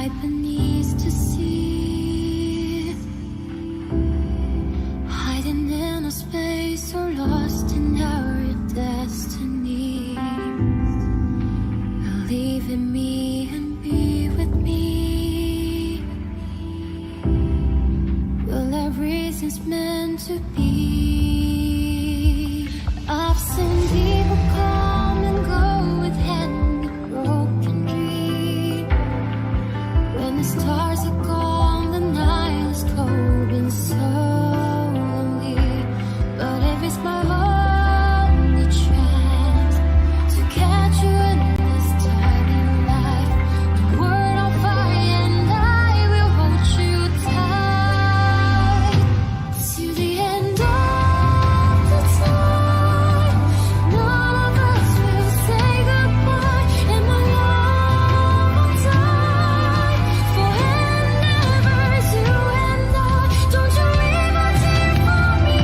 sky beneath the sea, hiding in a space or lost in our destiny. Believe in me and be with me. Well, everything's meant to be. I've seen people come and go with hand a broken dream. When the stars are gone, the night is cold and so lonely. But if it's my only chance to catch you in this tiny life, the world on fire and I will hold you tight to the end of the time. None of us will say goodbye, and my love will die forever. You and I, don't you leave a tear for me.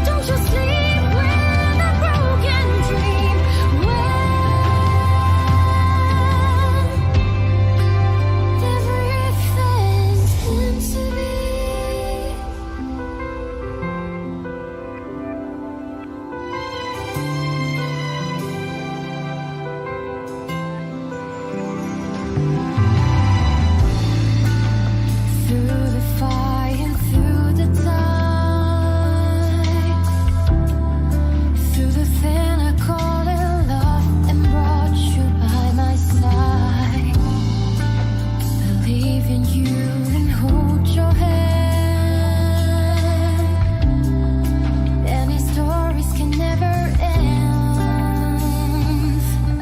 Don't you sleep with a broken dream. When everything's meant to be. Through the fire and through the tide, through the thin I called it love and brought you by my side. Believe in you and hold your hand. Any stories can never end.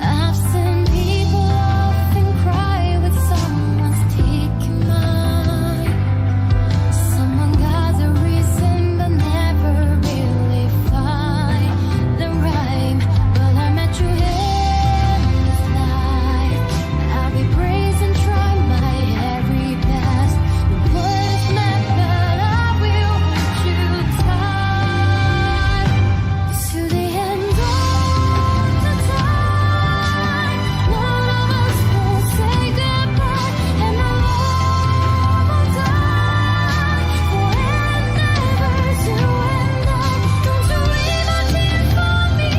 I've seen people laugh and cry with someone's taking mine. Someone got the reason but never really find the rhyme. Well, I met you in this life. I'll be brave and try my very best. The word is meant, but I will hold you tight to the end of the time. None of us will say goodbye, and my love will die forever. You and I, don't you leave a tear for me.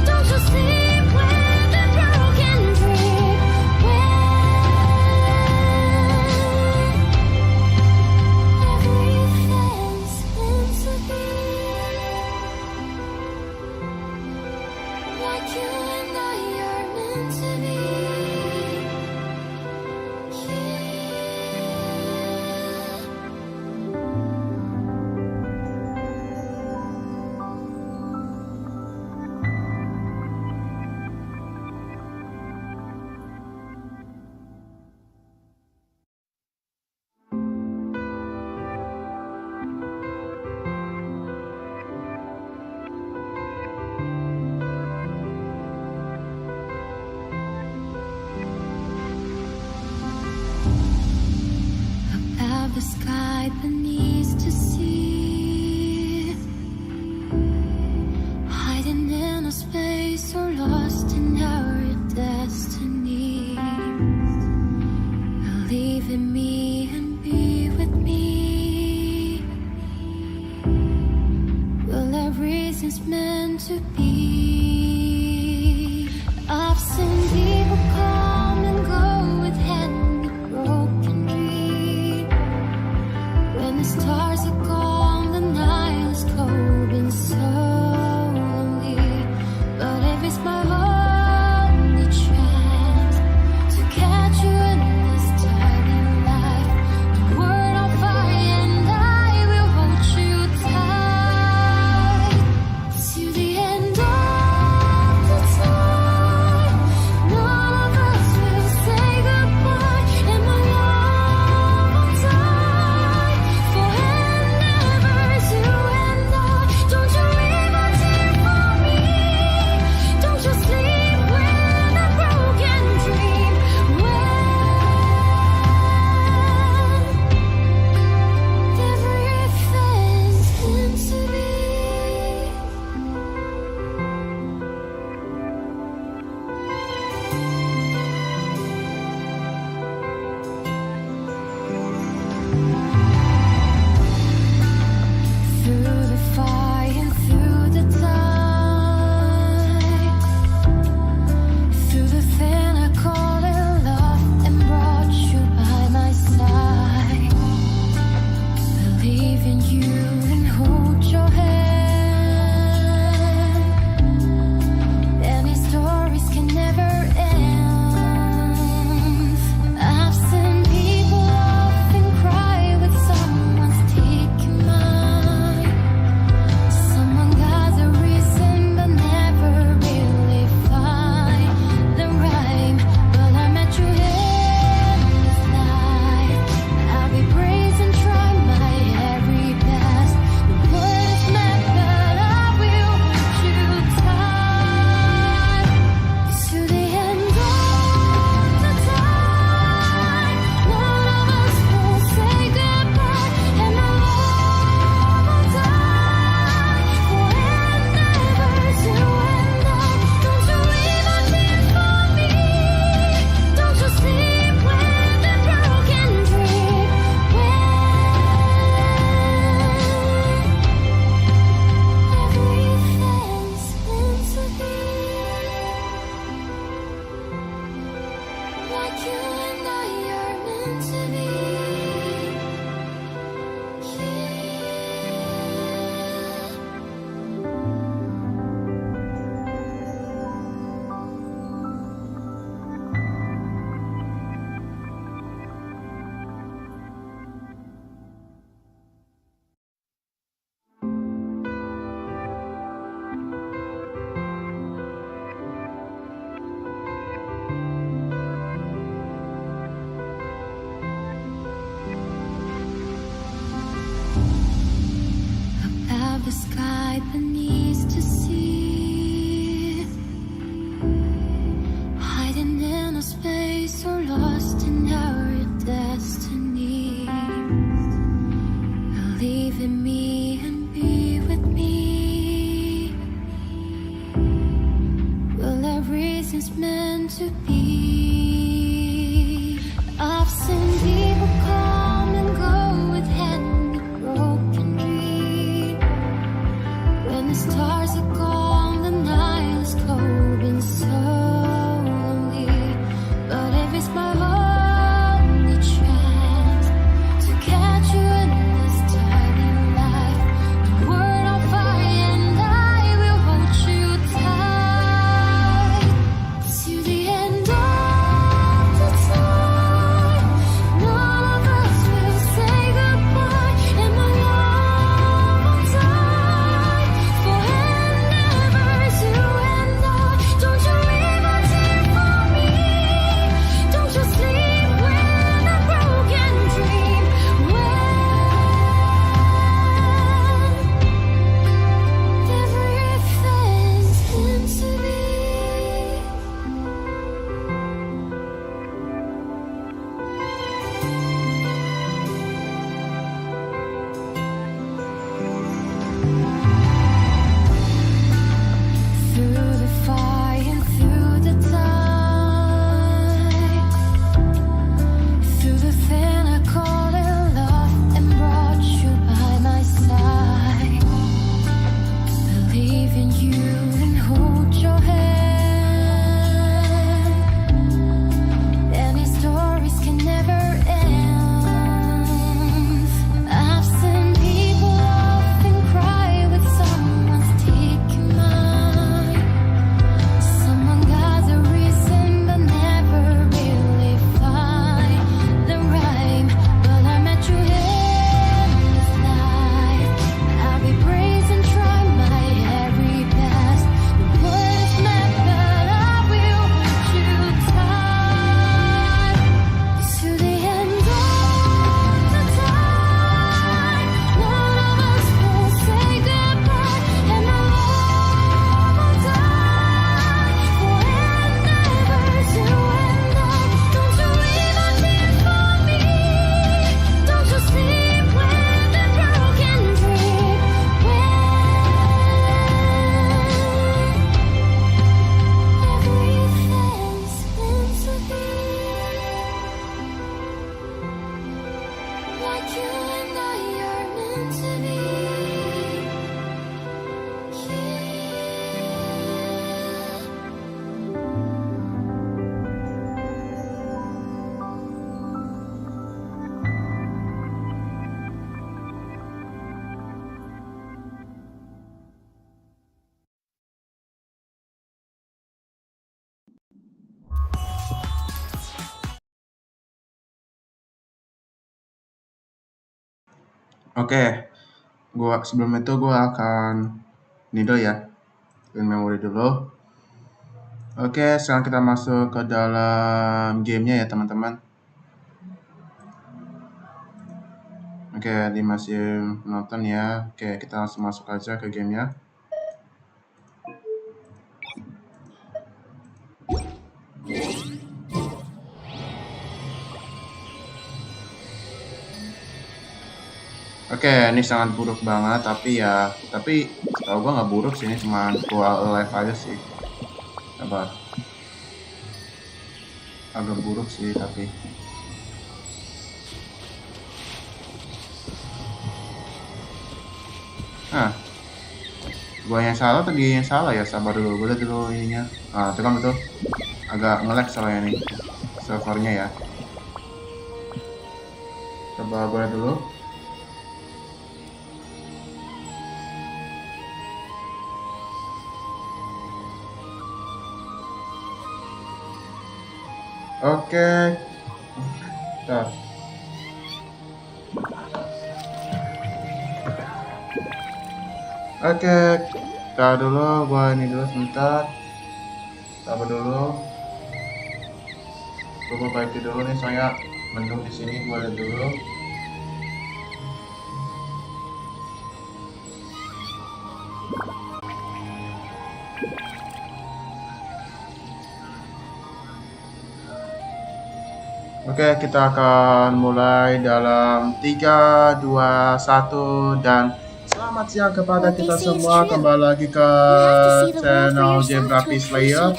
Don't you sleep with a broken dream. When everything's meant to be, like you and I are meant to be. Above the sky beneath the sea, hiding in a space or lost in our destiny. Believe in me and be with me. Well, everything's meant to be. I've seen people come and go with hand a broken dream. When the stars are gone, the night is cold and so lonely. But if it's my only chance to catch you in this tiny life, the world on fire and I will hold you tight to the end of the time. None of us will say goodbye, and my love will die forever. You and I, don't you hide beneath to see, hiding in a space or lost in our destiny. Believe in me and be with me. Well, everything's meant to be. I've seen people come and go with hand a broken dream. When the stars are gone, the night is cold and so lonely. But if it's my only chance to catch you in this tiny life, the world on fire and I will hold you tight to the end of the time. None of us will say goodbye, and my love will die forever. You and I, don't you leave a tear for me. Don't you sleep with a broken dream. When everything's meant to be. Through the fire and through the tide, through the thin I call it love and brought you by my side. Believe in you and hold your hand. Any stories can never end. I've seen people often cry with someone's taken mine. Someone got the reason but never really find the rhyme. But I met you in this life. I'll be brave and try my very best. The word is meant, but I will hold you tight to the end of the time. None of us will say goodbye, and my love will die forever. You and I, don't you leave a tear for me. Don't you sleep with a broken dream. When everything's meant to be, like you and I are meant to be. Oke, sebelum itu gua akan ini dulu ya, bikin memori dulu. Oke, sekarang kita masuk ke dalam gamenya ya teman-teman. Oke, ini masih nonton ya. Oke, kita langsung masuk aja ke gamenya. Oke, ini sangat buruk banget, tapi tau gua nggak buruk sih, ini cuma gua live aja sih. Sabar. Agak buruk sih tapi. Nah, gua yang salah atau dia yang salah ya? Sabar dulu, gue lihat dulu ininya. Nah, itu kan betul. Agak nge-lag soalnya nih servernya ya. Coba gue lihat dulu. Oke. Bentar. Oke, kita dulu, gua ini dulu sebentar. Sabar dulu. Gua perbaiki dulu nih, soalnya mendung di sini, gua lihat dulu. Oke, kita akan mulai dalam 3, 2, 1, dan selamat siang kepada kita semua. Kembali lagi ke channel JBerapiSlayer.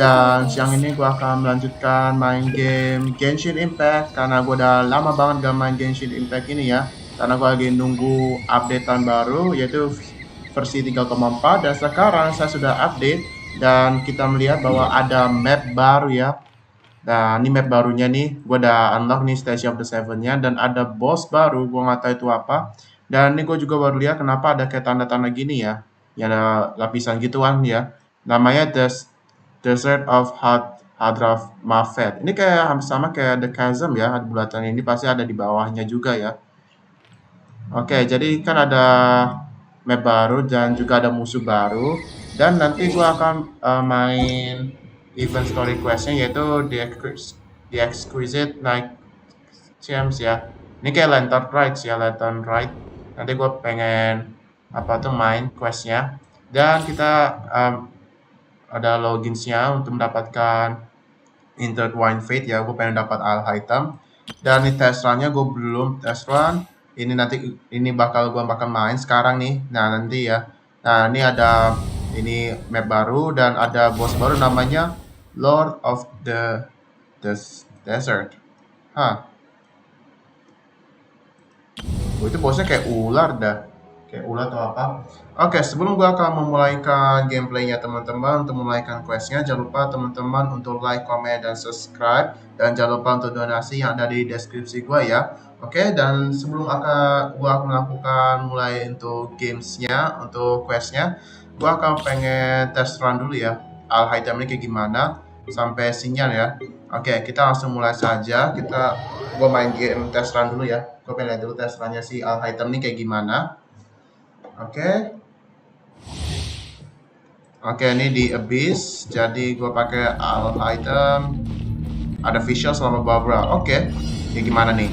Dan siang ini gue akan melanjutkan main game Genshin Impact, karena gue udah lama banget gak main Genshin Impact ini ya. Karena gue lagi nunggu updatean baru, yaitu versi 3,4, dan sekarang saya sudah update dan kita melihat bahwa ada map baru ya. Nah, ini map barunya nih, gue udah unlock nih Station of the Seven-nya, dan ada boss baru, gue nggak tahu itu apa. Dan ini gue juga baru lihat kenapa ada kayak tanda-tanda gini ya, yang ada lapisan gituan ya. Namanya Desert of Hadraf Mafet. Ini kayak hampir sama kayak The Chasm ya, ada bulatan ini pasti ada di bawahnya juga ya. Oke, jadi kan ada map baru dan juga ada musuh baru. Dan nanti gue akan main event story questnya, yaitu The Exquisite Night Gems ya. Ini kayak Lantern Rite ya, Lantern Rite. Nanti gue pengen main questnya. Dan kita ada loginsnya untuk mendapatkan Intertwined Fate ya. Gue pengen dapat Alhaitham. Dan di test run-nya gue belum test run. Ini bakal main sekarang nih. Nah, nanti ya. Nah, ini ada map baru dan ada boss baru namanya Lord of the Desert. Itu bosnya kayak ular dah. Kayak ular atau apa. Oke, sebelum gue akan memulaikan gameplaynya teman-teman, untuk memulaikan questnya, jangan lupa teman-teman untuk like, comment, dan subscribe. Dan jangan lupa untuk donasi yang ada di deskripsi gue ya. Oke, dan sebelum gue akan melakukan mulai untuk gamesnya, untuk questnya, gue akan pengen test run dulu ya. Alhaitham ini kayak gimana, sampai sinyal ya. Oke, kita langsung mulai saja. Gue main game test run dulu ya. Gue pengen lihat dulu test runnya si Alhaitham ini kayak gimana. Oke, ini di Abyss. Jadi gue pakai Alhaitham. Ada visual sama Barbara. Oke, kayak gimana nih?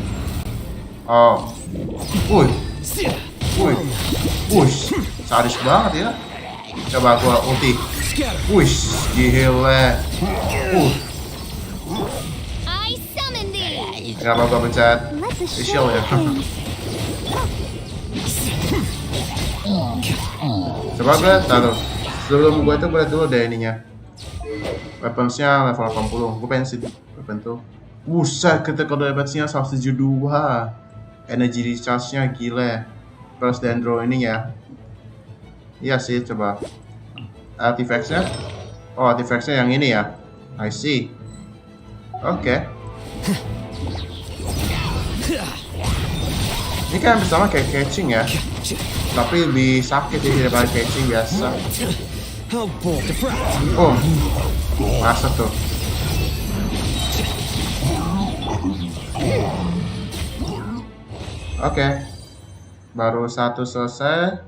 Oh, sadis banget ya. Coba gue ulti. Gila. Kenapa gue pencet visual ya? Coba gue taruh. Sebelum gue itu lihat dulu deh ininya. Weaponsnya level 80. Gue pengen sih weapon tuh. Buset, critical damage-nya 172. Energy recharge-nya gila. Plus dendro ini ya. Iya sih, coba. Artifacts-nya. Oh, artifacts-nya yang ini ya. I see. Oke. Ini kan bersama kayak catching ya. Tapi lebih sakit sih daripada catching biasa. Masuk tuh. Oke. Baru satu selesai.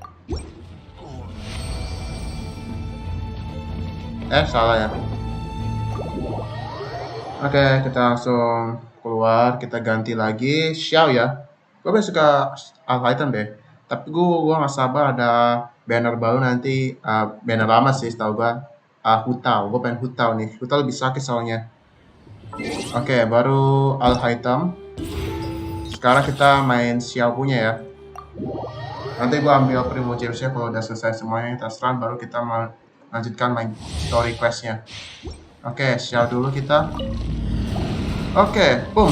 Salah ya. Oke, kita langsung keluar. Kita ganti lagi Xiao ya. Gue lebih suka Alhaitham deh. Tapi gue gak sabar ada banner baru nanti. Banner lama sih setahu gue. Hutao. Gue pengen Hutao nih. Hutao lebih sakit soalnya. Oke, baru Alhaitham. Sekarang kita main Xiao punya ya. Nanti gue ambil primo gemsnya kalau udah selesai semuanya test run, baru kita lanjutkan main story questnya. Oke, Xiao dulu kita. Oke, boom.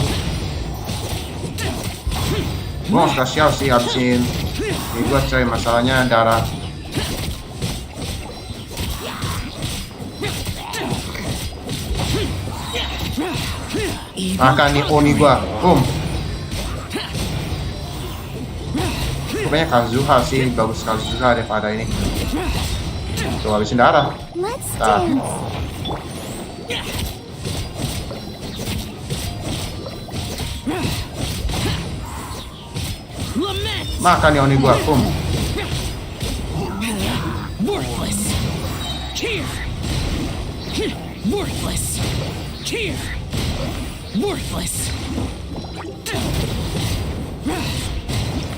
Gue gak suka Xiao sih, habisin ini gue coy, masalahnya darah. Makan nih Oni gue, boom. Pokoknya Kazuha sih, bagus Kazuha daripada ini. Tuh, habisin darah. Makan nih Oni gua, boom.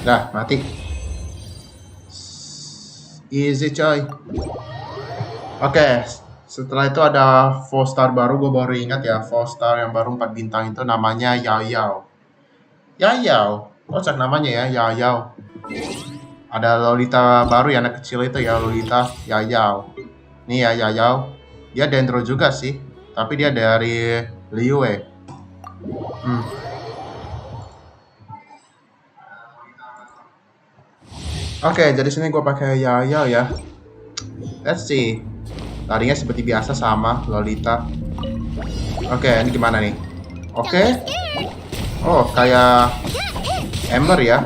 Dah, mati. Easy coy. Oke, Setelah itu ada 4 star baru, gue baru ingat ya, 4 star yang baru 4 bintang itu namanya Yaoyao. Yaoyao, kocak namanya ya, Yaoyao. Ada Lolita baru ya, anak kecil itu ya, Lolita Yaoyao. Nih ya, Yaoyao. Dia dendro juga sih, tapi dia dari Liyue. Oke, jadi sini gue pakai Yaoyao ya. Let's see. Larinya seperti biasa sama Lolita. Oke, ini gimana nih? Oke. Oh, kayak Ember ya.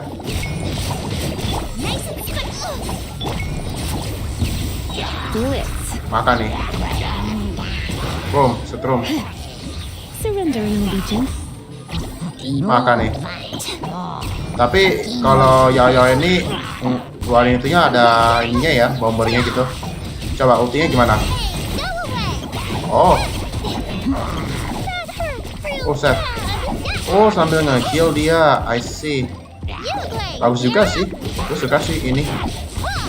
Makan nih. Boom, setrum. Makan nih. Tapi kalau Yaoyao ini keluarin itunya ada ininya ya, bombernya gitu. Coba ultinya gimana? Oh. Oh, set. Oh, sambil nge-kill dia. I see. Bagus juga sih. Gue suka sih ini.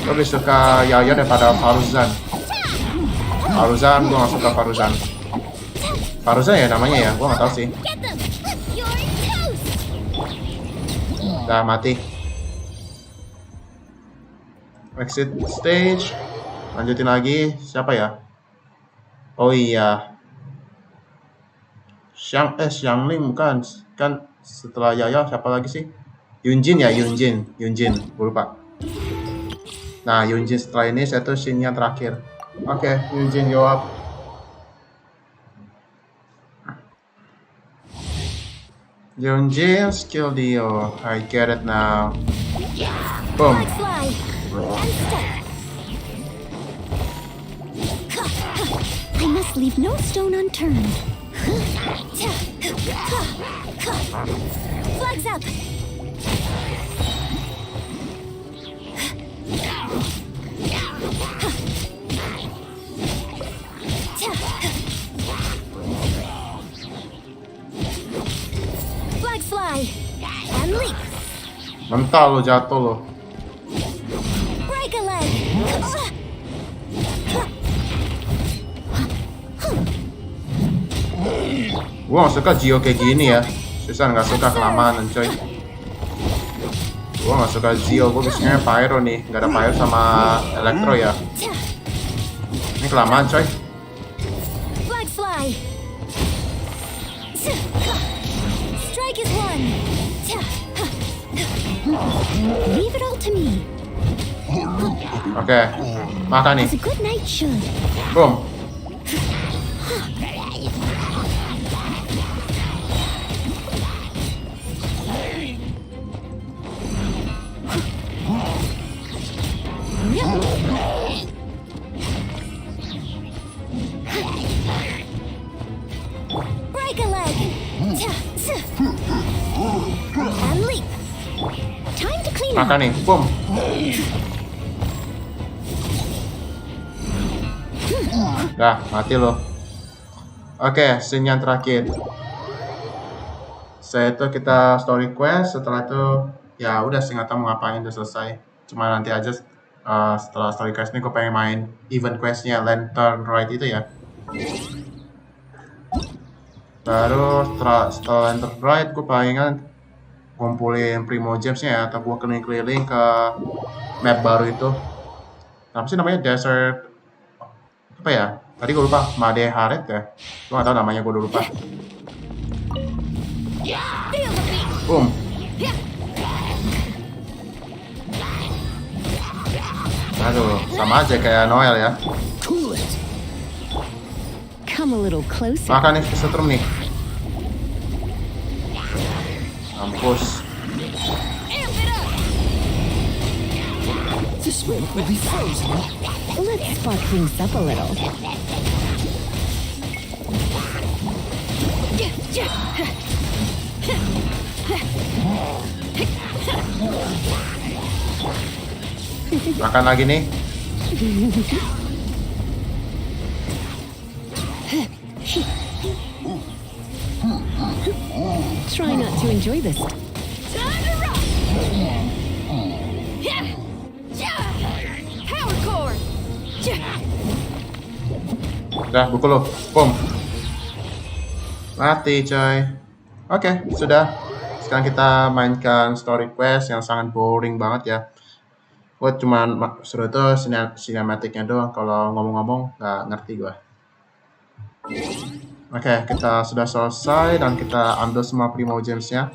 Gue lebih suka Yaoyao daripada Faruzan. Faruzan, gue gak suka Faruzan. Faruzan ya namanya ya, gue gak tahu sih. Udah mati. Exit stage. Lanjutin lagi. Siapa ya? Oh iya. Xiangling bukan. Kan setelah Yaoyao siapa lagi sih? Yunjin ya, Yunjin. Gue lupa. Nah, Yunjin setelah ini saya tuh scene yang terakhir. Oke, Yunjin jawab. Yunjin skill Dio. I get it now. Boom. I must leave no stone unturned. Flags up. Flags fly and leap. Mental lo, jatuh lo. Break a leg. Gue gak suka Gio kayak gini ya. Susan gak suka kelamaan coy. Gue gak suka Gio, gue biasanya Pyro nih. Gak ada Pyro sama Electro ya. Ini kelamaan coy. Flag fly. Strike is one. Leave it all to me. Oke, makan nih. As a good night should. Boom. Break a leg. And leap. Time to clean up. Makan nih, boom. Dah, mati lo. Oke, scene yang terakhir. Setelah itu kita story quest, setelah itu ya udah sih nggak tahu mau ngapain, udah selesai. Cuma nanti aja setelah story quest ini gue pengen main event questnya Lantern Rite itu ya. Baru setelah Lantern Rite gue pengen ngumpulin Primo Gems-nya ya, atau gue keliling-keliling ke map baru itu. Apa sih namanya? Desert apa ya? Tadi gue lupa, Made Haret ya. Gue gak tau namanya, gue udah lupa. Boom. Aduh, sama aja kayak Noel ya. Come a little closer. Makan nih, kesetrum nih. Mampus. This room will be frozen. Let's spark things up a little. Makan lagi nih. Try not to enjoy this. Power core. Udah, buku lo. Boom. Mati, coy. Oke, sudah. Sekarang kita mainkan story quest yang sangat boring banget ya. Gue cuman suruh itu sinematiknya doang. Kalau ngomong-ngomong nggak ngerti gue. Oke, kita sudah selesai dan kita ambil semua primo gems-nya.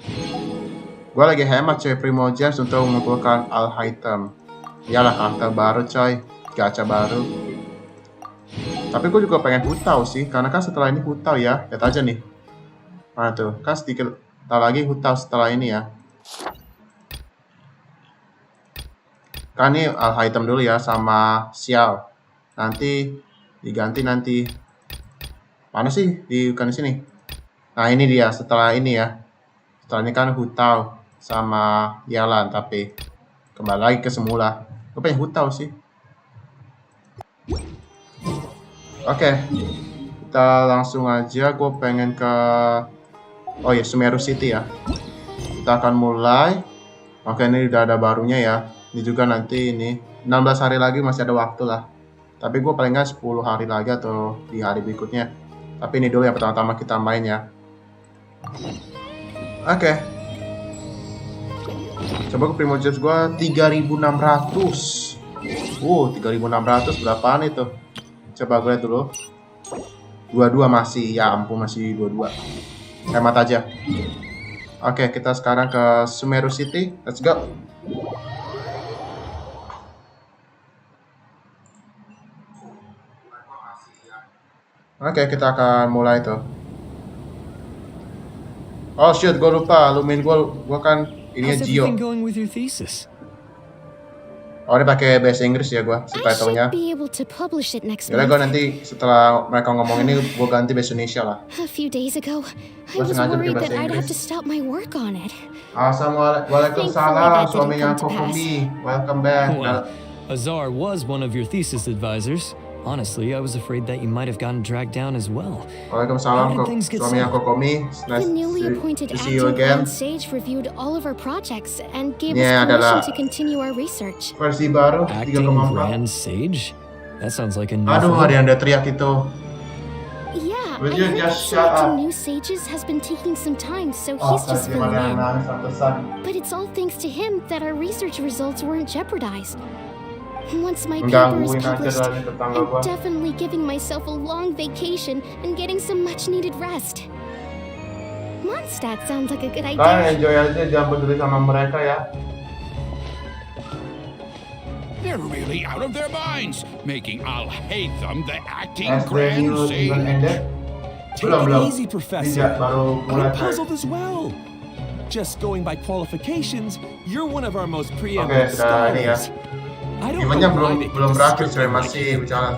Gue lagi hemat coy primo gems untuk mengumpulkan Alhaitham. Iyalah, karakter baru coy. Gacha baru. Tapi gue juga pengen hutau sih, karena kan setelah ini hutau ya. Lihat aja nih. Mana tuh? Kan sedikit lagi hutau setelah ini ya. Kan ini Alhaitham dulu ya sama Sosial. Nanti diganti nanti. Mana sih? Bukan di sini. Nah ini dia setelah ini ya. Setelah ini kan hutau sama Yalan, tapi kembali lagi ke semula. Gue pengen hutau sih. Oke, kita langsung aja. Gue pengen ke Sumeru City ya. Kita akan mulai. Oke, ini udah ada barunya ya. Ini juga nanti ini 16 hari lagi masih ada waktu lah. Tapi gue paling nggak 10 hari lagi atau di hari berikutnya. Tapi ini dulu yang pertama-tama kita main ya. Oke. Coba ke primo gems gue 3.600. 3.600 berapaan itu? Coba gue lihat dulu. 22 masih, ya ampun masih 22. Hemat aja. Oke, kita sekarang ke Sumeru City. Let's go. Oke, kita akan mulai tuh. Oh shit, gue lupa. Lu main gue kan ininya How's Gio. everything going with your thesis? Oh, ini pakai bahasa Inggris ya gue, I subtitlenya. should be able to publish it next Yaudah, gue month. nanti setelah mereka ngomong ini, gue ganti bahasa Indonesia lah. A few days ago, I Gua was sengaja bikin worried bahasa that I'd have Inggris. to stop my work on it. Waalaikumsalam, Thankfully, that suaminya didn't come to Kokomi. Welcome back. Well, Azar was one of your thesis advisors. Honestly, I was afraid that you might have gotten dragged down as well. Waalaikumsalam, How did things get suaminya settled? Kokomi. Nice The newly appointed to see you acting again. grand sage reviewed all of our projects and gave Ini us permission adalah to continue our research. versi baru Acting 3,4. Grand Sage? That sounds like a new Aduh, ada thing. yang udah teriak itu. Yeah, Will I you heard that just shut selecting up? new sages has been taking some time, so Oh, he's just tadi filling ada yang in. nangis pantesan. But it's all thanks to him that our research results weren't jeopardized. Once my paper is Menggangguin aja published, dari tetangga I'm gua. definitely giving myself a long vacation and getting some much-needed rest. Mondstadt sounds like a good Kalian idea. enjoy aja, jangan peduli sama mereka ya. They're really out of their minds, making Alhaitham the acting As the grand news even sage. ended. Take Belum, it belum. easy, Tidak, Professor. baru mulai. I'm puzzled as well. Just going by qualifications, you're one of our most Oke, preeminent sudah ini ya. scholars. I don't Gimana know why they belum put berakhir the coy, script like masih this. berjalan.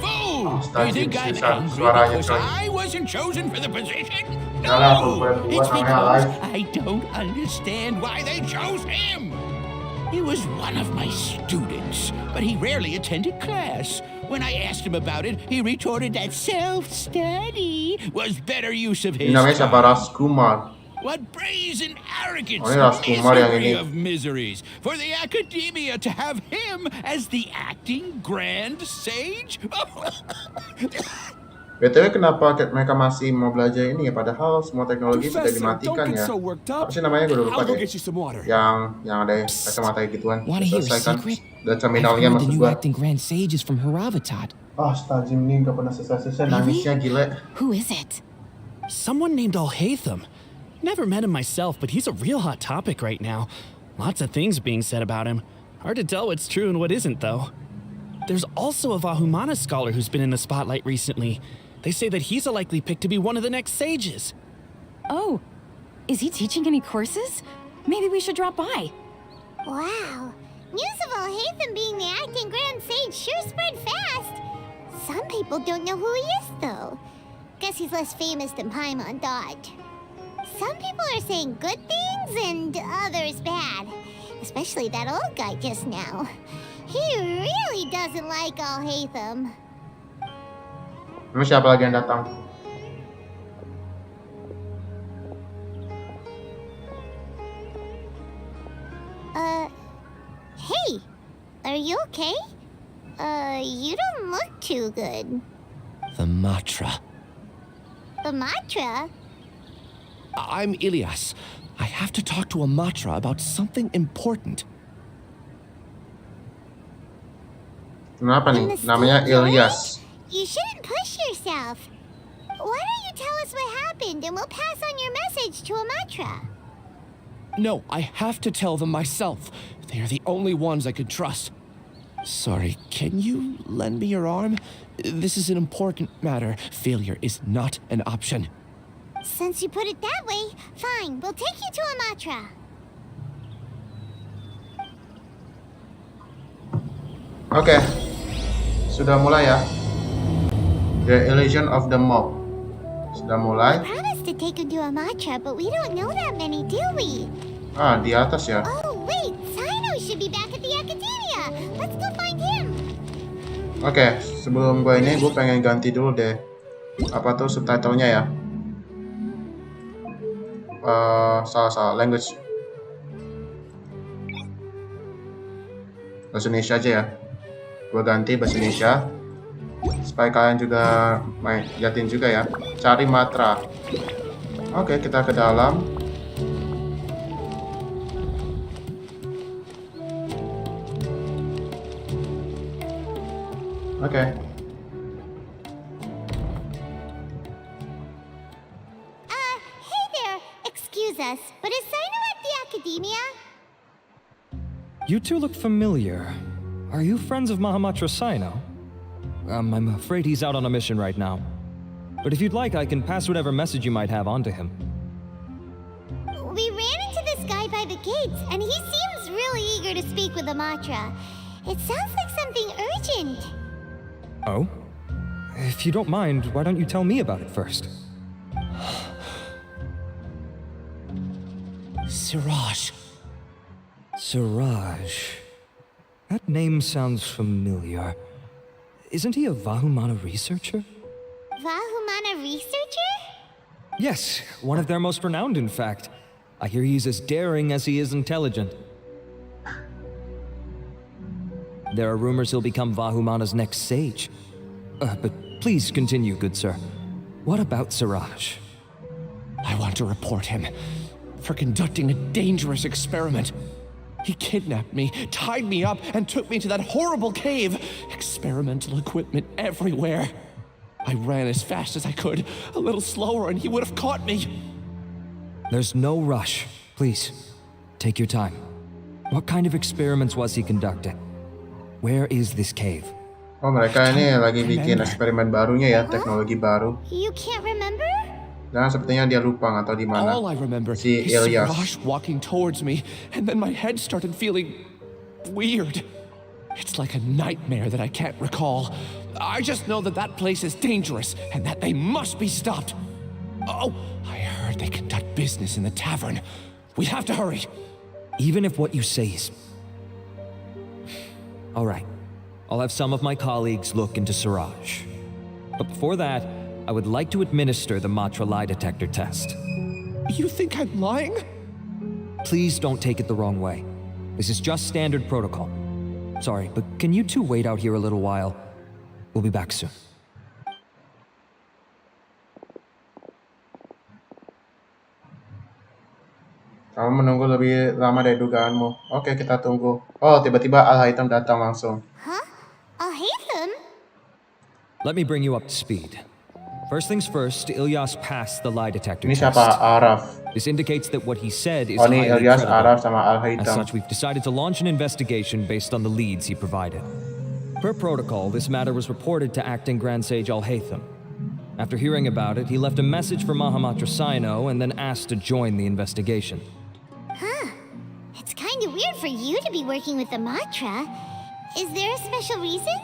Fool! Astaga, You think I'm susah angry suaranya, because coy. I wasn't chosen for the position? Yalah, aku No! buat It's namanya because live. I don't understand why they chose him. He was one of my students, but he rarely attended class. When I asked him about it, he retorted that self-study was better use of Ini his namanya siapa? time. Raskumar. What brazen arrogance! Oh, ini Raskumar yang Misery ini. of miseries! For the academia to have him as the acting grand sage? BTW kenapa mereka masih mau belajar ini ya? Padahal semua teknologi sudah Professor, dimatikan don't ya. get so worked Apa up. sih namanya? Gue udah lupa I'll go deh. get you some water. Yang ada kacamata gituan. Want to hear a Selesai kan? secret? Dan I've terminalnya heard the maksud new gua. acting grand sage is from Haravatat. Stajim ini gak pernah selesai-selesai nangisnya gile. Who is it? Someone named Alhaitham. Never met him myself, but he's a real hot topic right now. Lots of things being said about him. Hard to tell what's true and what isn't, though. There's also a Vahumana scholar who's been in the spotlight recently. They say that he's a likely pick to be one of the next sages. Oh, is he teaching any courses? Maybe we should drop by. Wow. News of Alhaitham being the acting grand sage sure spread fast. Some people don't know who he is, though. Guess he's less famous than Paimon thought. Some people are saying good things and others bad. Especially that old guy just now. He really doesn't like Alhaitham. Ini siapa lagi yang datang? Hey, are you okay? You don't look too good. The mantra. The mantra? I'm Ilyas. I have to talk to a mantra about something important. Kenapa In nih? the Namanya studio? Ilyas. You shouldn't push yourself. Why don't you tell us what happened and we'll pass on your message to a mantra? No, I have to tell them myself. They are the only ones I could trust. Sorry, can you lend me your arm? This is an important matter. Failure is not an option. Since you put it that way, fine, we'll take you to a mantra. Oke, sudah mulai ya. The Illusion of the Mob. Sudah mulai. Promised to take you to a mantra, but we don't know that many, do we? Ah, di atas ya. Oh, wait, Sino should be back at the academia. Let's go find him. Oke, sebelum gue pengen ganti dulu deh. Apa tuh subtitlenya ya? Salah language. Bahasa Indonesia aja ya. Gue ganti bahasa Indonesia supaya kalian juga liatin juga ya. Cari mantra. Oke, kita ke dalam. Oke. Hey there. Excuse us, but is Sino at the academia? You two look familiar. Are you friends of Mahamatra Sino? I'm afraid he's out on a mission right now. But if you'd like, I can pass whatever message you might have on to him. We ran into this guy by the gates, and he seems really eager to speak with the mantra. It sounds like something urgent. Oh? If you don't mind, why don't you tell me about it first? Siraj. Siraj. That name sounds familiar. Isn't he a Vahumana researcher? Vahumana researcher? Yes, one of their most renowned, in fact. I hear he's as daring as he is intelligent. There are rumors he'll become Vahumana's next sage. But please continue, good sir. What about Siraj? I want to report him for conducting a dangerous experiment. He kidnapped me, tied me up, and took me to that horrible cave. Experimental equipment everywhere. I ran as fast as I could, a little slower, and he would have caught me. There's no rush. Please, take your time. What kind of experiments was he conducting? Where is this cave? Oh, mereka ini lagi bikin eksperimen barunya ya, teknologi baru. You can't remember? Dan sepertinya dia lupa nggak tahu di mana. All I remember Si is Ilyas. Siraj walking towards me, and then my head started feeling weird. It's like a nightmare that I can't recall. I just know that that place is dangerous, and that they must be stopped. Oh, I heard they conduct business in the tavern. We have to hurry. Even if what you say is... All right. I'll have some of my colleagues look into Siraj. But before that, I would like to administer the mantra lie detector test. You think I'm lying? Please don't take it the wrong way. This is just standard protocol. Sorry, but can you two wait out here a little while? We'll be back soon. Kamu menunggu lebih lama dari dugaanmu. Oke, kita tunggu. Oh, tiba-tiba Alhaitham datang langsung. Huh? Alhaitham? Let me bring you up to speed. First things first, Ilyas passed the lie detector Ini test. siapa? Araf. This indicates that what he said is Oh, ini highly Ilyas, credible. Araf, sama As Alhaitham. such, we've decided to launch an investigation based on the leads he provided. Per protocol, this matter was reported to Acting Grand Sage Alhaitham. After hearing about it, he left a message for Mahamatra Sino and then asked to join the investigation. Huh. It's kind of weird for you to be working with the mantra. Is there a special reason?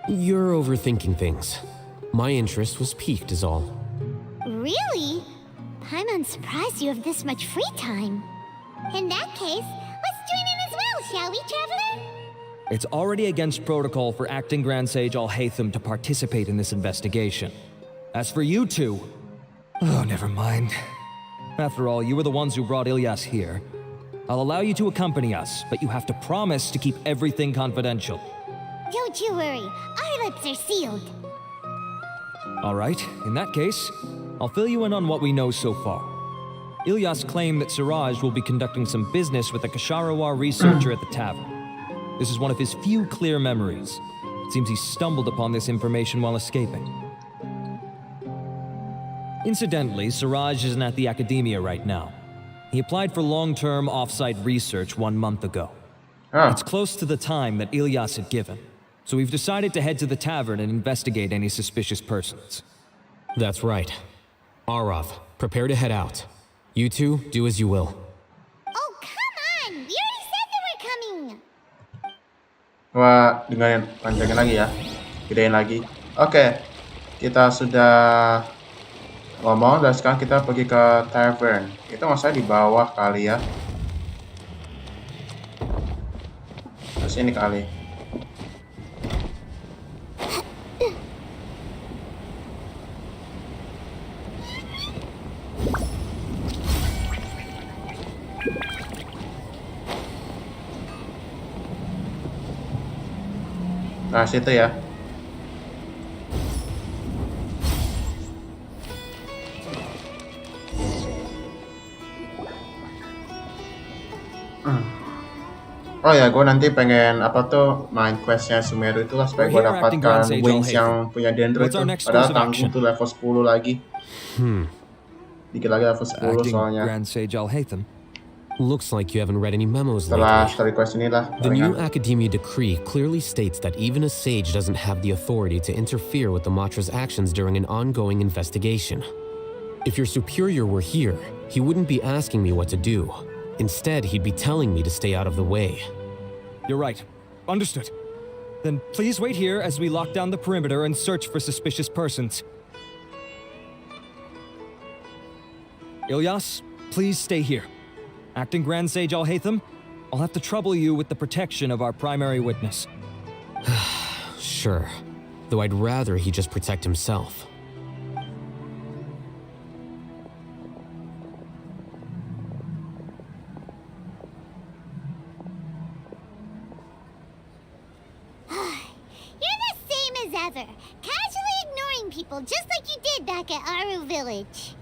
You're overthinking things. My interest was piqued is all. Really? I'm surprised you have this much free time. In that case, let's join in as well, shall we, Traveler? It's already against protocol for Acting Grand Sage Alhaitham to participate in this investigation. As for you two... Oh, never mind. After all, you were the ones who brought Ilyas here. I'll allow you to accompany us, but you have to promise to keep everything confidential. Don't you worry. Our lips are sealed. Alright, in that case, I'll fill you in on what we know so far. Ilyas claimed that Siraj will be conducting some business with a Kasharawar researcher at the tavern. This is one of his few clear memories. It seems he stumbled upon this information while escaping. Incidentally, Siraj isn't at the academia right now. He applied for long-term off-site research 1 month ago. It's close to the time that Ilyas had given, so we've decided to head to the tavern and investigate any suspicious persons. That's right. Arav, prepare to head out. You two, do as you will. Oh, come on! We already said that we're coming! Wah, dengerin panjangin lagi ya. Gedein lagi. Oke. Kita sudah ngomong dan sekarang kita pergi ke tavern. Itu masalah di bawah kali ya. Terus ini kali. Nah, situ ya. Oh ya, gue nanti pengen apa tuh main questnya Sumeru itu lah supaya gue dapatkan wings yang punya Dendro itu. Padahal tanggung tuh level 10 lagi. Dikit lagi level 10 soalnya. Grand Sage Alhaitham. Looks like you haven't read any memos Setelah lately. story quest inilah. The new Academia decree clearly states that even a sage doesn't have the authority to interfere with the Matra's actions during an ongoing investigation. If your superior were here, he wouldn't be asking me what to do. Instead, he'd be telling me to stay out of the way. You're right. Understood. Then please wait here as we lock down the perimeter and search for suspicious persons. Ilyas, please stay here. Acting Grand Sage Alhaitham, I'll have to trouble you with the protection of our primary witness. Sure. Though I'd rather he just protect himself. You're the same as ever, casually ignoring people just like you did back at Aru Village.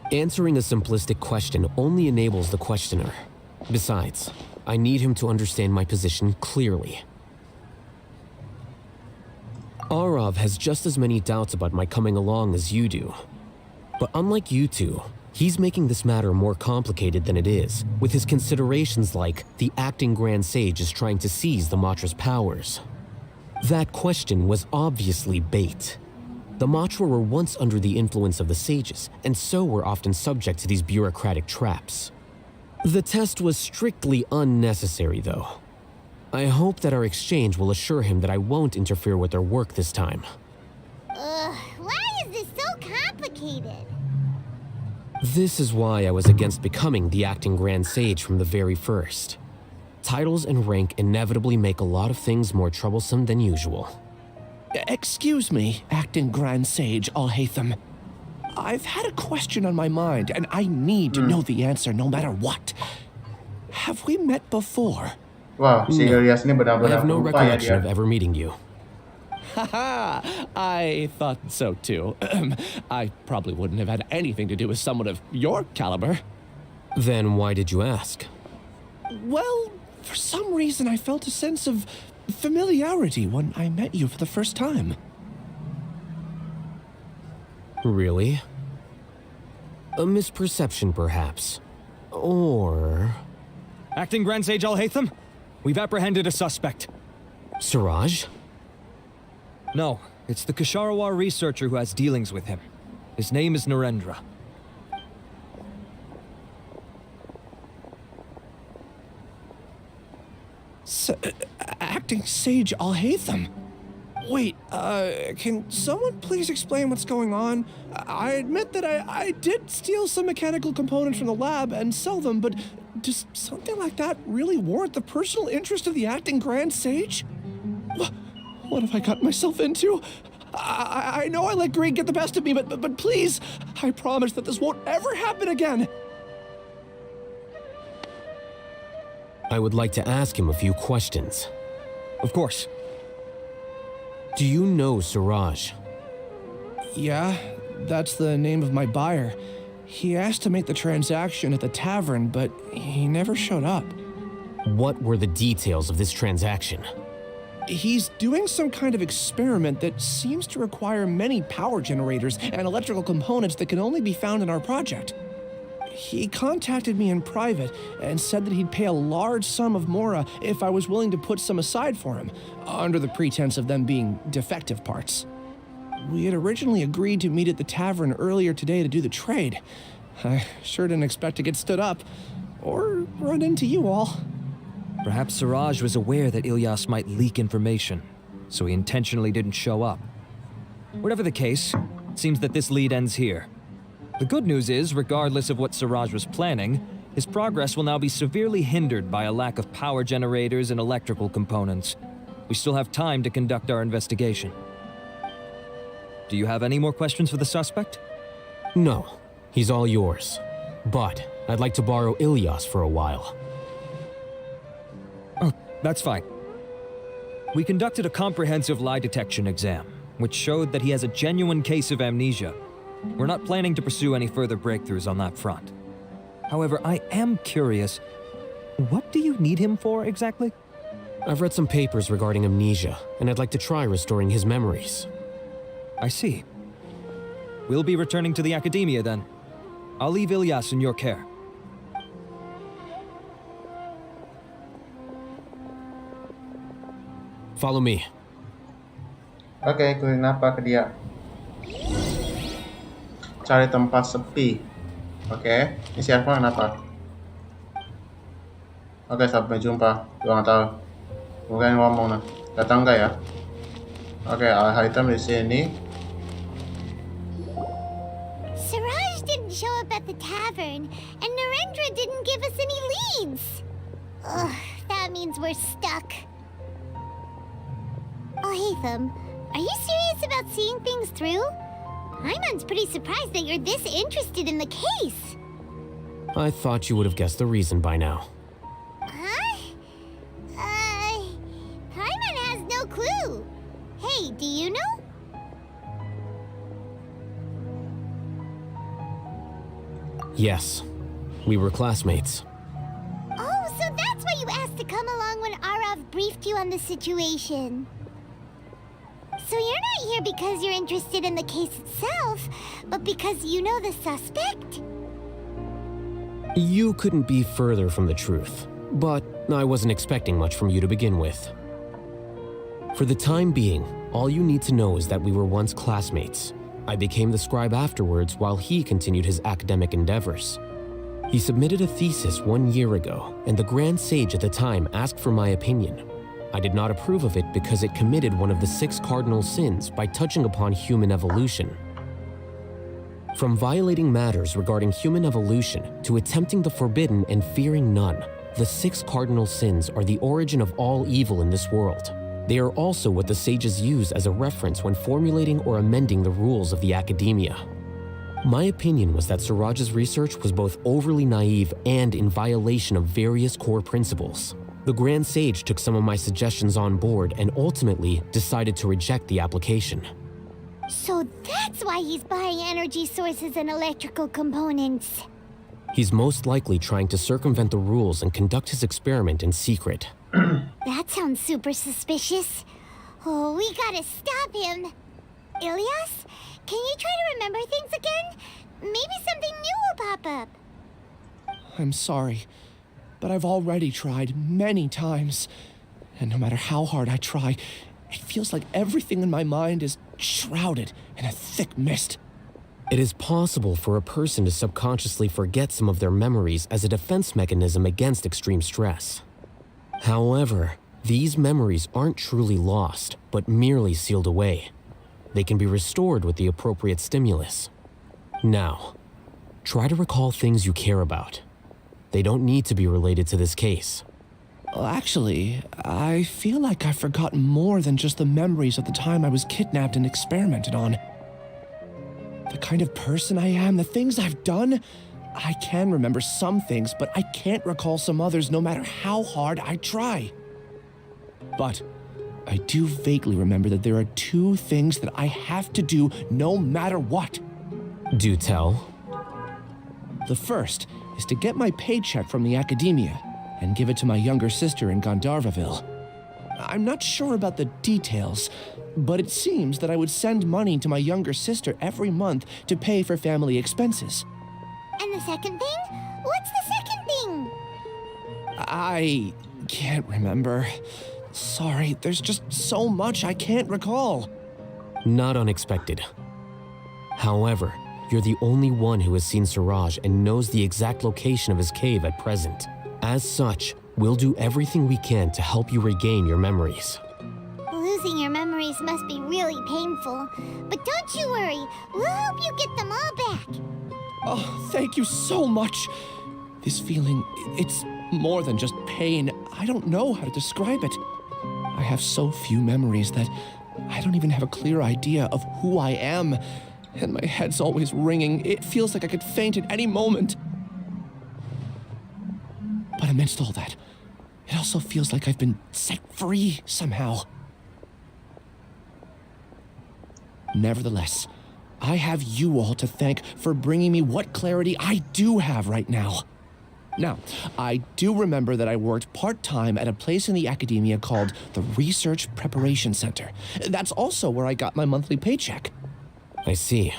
Answering a simplistic question only enables the questioner. Besides, I need him to understand my position clearly. Arav has just as many doubts about my coming along as you do. But unlike you two, he's making this matter more complicated than it is, with his considerations like the acting Grand Sage is trying to seize the Matra's powers. That question was obviously bait. The Matra were once under the influence of the sages, and so were often subject to these bureaucratic traps. The test was strictly unnecessary, though. I hope that our exchange will assure him that I won't interfere with their work this time. Why is this so complicated? This is why I was against becoming the acting Grand Sage from the very first. Titles and rank inevitably make a lot of things more troublesome than usual. Excuse me, Acting Grand Sage Alhaitham. I've had a question on my mind, and I need to know the answer no matter what. Have we met before? Wow, si Ilyas ini I benar-benar have no lupa ya recollection dia. of ever meeting you. Haha, I thought so too. I probably wouldn't have had anything to do with someone of your caliber. Then why did you ask? Well, for some reason I felt a sense of familiarity when I met you for the first time. Really? A misperception, perhaps. Or... Acting Grand Sage Alhaitham, we've apprehended a suspect. Siraj? No, it's the Kasharawar researcher who has dealings with him. His name is Narendra. Acting Sage Alhaitham? Wait, can someone please explain what's going on? I admit that I did steal some mechanical components from the lab and sell them, but does something like that really warrant the personal interest of the Acting Grand Sage? What have I gotten myself into? I know I let greed get the best of me, but please, I promise that this won't ever happen again. I would like to ask him a few questions. Of course. Do you know Siraj? Yeah, that's the name of my buyer. He asked to make the transaction at the tavern, but he never showed up. What were the details of this transaction? He's doing some kind of experiment that seems to require many power generators and electrical components that can only be found in our project. He contacted me in private and said that he'd pay a large sum of mora if I was willing to put some aside for him, under the pretense of them being defective parts. We had originally agreed to meet at the tavern earlier today to do the trade. I sure didn't expect to get stood up, or run into you all. Perhaps Siraj was aware that Ilyas might leak information, so he intentionally didn't show up. Whatever the case, it seems that this lead ends here. The good news is, regardless of what Siraj was planning, his progress will now be severely hindered by a lack of power generators and electrical components. We still have time to conduct our investigation. Do you have any more questions for the suspect? No, he's all yours. But I'd like to borrow Ilyas for a while. Oh, that's fine. We conducted a comprehensive lie detection exam, which showed that he has a genuine case of amnesia. We're not planning to pursue any further breakthroughs on that front. However, I am curious, what do you need him for exactly? I've read some papers regarding amnesia, and I'd like to try restoring his memories. I see. We'll be returning to the academia then. I'll leave Ilyas in your care. Follow me. Oke, ikutin apa ke dia? Cari tempat sepi. Oke, ini siapa kenapa? Oke, sampai jumpa. Gua nggak tahu. Mungkin ngomong nah. Datang nggak ya? Oke, Alhaitham di sini. Siraj didn't show up at the tavern, and Narendra didn't give us any leads. Ugh, that means we're stuck. Alhaitham, are you serious about seeing things through? Hyman's pretty surprised that you're this interested in the case. I thought you would have guessed the reason by now. Huh? Hyman has no clue. Hey, do you know? Yes, we were classmates. Oh, so that's why you asked to come along when Arav briefed you on the situation. So you're not here because you're interested in the case itself, but because you know the suspect? You couldn't be further from the truth, but I wasn't expecting much from you to begin with. For the time being, all you need to know is that we were once classmates. I became the scribe afterwards while he continued his academic endeavors. He submitted a thesis 1 year ago, and the Grand Sage at the time asked for my opinion. I did not approve of it because it committed one of the 6 cardinal sins by touching upon human evolution. From violating matters regarding human evolution to attempting the forbidden and fearing none, the 6 cardinal sins are the origin of all evil in this world. They are also what the sages use as a reference when formulating or amending the rules of the academia. My opinion was that Siraj's research was both overly naive and in violation of various core principles. The Grand Sage took some of my suggestions on board and ultimately decided to reject the application. So that's why he's buying energy sources and electrical components. He's most likely trying to circumvent the rules and conduct his experiment in secret. That sounds super suspicious. Oh, we gotta stop him. Ilyas, can you try to remember things again? Maybe something new will pop up. I'm sorry, but I've already tried many times. And no matter how hard I try, it feels like everything in my mind is shrouded in a thick mist. It is possible for a person to subconsciously forget some of their memories as a defense mechanism against extreme stress. However, these memories aren't truly lost, but merely sealed away. They can be restored with the appropriate stimulus. Now, try to recall things you care about. They don't need to be related to this case. Well, actually, I feel like I've forgotten more than just the memories of the time I was kidnapped and experimented on. The kind of person I am, the things I've done, I can remember some things, but I can't recall some others no matter how hard I try. But I do vaguely remember that there are two things that I have to do no matter what. Do tell. The first is to get my paycheck from the academia and give it to my younger sister in Gandharvaville. I'm not sure about the details, but it seems that I would send money to my younger sister every month to pay for family expenses. And the second thing? What's the second thing? I can't remember. Sorry, there's just so much I can't recall. Not unexpected. However, you're the only one who has seen Suraj and knows the exact location of his cave at present. As such, we'll do everything we can to help you regain your memories. Losing your memories must be really painful. But don't you worry, we'll help you get them all back. Oh, thank you so much. This feeling, it's more than just pain. I don't know how to describe it. I have so few memories that I don't even have a clear idea of who I am. And my head's always ringing. It feels like I could faint at any moment. But amidst all that, it also feels like I've been set free somehow. Nevertheless, I have you all to thank for bringing me what clarity I do have right now. Now, I do remember that I worked part-time at a place in the academia called the Research Preparation Center. That's also where I got my monthly paycheck. I see.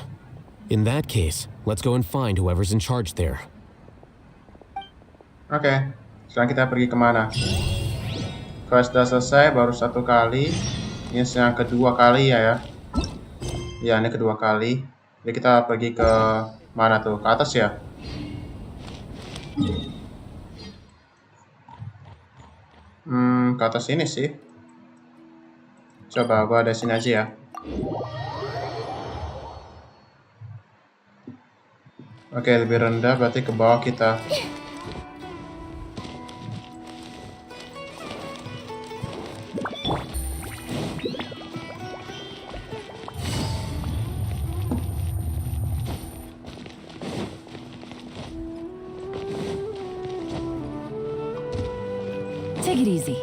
In that case, let's go and find whoever's in charge there. Oke, sekarang kita pergi kemana? Quest sudah selesai, baru satu kali. Ini yang kedua kali ya. Ya, ini kedua kali. Jadi kita pergi ke mana tuh? Ke atas ya? Ke atas ini sih. Coba gua ada sini aja ya. Oke, lebih rendah berarti ke bawah kita. Take it easy.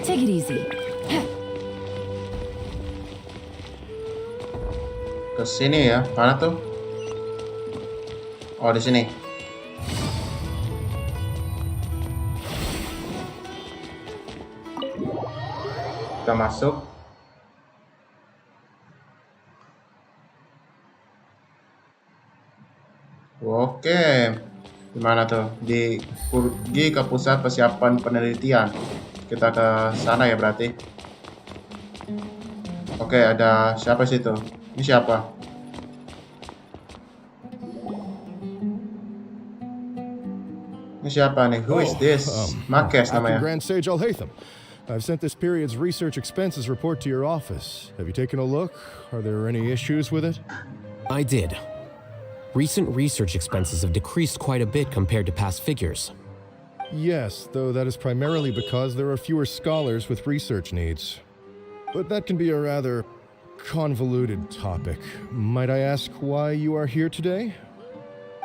Take it easy. Ke sini ya. Mana tuh? Oh, di sini. Kita masuk. Oke. Gimana tuh? Pergi ke pusat persiapan penelitian. Kita ke sana ya berarti. Oke, ada siapa situ? Ini siapa? Ini siapa nih? Who is this? Marques namanya. Grand Sage Alhaitham. I've sent this period's research expenses report to your office. Have you taken a look? Are there any issues with it? I did. Recent research expenses have decreased quite a bit compared to past figures. Yes, though that is primarily because there are fewer scholars with research needs. But that can be a rather convoluted topic. Might I ask why you are here today?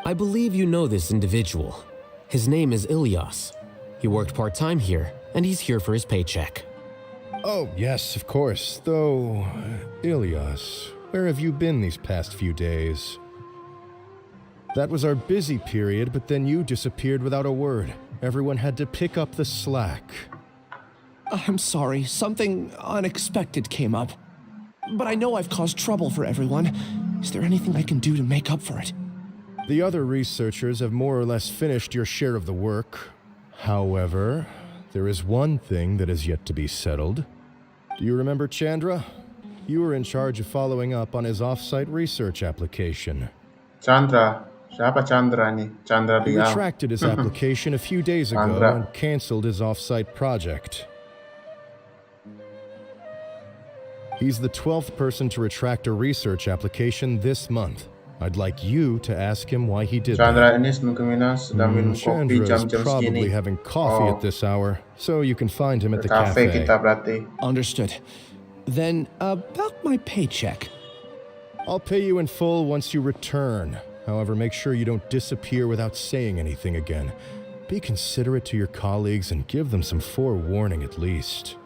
I believe you know this individual. His name is Ilyas. He worked part-time here, and he's here for his paycheck. Oh, yes, of course. Though, Ilyas, where have you been these past few days? That was our busy period, but then you disappeared without a word. Everyone had to pick up the slack. I'm sorry, something unexpected came up. But I know I've caused trouble for everyone. Is there anything I can do to make up for it? The other researchers have more or less finished your share of the work. However, there is one thing that is yet to be settled. Do you remember Chandra? You were in charge of following up on his off-site research application. Chandra. Siapa Chandra nih? Chandra He Bial. retracted his application a few days ago Chandra. and canceled his off-site project. He's the 12th person to retract a research application this month. I'd like you to ask him why he did Chandra that. ini kemungkinan sedang minum kopi Chandra is jam-jam probably segini. having coffee at this hour, so you can find him at the cafe. Kita berarti. Understood. Then, about my paycheck. I'll pay you in full once you return. However, make sure you don't disappear without saying anything again. Be considerate to your colleagues and give them some forewarning at least.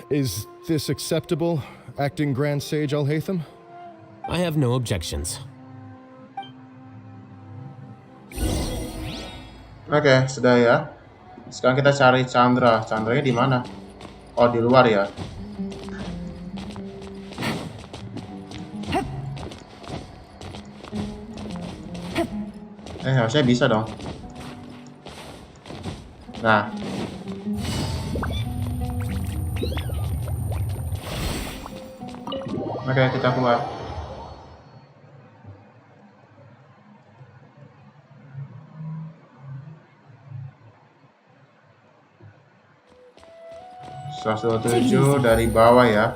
Is this acceptable, Acting Grand Sage Alhaitham? I have no objections. Oke, sudah ya. Sekarang kita cari Chandra. Chandranya di mana? Oh, di luar ya. Harusnya bisa dong. Nah. Oke, kita keluar. Tujuh dari bawah ya.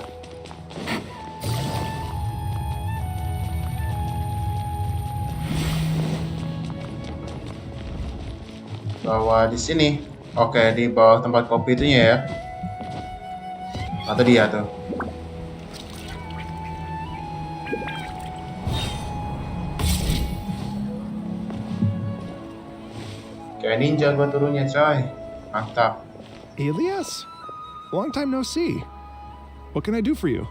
Bawah di sini. Oke, di bawah tempat kopi itunya ya. Atau dia tuh. Kayak ninja gua turunnya, coy. Mantap. Elias? Long time no see. What can I do for you?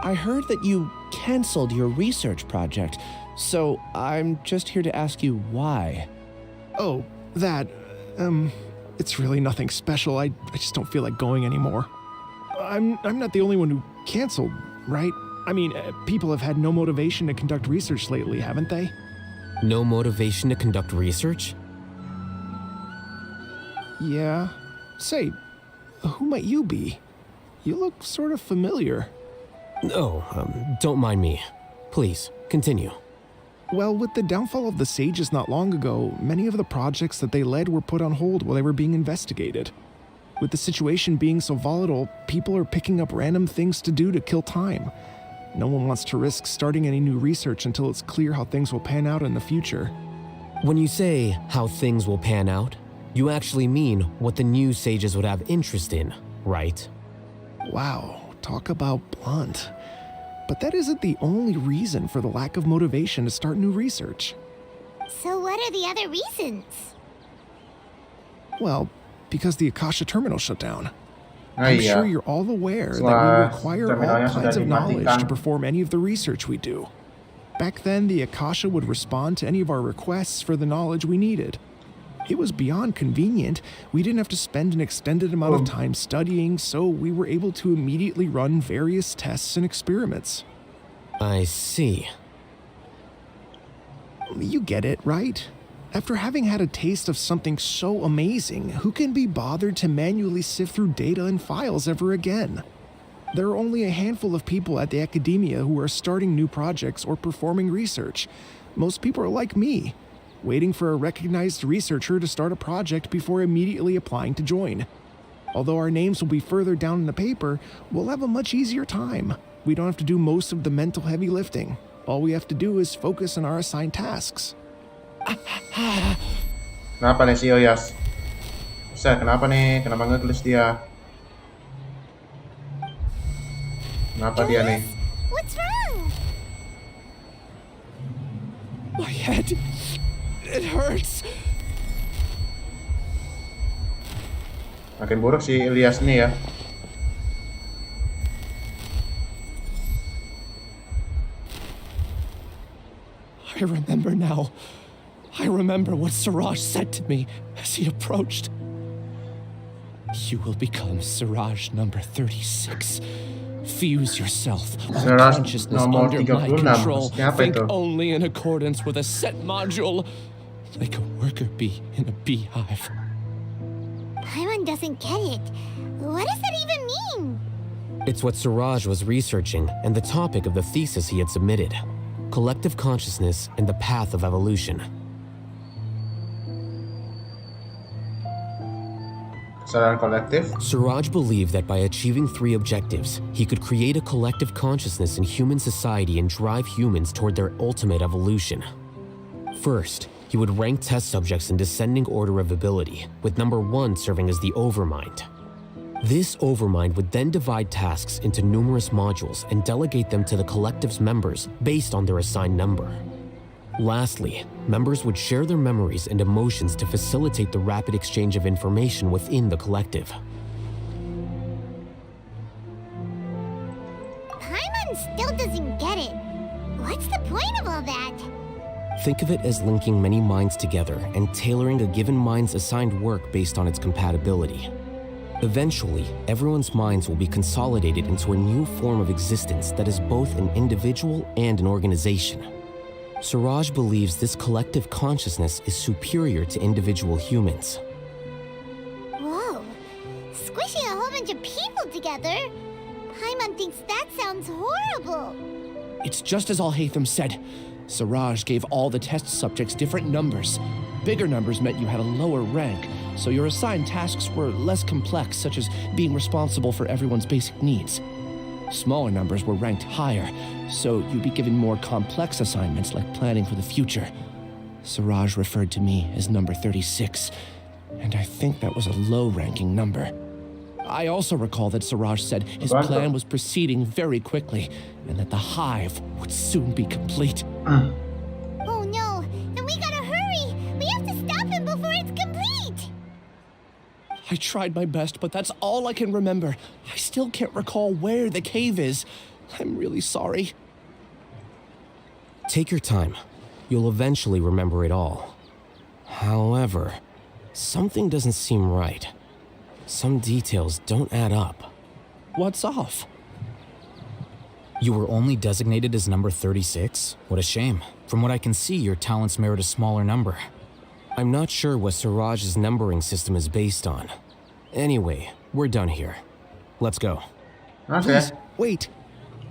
I heard that you canceled your research project, so I'm just here to ask you why. Oh, that, it's really nothing special. I just don't feel like going anymore. I'm not the only one who canceled, right? I mean, people have had no motivation to conduct research lately, haven't they? No motivation to conduct research? Yeah. Say, who might you be? You look sort of familiar. Oh, don't mind me. Please, continue. Well, with the downfall of the sages not long ago, many of the projects that they led were put on hold while they were being investigated. With the situation being so volatile, people are picking up random things to do to kill time. No one wants to risk starting any new research until it's clear how things will pan out in the future. When you say how things will pan out, you actually mean what the new sages would have interest in, right? Wow, talk about blunt. But that isn't the only reason for the lack of motivation to start new research. So what are the other reasons? Well, because the Akasha terminal shut down. Oh, I'm yeah. sure you're all aware that we require all kinds of knowledge to perform any of the research we do. Back then, the Akasha would respond to any of our requests for the knowledge we needed. It was beyond convenient. We didn't have to spend an extended amount of time studying, so we were able to immediately run various tests and experiments. I see. You get it, right? After having had a taste of something so amazing, who can be bothered to manually sift through data and files ever again? There are only a handful of people at the academia who are starting new projects or performing research. Most people are like me, waiting for a recognized researcher to start a project before immediately applying to join. Although our names will be further down in the paper, we'll have a much easier time. We don't have to do most of the mental heavy lifting. All we have to do is focus on our assigned tasks. Kenapa nih si Oyas? Bisa, kenapa nih? Kenapa nge-glitch dia? Kenapa dia nih? What's wrong? My head, it hurts. Makin buruk si Ilyas nih ya. I remember now. I remember what Siraj said to me as he approached. You will become Siraj number 36. Fuse yourself, all Siraj consciousness nomor under my 36. control. Maksudnya apa Think itu? only in accordance with a set module, like a worker bee in a beehive. Paimon doesn't get it. What does that even mean? It's what Siraj was researching and the topic of the thesis he had submitted. Collective consciousness and the path of evolution. Kesadaran kolektif. Siraj believed that by achieving 3 objectives, he could create a collective consciousness in human society and drive humans toward their ultimate evolution. First, he would rank test subjects in descending order of ability, with number 1 serving as the overmind. This overmind would then divide tasks into numerous modules and delegate them to the collective's members based on their assigned number. Lastly, members would share their memories and emotions to facilitate the rapid exchange of information within the collective. Paimon still doesn't get it. What's the point of all that? Think of it as linking many minds together and tailoring a given mind's assigned work based on its compatibility. Eventually, everyone's minds will be consolidated into a new form of existence that is both an individual and an organization. Suraj believes this collective consciousness is superior to individual humans. Whoa. Squishing a whole bunch of people together? Paimon thinks that sounds horrible. It's just as Alhaitham said. Suraj gave all the test subjects different numbers. Bigger numbers meant you had a lower rank, so your assigned tasks were less complex, such as being responsible for everyone's basic needs. Smaller numbers were ranked higher, so you'd be given more complex assignments like planning for the future. Suraj referred to me as number 36, and I think that was a low-ranking number. I also recall that Suraj said his plan was proceeding very quickly, and that the hive would soon be complete. Oh no, then we gotta hurry! We have to stop him before it's complete! I tried my best, but that's all I can remember. I still can't recall where the cave is. I'm really sorry. Take your time. You'll eventually remember it all. However, something doesn't seem right. Some details don't add up. What's off? You were only designated as number 36? What a shame. From what I can see, your talents merit a smaller number. I'm not sure what Suraj's numbering system is based on. Anyway, we're done here. Let's go. Oke. Please, wait.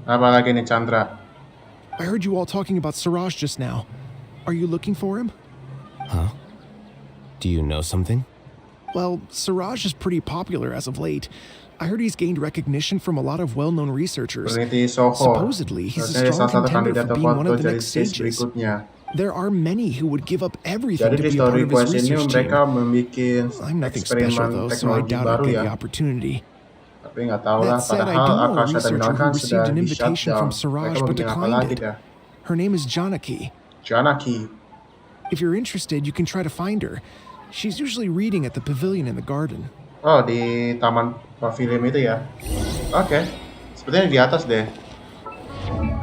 Apa lagi nih Chandra? I heard you all talking about Suraj just now. Are you looking for him? Huh? Do you know something? Well, Suraj is pretty popular as of late. I heard he's gained recognition from a lot of well-known researchers. Peneliti Soho. Supposedly, he's a Jadi strong salah satu contender kandidat for being one terfoto of the dari next stage stages. berikutnya. There are many who would give up everything Jadi to di be a part story of his quest ini research team. mereka membuat I'm nothing special eksperimen though, so I teknologi doubt baru I'll get ya. the opportunity. Tapi nggak tahu lah, That said, I do padahal know a Akasha researcher Terminal who kan received sudah an di invitation shutdown. from Mereka Suraj mau but bikin apa declined lagi it. dah? Her name is Janaki. Janaki. If you're interested, you can try to find her. She's usually reading at the pavilion in the garden. Oh, di taman pavilion itu ya? Oke. Sepertinya di atas deh.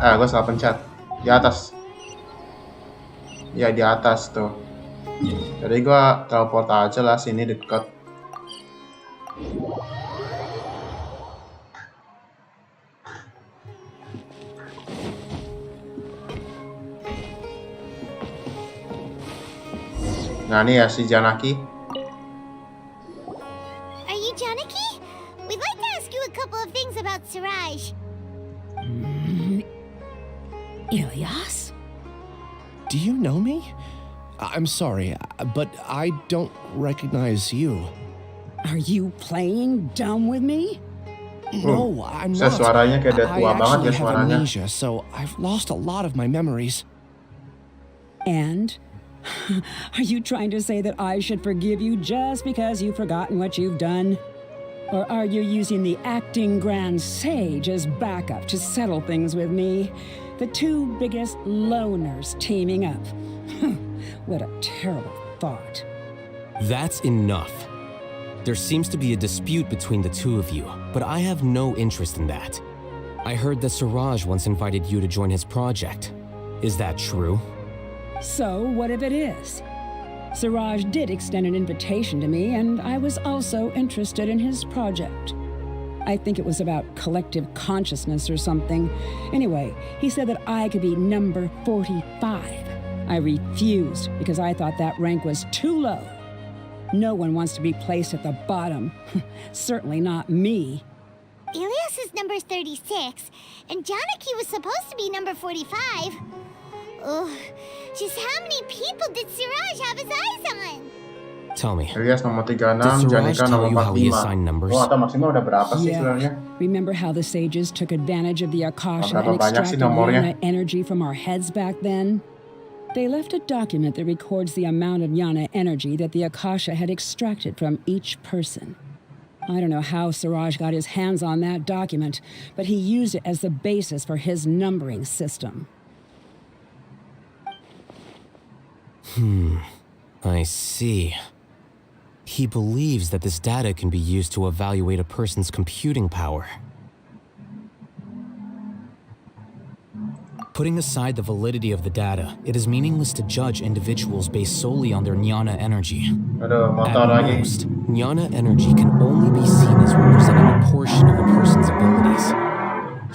Gue salah pencet. Di atas. Ya, di atas tuh. Jadi gue teleport aja lah, sini deket. Nah, ini ya si Janaki. Are you Janaki? We'd like to ask you a couple of things about Suraj. Ilyas? Do you know me? I'm sorry, but I don't recognize you. Are you playing dumb with me? No, I'm Saya not. suaranya kayak udah I tua banget actually ya have suaranya. amnesia, so I've lost a lot of my memories. And? Are you trying to say that I should forgive you just because you've forgotten what you've done? Or are you using the acting grand sage as backup to settle things with me? The two biggest loners teaming up. What a terrible thought. That's enough. There seems to be a dispute between the two of you, but I have no interest in that. I heard that Suraj once invited you to join his project. Is that true? So, what if it is? Suraj did extend an invitation to me, and I was also interested in his project. I think it was about collective consciousness or something. Anyway, he said that I could be number 45. I refused because I thought that rank was too low. No one wants to be placed at the bottom. Certainly not me. Ilyas is number 36, and Janaki was supposed to be number 45. Ugh, just how many people did Suraj have his eyes on? Tell me. Ilyas nomor 36, Did Suraj Janika tell nomor you how he 45. assigned numbers? Gua nggak tahu maksimal udah berapa sih sebenarnya. Remember how the sages took advantage of the Akasha Berapa and banyak sih extracted nomornya? Yana energy from our heads back then? They left a document that records the amount of Yana energy that the Akasha had extracted from each person. I don't know how Suraj got his hands on that document, but he used it as the basis for his numbering system. I see. He believes that this data can be used to evaluate a person's computing power. Putting aside the validity of the data, it is meaningless to judge individuals based solely on their jnana energy. Aduh, motor At lagi. most, jnana energy can only be seen as representing a portion of a person's abilities.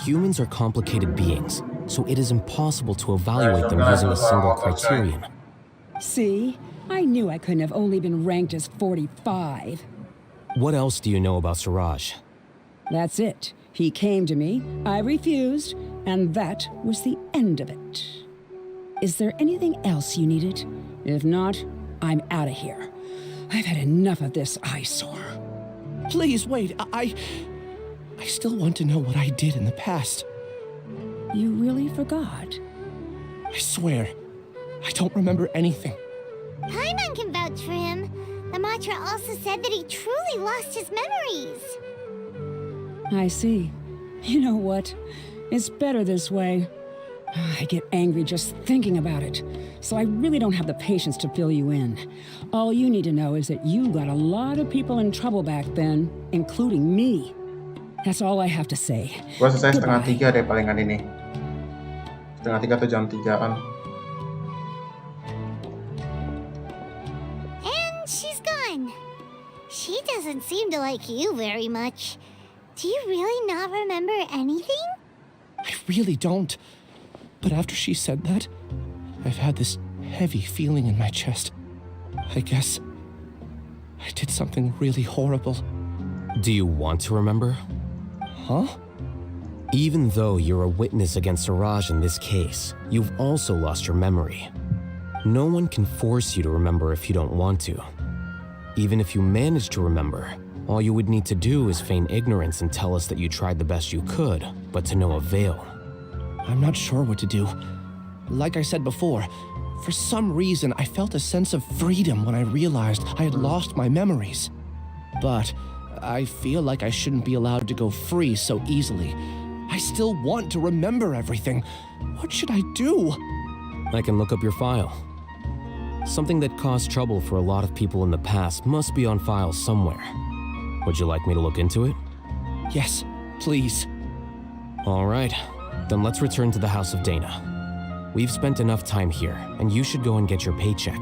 Humans are complicated beings, so it is impossible to evaluate them using a single criterion. See? I knew I couldn't have only been ranked as 45. What else do you know about Suraj? That's it. He came to me, I refused, and that was the end of it. Is there anything else you needed? If not, I'm out of here. I've had enough of this eyesore. Please wait. I still want to know what I did in the past. You really forgot? I swear, I don't remember anything. Paimon can vouch for him. The mantra also said that he truly lost his memories. I see. You know what? It's better this way. I get angry just thinking about it, so I really don't have the patience to fill you in. All you need to know is that you got a lot of people in trouble back then, including me. That's all I have to say. Gua selesai setengah Goodbye. 3 deh palingan ini. Setengah 3 atau jam 3-an. And she's gone. She doesn't seem to like you very much. Do you really not remember anything? I really don't. But after she said that, I've had this heavy feeling in my chest. I guess I did something really horrible. Do you want to remember? Huh? Even though you're a witness against Suraj in this case, you've also lost your memory. No one can force you to remember if you don't want to. Even if you manage to remember, all you would need to do is feign ignorance and tell us that you tried the best you could, but to no avail. I'm not sure what to do. Like I said before, for some reason I felt a sense of freedom when I realized I had lost my memories. But I feel like I shouldn't be allowed to go free so easily. I still want to remember everything. What should I do? I can look up your file. Something that caused trouble for a lot of people in the past must be on file somewhere. Would you like me to look into it? Yes, please. All right, then let's return to the House of Dana. We've spent enough time here, and you should go and get your paycheck.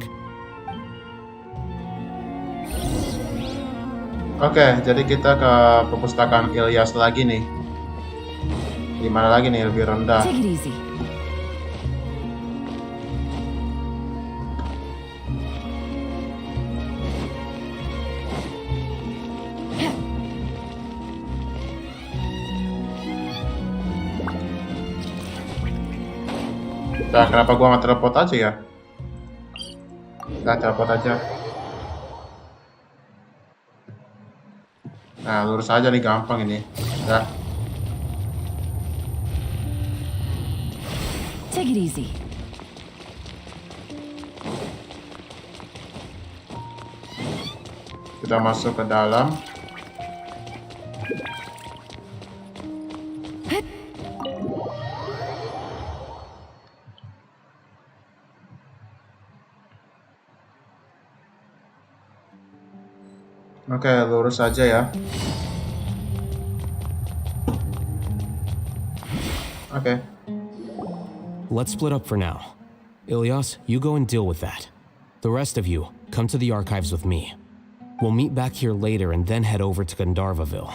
Oke, jadi kita ke perpustakaan Ilyas lagi nih. Di mana lagi nih lebih rendah? Take it easy. Nah, kenapa gua nggak teleport aja ya? Nah, teleport aja. Nah, lurus aja nih, gampang ini. Nah. Take it easy. Kita masuk ke dalam. Oke, lurus aja ya. Oke. Let's split up for now. Ilyas, you go and deal with that. The rest of you, come to the archives with me. We'll meet back here later and then head over to Gandharvaville.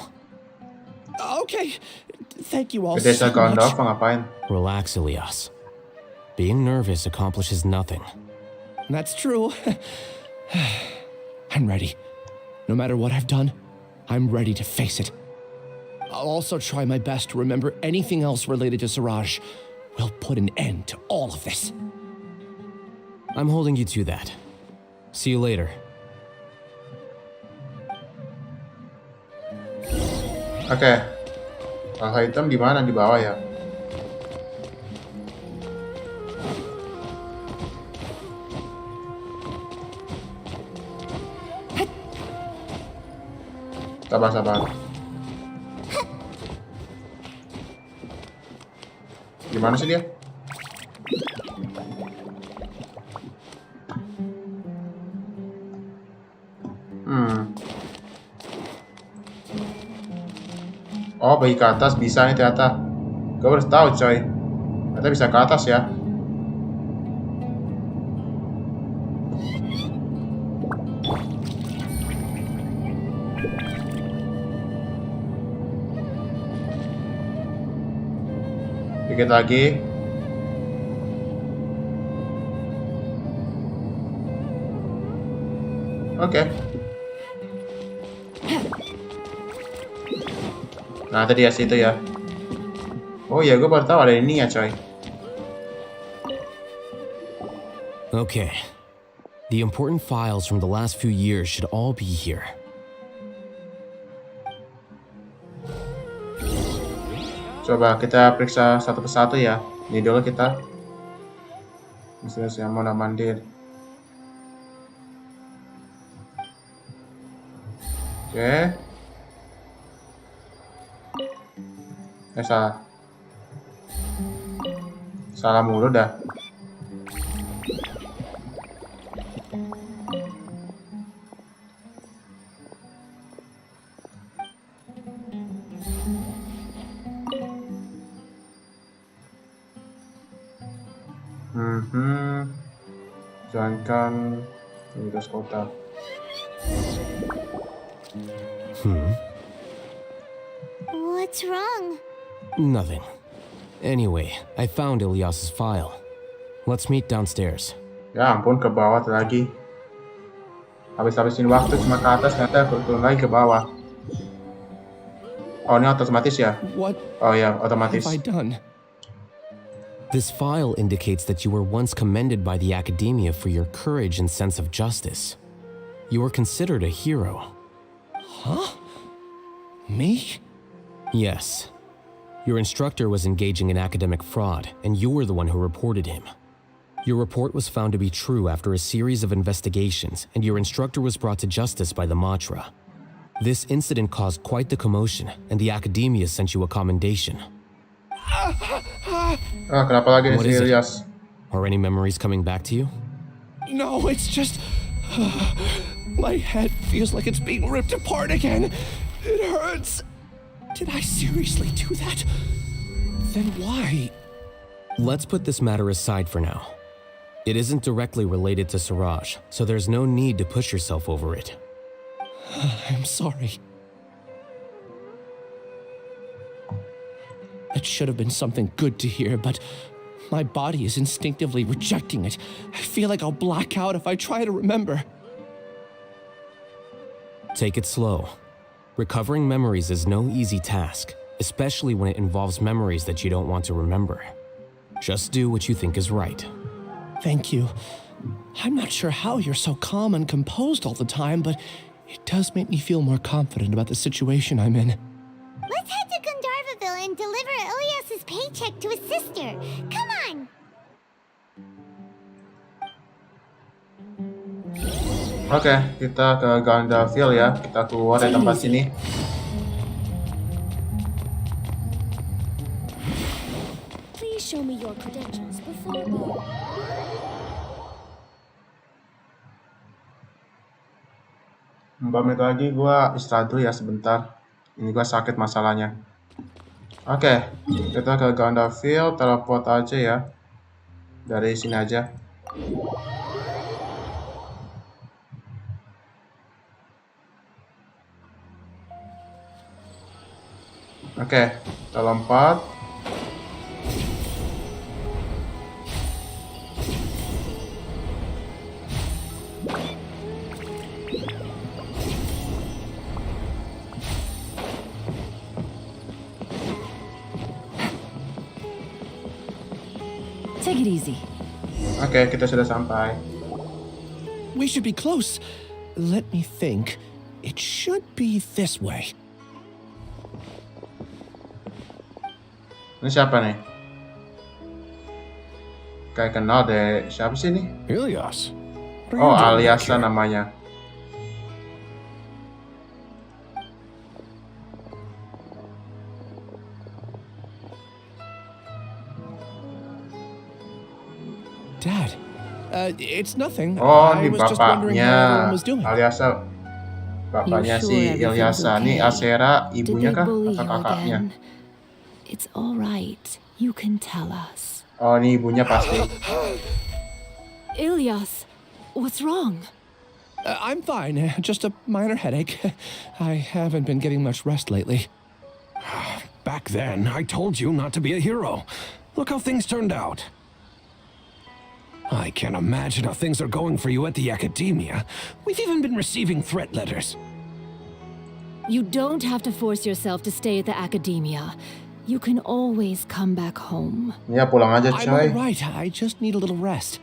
Okay. Thank you all Ke so desa much. Gandharva ngapain? Relax, Ilyas. Being nervous accomplishes nothing. That's true. I'm ready. No matter what I've done, I'm ready to face it. I'll also try my best to remember anything else related to Suraj. We'll put an end to all of this. I'm holding you to that. See you later. Oke. Alhaitham di mana? Di bawah ya. Sabar. Gimana sih dia? Oh, pergi ke atas bisa nih ternyata. Gue baru tahu coy. Ternyata bisa ke atas ya. Dikit lagi. Oke. Nah, tadi ya situ ya. Oh ya, gue baru tahu ada ini ya, coy. Okay. The important files from the last few years should all be here. Coba kita periksa satu persatu ya. Ini dulu kita. Misalnya saya mau mandir. Oke. Salah mulu dah. Jangan Universitas kota. What's wrong? Nothing. Anyway, I found Ilyas's file. Let's meet downstairs. Ya ampun, ke bawah lagi. Habis-habisin waktu cuma ke atas, ternyata turun lagi ke bawah. Oh, ini otomatis ya? What Oh ya, otomatis. have I done? This file indicates that you were once commended by the academia for your courage and sense of justice. You were considered a hero. Huh? Me? Yes. Your instructor was engaging in academic fraud, and you were the one who reported him. Your report was found to be true after a series of investigations, and your instructor was brought to justice by the Matra. This incident caused quite the commotion, and the academia sent you a commendation. Kenapa lagi nih si Ilyas? Are any memories coming back to you? No, it's just... my head feels like it's being ripped apart again. It hurts. Did I seriously do that? Then why? Let's put this matter aside for now. It isn't directly related to Siraj, so there's no need to push yourself over it. I'm sorry. It should have been something good to hear, but my body is instinctively rejecting it. I feel like I'll black out if I try to remember. Take it slow. Recovering memories is no easy task, especially when it involves memories that you don't want to remember. Just do what you think is right. Thank you. I'm not sure how you're so calm and composed all the time, but it does make me feel more confident about the situation I'm in. Let's head to Gandharvaville and deliver Ilyas's paycheck to his sister. Come on! Oke, kita ke Gandharville ya. Kita keluar dari tempat sini. Please show me your credentials before we... 4 menit lagi gue istirahat dulu ya sebentar. Ini gue sakit masalahnya. Oke, kita ke Gandharville, teleport aja ya. Dari sini aja. Oke, kita lompat. Take it easy. Oke, kita sudah sampai. We should be close. Let me think. It should be this way. Ini siapa nih? Kayak kenal deh. Siapa sih ini? Ilyas. Oh, Alhaitham namanya. It's nothing. Oh, I ini was just wondering how everyone bapaknya. was doing. Aliasa bapaknya You si sure everything's Ilyasa. Ini okay? Asera, Did ibunya they kah? bully Atau you kakaknya? again? It's all right. You can tell us. Oh, ini ibunya pasti. Ilyas, what's wrong? I'm fine. Just a minor headache. I haven't been getting much rest lately. Back then, I told you not to be a hero. Look how things turned out. I can't imagine how things are going for you at the academia. We've even been receiving threat letters. You don't have to force yourself to stay at the academia. You can always come back home. Ya, pulang aja, I'm coy. all right. I just need a little rest.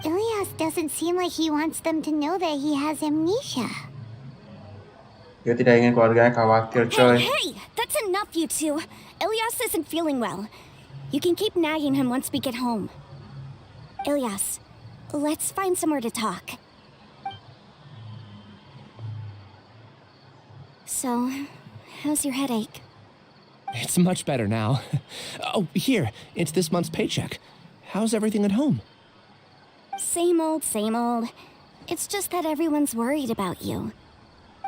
Ilyas doesn't seem like he wants them to know that he has amnesia. Dia tidak ingin keluarganya khawatir, coy. Hey, that's enough, you two. Ilyas isn't feeling well. You can keep nagging him once we get home. Ilyas, let's find somewhere to talk. So, how's your headache? It's much better now. Oh, here, it's this month's paycheck. How's everything at home? Same old, same old. It's just that everyone's worried about you.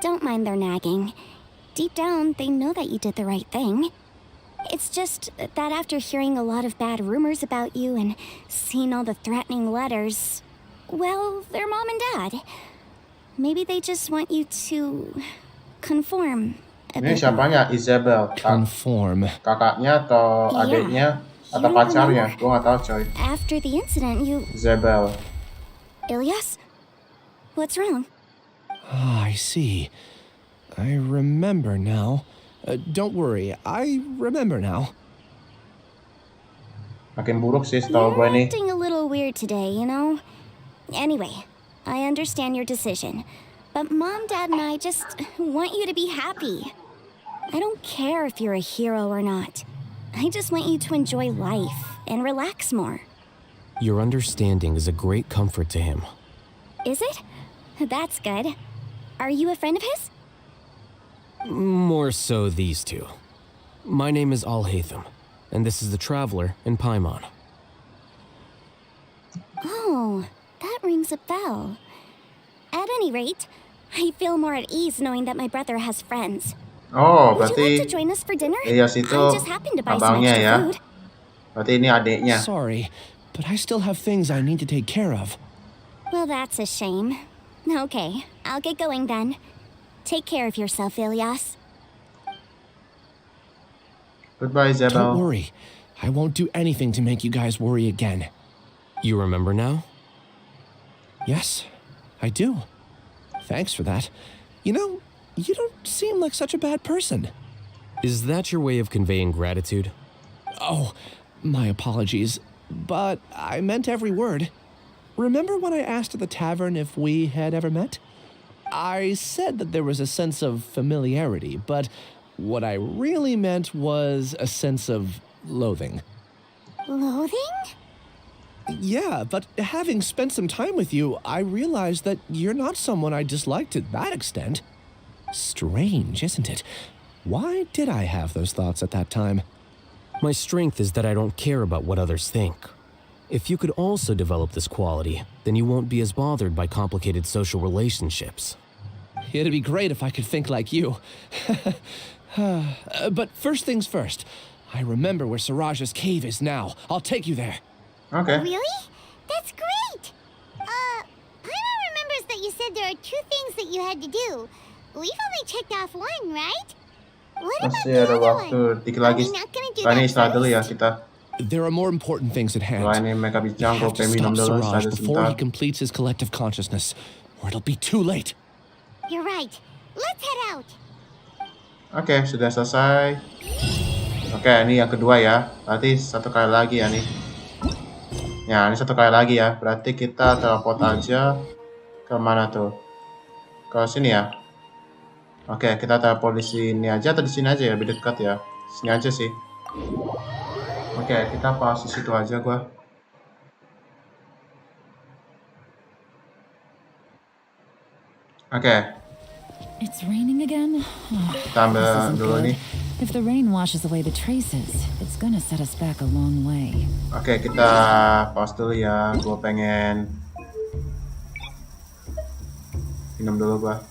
Don't mind their nagging. Deep down, they know that you did the right thing. It's just that after hearing a lot of bad rumors about you and seeing all the threatening letters, well, they're mom and dad. Maybe they just want you to conform a Ini bit. siapanya? Isabel. Conform. Kakaknya atau Iya. adiknya atau You pacarnya? remember? Gue nggak tahu, coy. After the incident, you... Isabel. Ilyas? What's wrong? Ah, I see. I remember now. Don't worry, I remember now. Makin buruk sih setahu gue You're nih. acting a little weird today, you know? Anyway, I understand your decision. But Mom, Dad, and I just want you to be happy. I don't care if you're a hero or not. I just want you to enjoy life and relax more. Your understanding is a great comfort to him. Is it? That's good. Are you a friend of his? More so these two. My name is Alhaitham, and this is the Traveler in Paimon. Oh, that rings a bell. At any rate, I feel more at ease knowing that my brother has friends. Oh, Would you berarti like to join us for dinner? Ilyas itu I just happened to buy some abangnya extra ya. food. Berarti ini adiknya. Sorry, but I still have things I need to take care of. Well, that's a shame. Okay, I'll get going then. Take care of yourself, Ilyas. Goodbye, Isabel. Don't worry. I won't do anything to make you guys worry again. You remember now? Yes, I do. Thanks for that. You know, you don't seem like such a bad person. Is that your way of conveying gratitude? Oh, my apologies. But I meant every word. Remember when I asked at the tavern if we had ever met? I said that there was a sense of familiarity, but what I really meant was a sense of loathing. Loathing? Yeah, but having spent some time with you, I realized that you're not someone I dislike to that extent. Strange, isn't it? Why did I have those thoughts at that time? My strength is that I don't care about what others think. If you could also develop this quality, then you won't be as bothered by complicated social relationships. It'd be great if I could think like you. But first things first. I remember where Siraj's cave is now. I'll take you there. Okay. Really? That's great! Paimon remembers that you said there are 2 things that you had to do. We've only checked off 1, right? What about Masih the ada other waktu one? dikit Are lagi. we not gonna do Ini that istirahat dulu ya first? kita. There are more important things at hand. Setelah ini mereka We bincang, gue have to pengen minum stop dulu Siraj istirahat before sebentar. he completes his collective consciousness, or it'll be too late. You're right. Let's head out. Oke, sudah selesai. Oke, ini yang kedua ya. Berarti 1 kali lagi ya nih. Ya, ini 1 kali lagi ya. Berarti kita teleport aja ke mana tuh? Ke sini ya. Oke, kita teleport di sini aja atau di sini aja ya, lebih dekat ya. Sini aja sih. Oke, kita pas di situ aja gua. Oke. It's raining again? Kita ambil dulu nih. If the rain washes away the traces, it's gonna set us back a long way. Oke, kita pause dulu ya. Gue pengen minum dulu gua.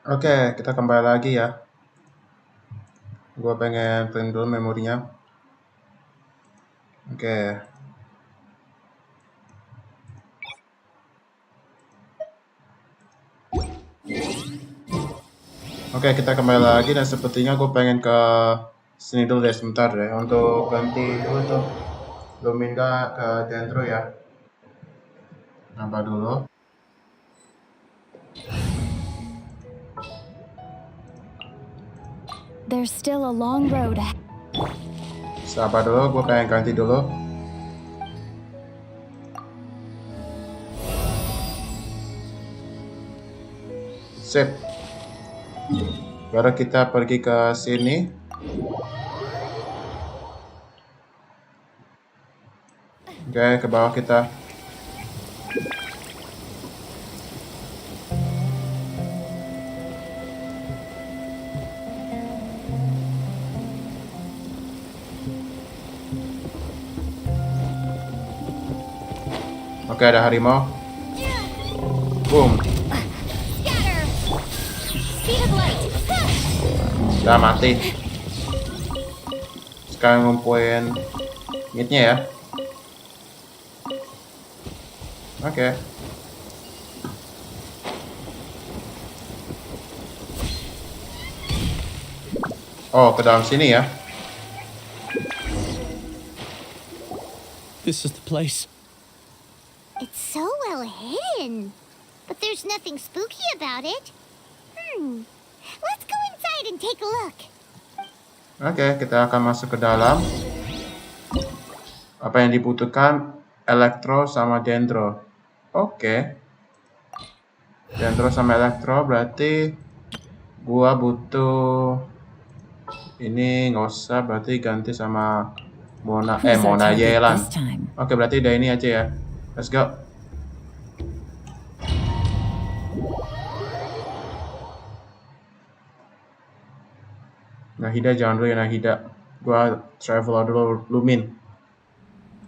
Oke, kita kembali lagi ya. Gua pengen print dulu memorinya. Oke. Oke, kita kembali lagi dan sepertinya gue pengen ke sini dulu deh sebentar deh untuk ganti dulu tuh Luminga ke Dendro ya. Nambah dulu. There's still a long road ahead. Sabar dulu, gue pengen ganti dulu. Sip. Baru kita pergi ke sini. Oke, ke bawah kita. Oke, ada harimau. Boom. Udah mati. Sekarang ngumpulin meatnya ya. Oke. Oh, ke dalam sini ya. This is the place. It's so well hidden. But there's nothing spooky about it. Let's go inside and take a look. Oke, kita akan masuk ke dalam. Apa yang dibutuhkan? Elektro sama dendro. Oke. Dendro sama elektro berarti gua butuh ini nggak usah, berarti ganti sama Mona Yelan. Oke, berarti udah ini aja ya. Let's go. Nahida jangan dulu ya Nahida. Gua travel dulu Lumin.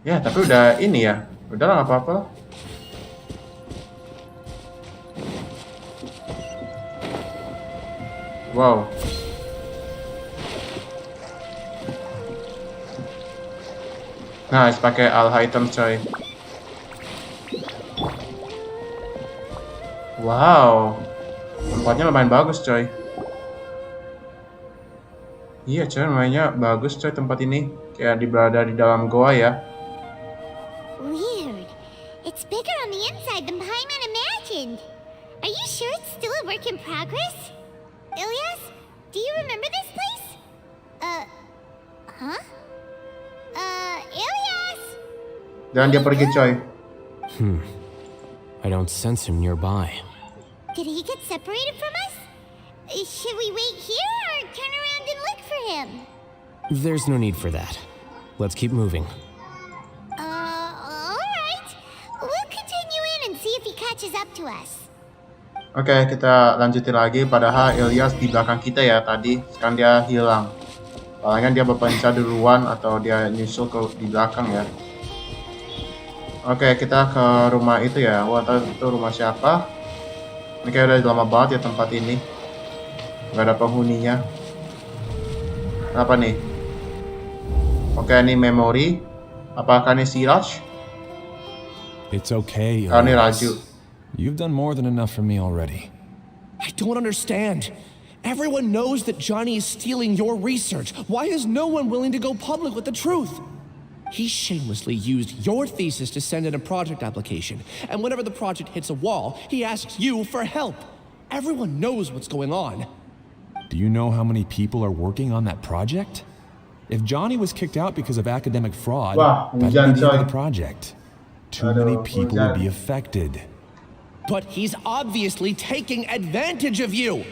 Ya, tapi udah ini ya. Udah lah, nggak apa-apa. Wow. Nah, pakai Alhaitham coy. Wow. Tempatnya lumayan bagus coy. Iya coy, lumayan bagus coy tempat ini. Kayak berada di dalam goa ya. Weird. It's bigger on the inside than Paimon imagined. Are you sure it's still a work in progress? Ilyas, do you remember this place? Huh? Ilyas! Jangan dia pergi coy. I don't sense him nearby. Did he get separated from us? Should we wait here or turn around and look for him? There's no need for that. Let's keep moving. Alright. We'll continue in and see if he catches up to us. Oke, kita lanjutin lagi. Padahal Ilyas di belakang kita ya tadi. Sekarang dia hilang. Palingan dia berpencar duluan atau dia nyusul di belakang ya. Oke, kita ke rumah itu ya. Wah, itu rumah siapa? Ini kayak udah lama banget ya tempat ini. Gak ada penghuninya. Apa nih? Oke, ini memori. Apakah ini Siraj? It's okay. Oh, ini Raju. You've done more than enough for me already. I don't understand. Everyone knows that Johnny is stealing your research. Why is no one willing to go public with the truth? He shamelessly used your thesis to send in a project application, and whenever the project hits a wall, he asks you for help. Everyone knows what's going on. Do you know how many people are working on that project? If Johnny was kicked out because of academic fraud, Wah, that would be the end of the project. Too many people would be affected. But he's obviously taking advantage of you.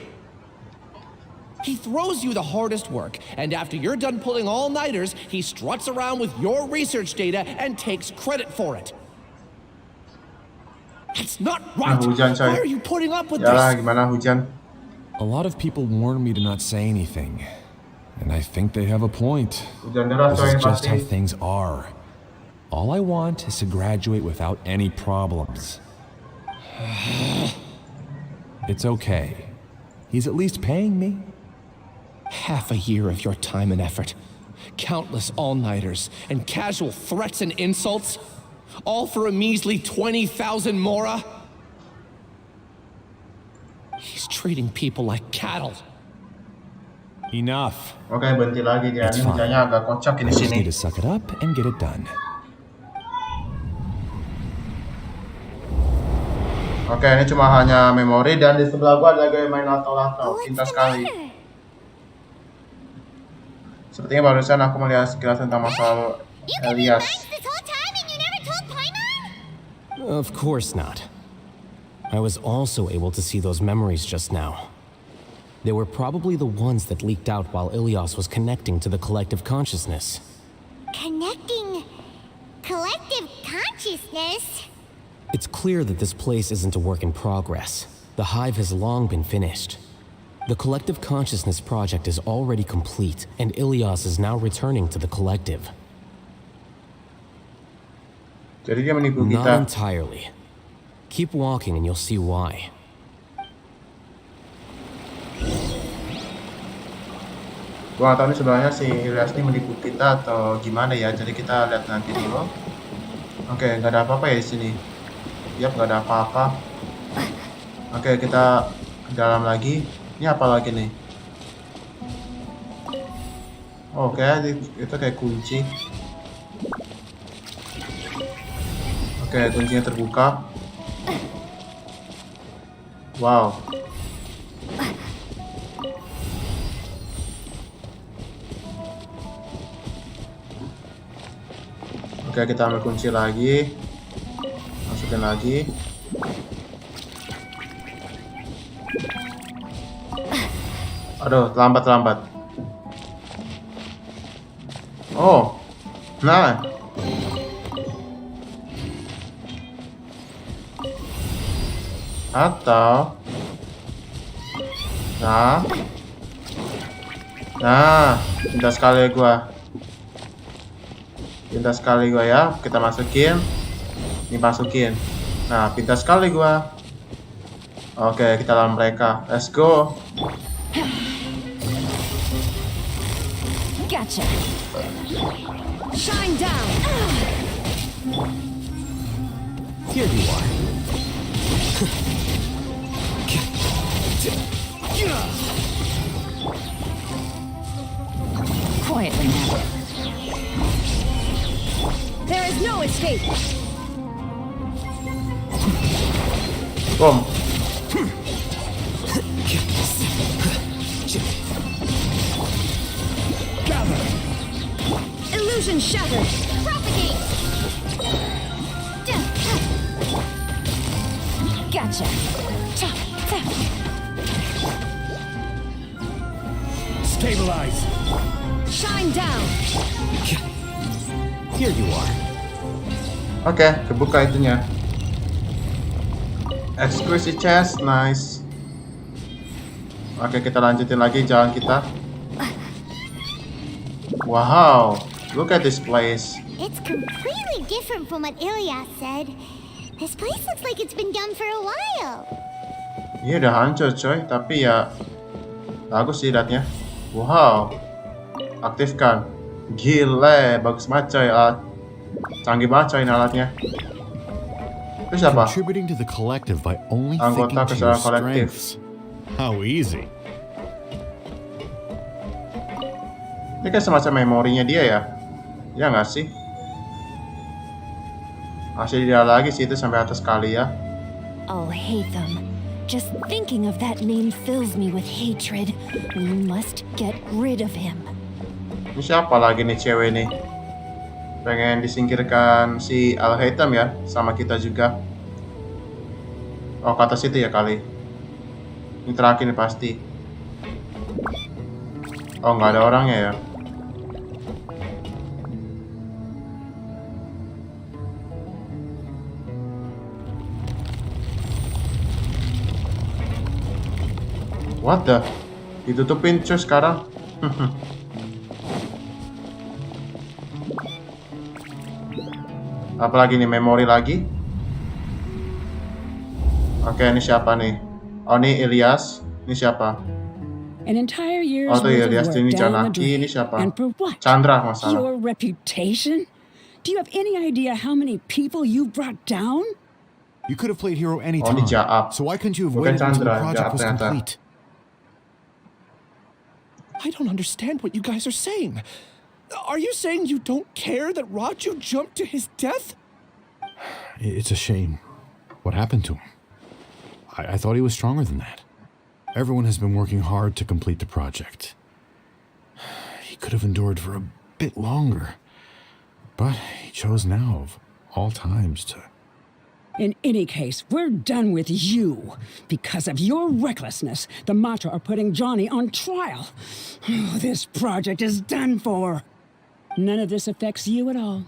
He throws you the hardest work, and after you're done pulling all-nighters, he struts around with your research data and takes credit for it. It's not right. Why are you putting up with this? Gimana hujan? A lot of people warn me to not say anything, and I think they have a point. This is just how things are. All I want is to graduate without any problems. It's okay. He's at least paying me. Half a year of your time and effort. Countless all-nighters and casual threats and insults. All for a measly 20,000 mora? He's treating people like cattle. Enough. Oke, berhenti lagi dia. Ini wajahnya agak kocak I ini just sini. need to suck it up and get it done. Oke, ini cuma hanya memori dan di sebelah gua ada game main atau pintar sekali. Sepertinya barusan aku melihat sekilas tentang masalah Elias. Of course not. I was also able to see those memories just now. They were probably the ones that leaked out while Ilias was connecting to the collective consciousness. Connecting collective consciousness? It's clear that this place isn't a work in progress. The hive has long been finished. The collective consciousness project is already complete, and Ilias is now returning to the collective. Jadi dia menipu kita. Not entirely. Keep walking and you'll see why. Gua nggak tahu nih sebenarnya si Ilias ini menipu kita atau gimana ya. Jadi kita lihat nanti dulu. Oke, nggak ada apa-apa ya di sini. Yap, nggak ada apa-apa. Oke, kita ke dalam lagi. Ini apa lagi nih? Oke, itu kayak kunci. Oke, kuncinya terbuka. Wow. Oke, kita ambil kunci lagi. Masukin lagi. Aduh, lambat. Oh, nah. Atau, nah, pintar sekali gua ya. Kita masukin, ini masukin. Nah, pintar sekali gua. Oke, kita lawan mereka. Let's go. Gotcha. Shine down. Here you are. Quietly now. There is no escape. Boom. Gather. Illusion shattered. Propagate. Gotcha. Stabilize. Shine down. Here you are. Oke, kebuka itunya. Exquisite chest, nice. Oke, kita lanjutin lagi jalan kita. Wow, look at this place. It's completely different from what Ilias said. This place looks like it's been done for a while. Ini udah hancur coy, tapi ya bagus sih liatnya. Wow, aktifkan. Gile, bagus banget coy. Canggih banget coy ini alatnya. Itu siapa? Contributing to the collective by only Anggota thinking to your kesadaran kolektif. strengths. How easy. Ini kan semacam memorinya dia ya? Ya nggak sih? Masih dia lagi sih itu sampai atas kali ya. Alhaitham. Just thinking of that name fills me with hatred. We must get rid of him. Ini siapa lagi nih cewek nih? Pengen disingkirkan si Alhaitham ya, sama kita juga. Oh, ke atas itu ya kali. Ini terakhir nih pasti. Oh, nggak ada orangnya ya. What the? Ditutupin cuy sekarang. Apalagi nih, memori lagi. Oke, ini siapa nih? Oh, ini Ilias. Ini siapa? An entire year's Oh tuh worth Ilyas, of work ini down the Janaki, ini drain. siapa? And for what? Chandra masalah. Your reputation? Do you have any idea how many people you brought down? You could have played hero any Oh, ini time. Jaap. So why couldn't you have Bukan waited until the Chandra, project Jaap was ternyata. complete? I don't understand what you guys are saying. Are you saying you don't care that Raju jumped to his death? It's a shame. What happened to him? I thought he was stronger than that. Everyone has been working hard to complete the project. He could have endured for a bit longer. But he chose now, of all times, to... In any case, we're done with you. Because of your recklessness, the Matra are putting Johnny on trial. This project is done for. None of this affects you at all.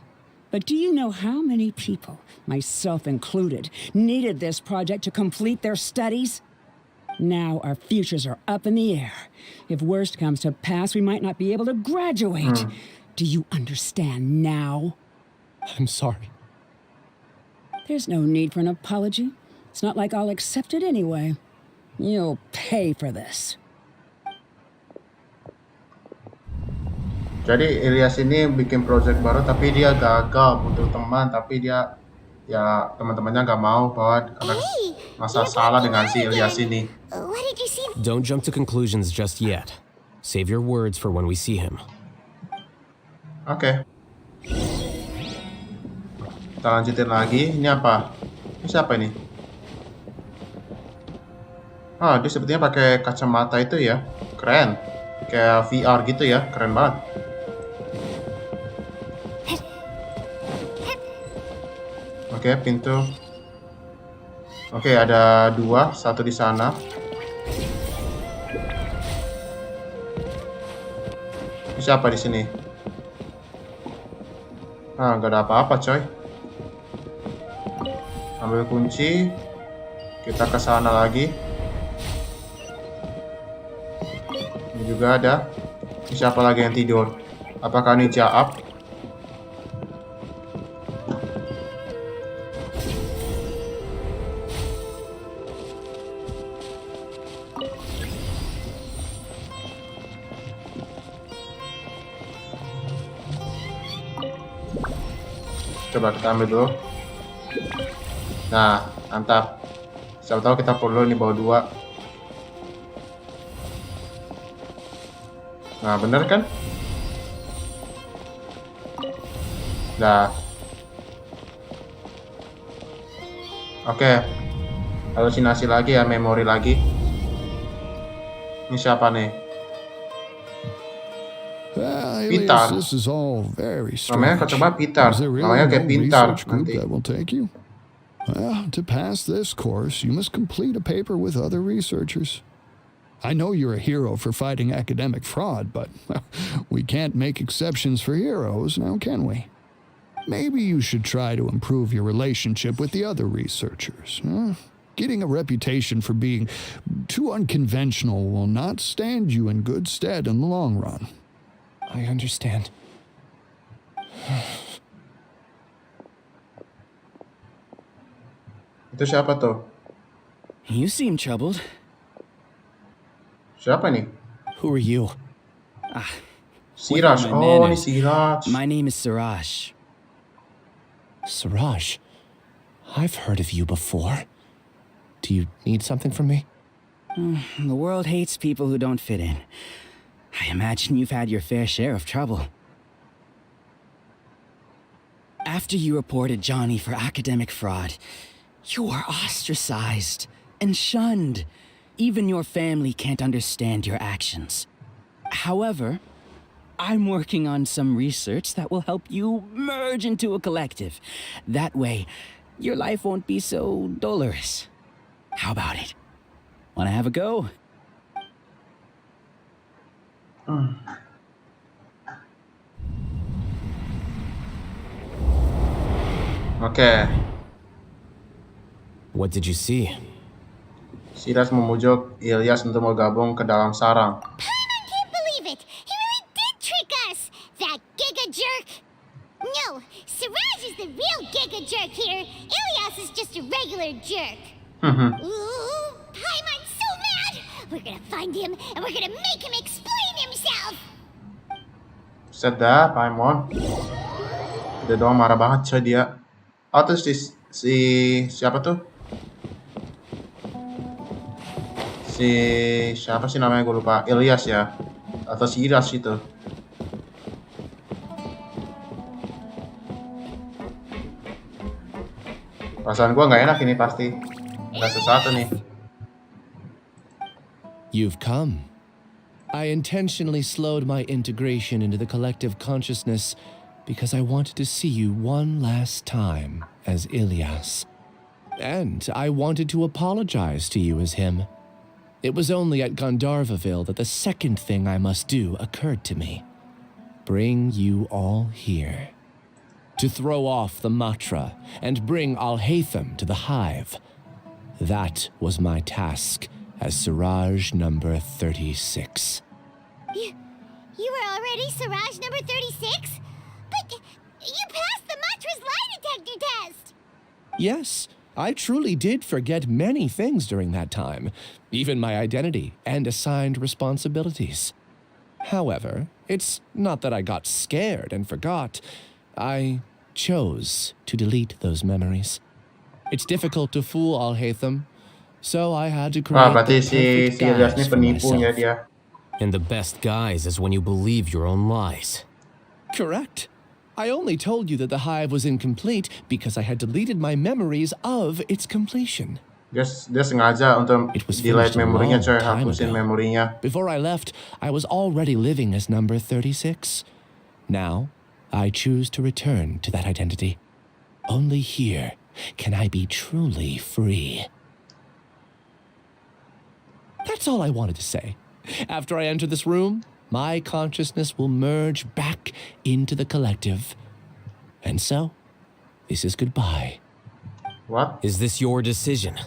But do you know how many people, myself included, needed this project to complete their studies? Now our futures are up in the air. If worst comes to pass, we might not be able to graduate. Do you understand now? I'm sorry. There's no need for an apology. It's not like I'll accept it anyway. You'll pay for this. Jadi Ilyas ini bikin project baru tapi dia gagal, butuh teman, tapi dia ya teman-temannya nggak mau bahwa karena masa salah dengan si Ilyas ini. What did you see? Don't jump to conclusions just yet. Save your words for when we see him. Oke. Kita lanjutin lagi. Ini apa? Ini siapa ini? Ah, dia sepertinya pakai kacamata itu ya. Keren. Kayak VR gitu ya. Keren banget. Oke, pintu. Oke, ada dua. Satu di sana. Ini siapa di sini? Ah, nggak ada apa-apa, coy. Ambil kunci. Kita ke sana lagi. Ini juga ada. Ini siapa lagi yang tidur? Apakah ini Jaap? Coba kita ambil dulu. Nah, mantap. Siapa tahu kita perlu nih bawa dua. Nah, bener kan? Nah. Oke. Halusinasi lagi ya, memori lagi. Ini siapa nih? Pintar. This is all very Namanya strange. coba pintar. Is there really Namanya kayak no pintar research group nanti. that will take you? Well, to pass this course, you must complete a paper with other researchers. I know you're a hero for fighting academic fraud, but we can't make exceptions for heroes, now can we? Maybe you should try to improve your relationship with the other researchers. Getting a reputation for being too unconventional will not stand you in good stead in the long run. I understand. Itu siapa tuh? You seem troubled. Siapa nih? Who are you? Siraj. With Oh, my ini manners. Siraj. My name is Siraj. Siraj, I've heard of you before. Do you need something from me? The world hates people who don't fit in. I imagine you've had your fair share of trouble. After you reported Johnny for academic fraud, you are ostracized and shunned. Even your family can't understand your actions. However, I'm working on some research that will help you merge into a collective. That way, your life won't be so dolorous. How about it? Wanna have a go? Oke. What did you see? Siraj memujuk Ilyas untuk bergabung ke dalam sarang. I can't believe it! He really did trick us! That giga jerk! No, Siraj is the real giga jerk here. Ilyas is just a regular jerk. Ooh, Paimon's so mad! We're gonna find him and we're gonna make him explain himself. Sudah, Paimon. Udah doang marah banget coy dia. Oh, terus si siapa tuh? Si siapa sih namanya, gue lupa. Ilyas ya, atau si Iras itu. Perasaan gue nggak enak ini, pasti ada sesuatu nih. You've come. I intentionally slowed my integration into the collective consciousness because I wanted to see you one last time as Ilyas. And I wanted to apologize to you as him. It was only at Gandharvaville that the second thing I must do occurred to me. Bring you all here. To throw off the matra and bring Alhaitham to the hive. That was my task as Siraj number 36. You were already Siraj number 36? But you passed the matra's lie detector test! Yes, I truly did forget many things during that time, even my identity and assigned responsibilities. However, it's not that I got scared and forgot. I chose to delete those memories. It's difficult to fool Alhaitham, so I had to create Berarti the perfect Ilyas guise ini for penipu ya myself. dia. And the best guise is when you believe your own lies. Correct. I only told you that the hive was incomplete because I had deleted my memories of its completion. Dia sengaja untuk delete memorinya coy, time hapusin ago. memorinya. Before I left, I was already living as number 36. Now, I choose to return to that identity. Only here can I be truly free. That's all I wanted to say. After I enter this room, my consciousness will merge back into the collective. And so, this is goodbye. What? Is this your decision?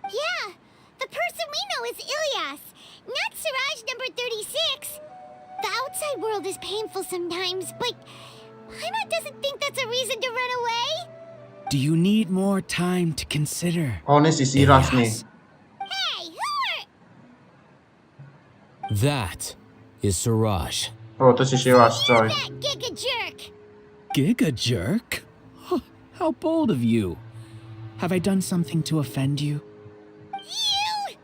Yeah, the person we know is Ilyas, not Siraj number 36. The outside world is painful sometimes, but Paimon doesn't think that's a reason to run away. Do you need more time to consider? Oh, ini si Siraj nih. Hey, who are... That is Siraj. Oh, itu si Siraj coy. that giga jerk? Giga jerk? Huh, how bold of you. Have I done something to offend you? You!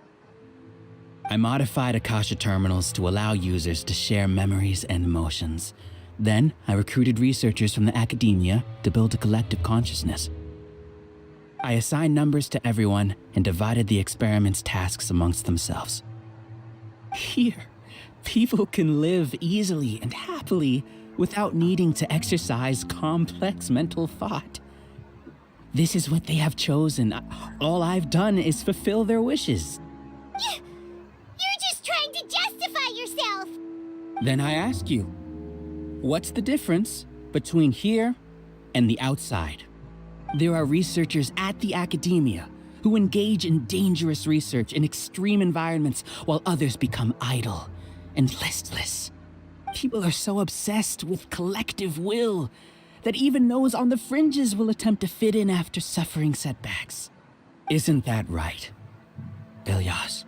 I modified Akasha terminals to allow users to share memories and emotions. Then, I recruited researchers from the academia to build a collective consciousness. I assigned numbers to everyone and divided the experiment's tasks amongst themselves. Here, people can live easily and happily without needing to exercise complex mental thought. This is what they have chosen. All I've done is fulfill their wishes. You're just trying to justify yourself! Then I ask you, what's the difference between here and the outside? There are researchers at the academia who engage in dangerous research in extreme environments while others become idle and listless. People are so obsessed with collective will that even those on the fringes will attempt to fit in after suffering setbacks. Isn't that right, Ilyas?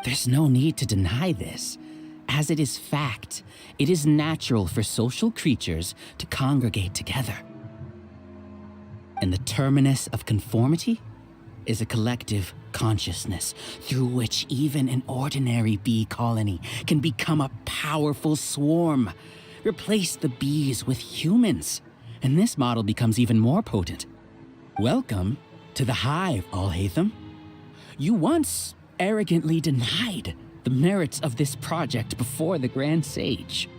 There's no need to deny this. As it is fact, it is natural for social creatures to congregate together. And the terminus of conformity is a collective consciousness through which even an ordinary bee colony can become a powerful swarm. Replace the bees with humans, and this model becomes even more potent. Welcome to the hive, Alhaitham. You once arrogantly denied the merits of this project before the Grand Sage.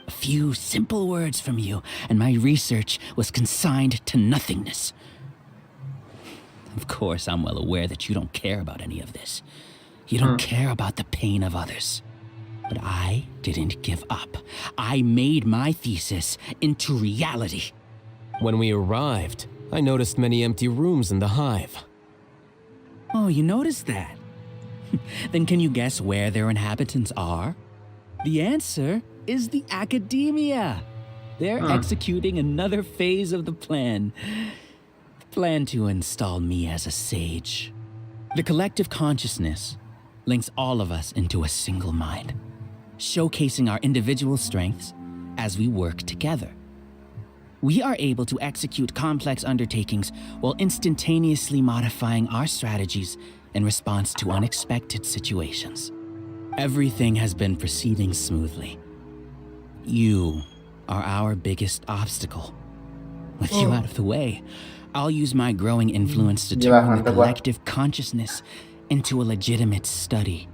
A few simple words from you, and my research was consigned to nothingness. Of course, I'm well aware that you don't care about any of this. You don't care about the pain of others. But I didn't give up. I made my thesis into reality. When we arrived, I noticed many empty rooms in the hive. Oh, you noticed that? Then can you guess where their inhabitants are? The answer is the academia. They're executing another phase of the plan. The plan to install me as a sage. The collective consciousness links all of us into a single mind, showcasing our individual strengths as we work together. We are able to execute complex undertakings while instantaneously modifying our strategies in response to unexpected situations. Everything has been proceeding smoothly. You are our biggest obstacle. With you out of the way, I'll use my growing influence to turn the collective consciousness into a legitimate study.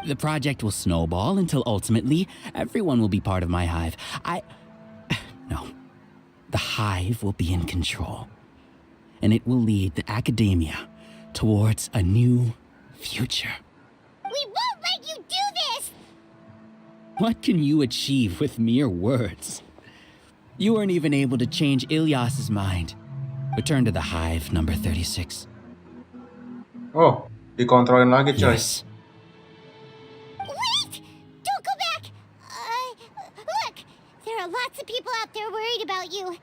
The project will snowball until ultimately everyone will be part of my hive. No. The hive will be in control. And it will lead the academia towards a new future. We won't let you do this! What can you achieve with mere words? You weren't even able to change Ilyas's mind. Return to the hive, number 36. Oh, dikontrolin lagi coy. Yes. Wait! Don't go back! Look! There are lots of people out there worried about you.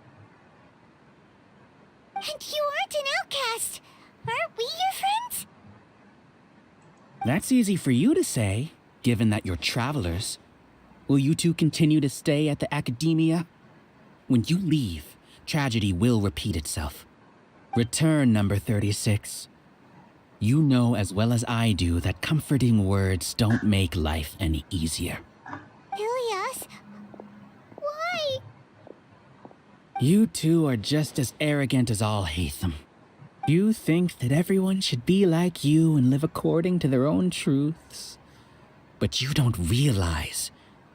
And you aren't an outcast. Aren't we your friends? That's easy for you to say, given that you're travelers. Will you two continue to stay at the academia? When you leave, tragedy will repeat itself. Return, number 36. You know as well as I do that comforting words don't make life any easier. Ilyas? Why? You two are just as arrogant as Alhaitham. You think that everyone should be like you and live according to their own truths. But you don't realize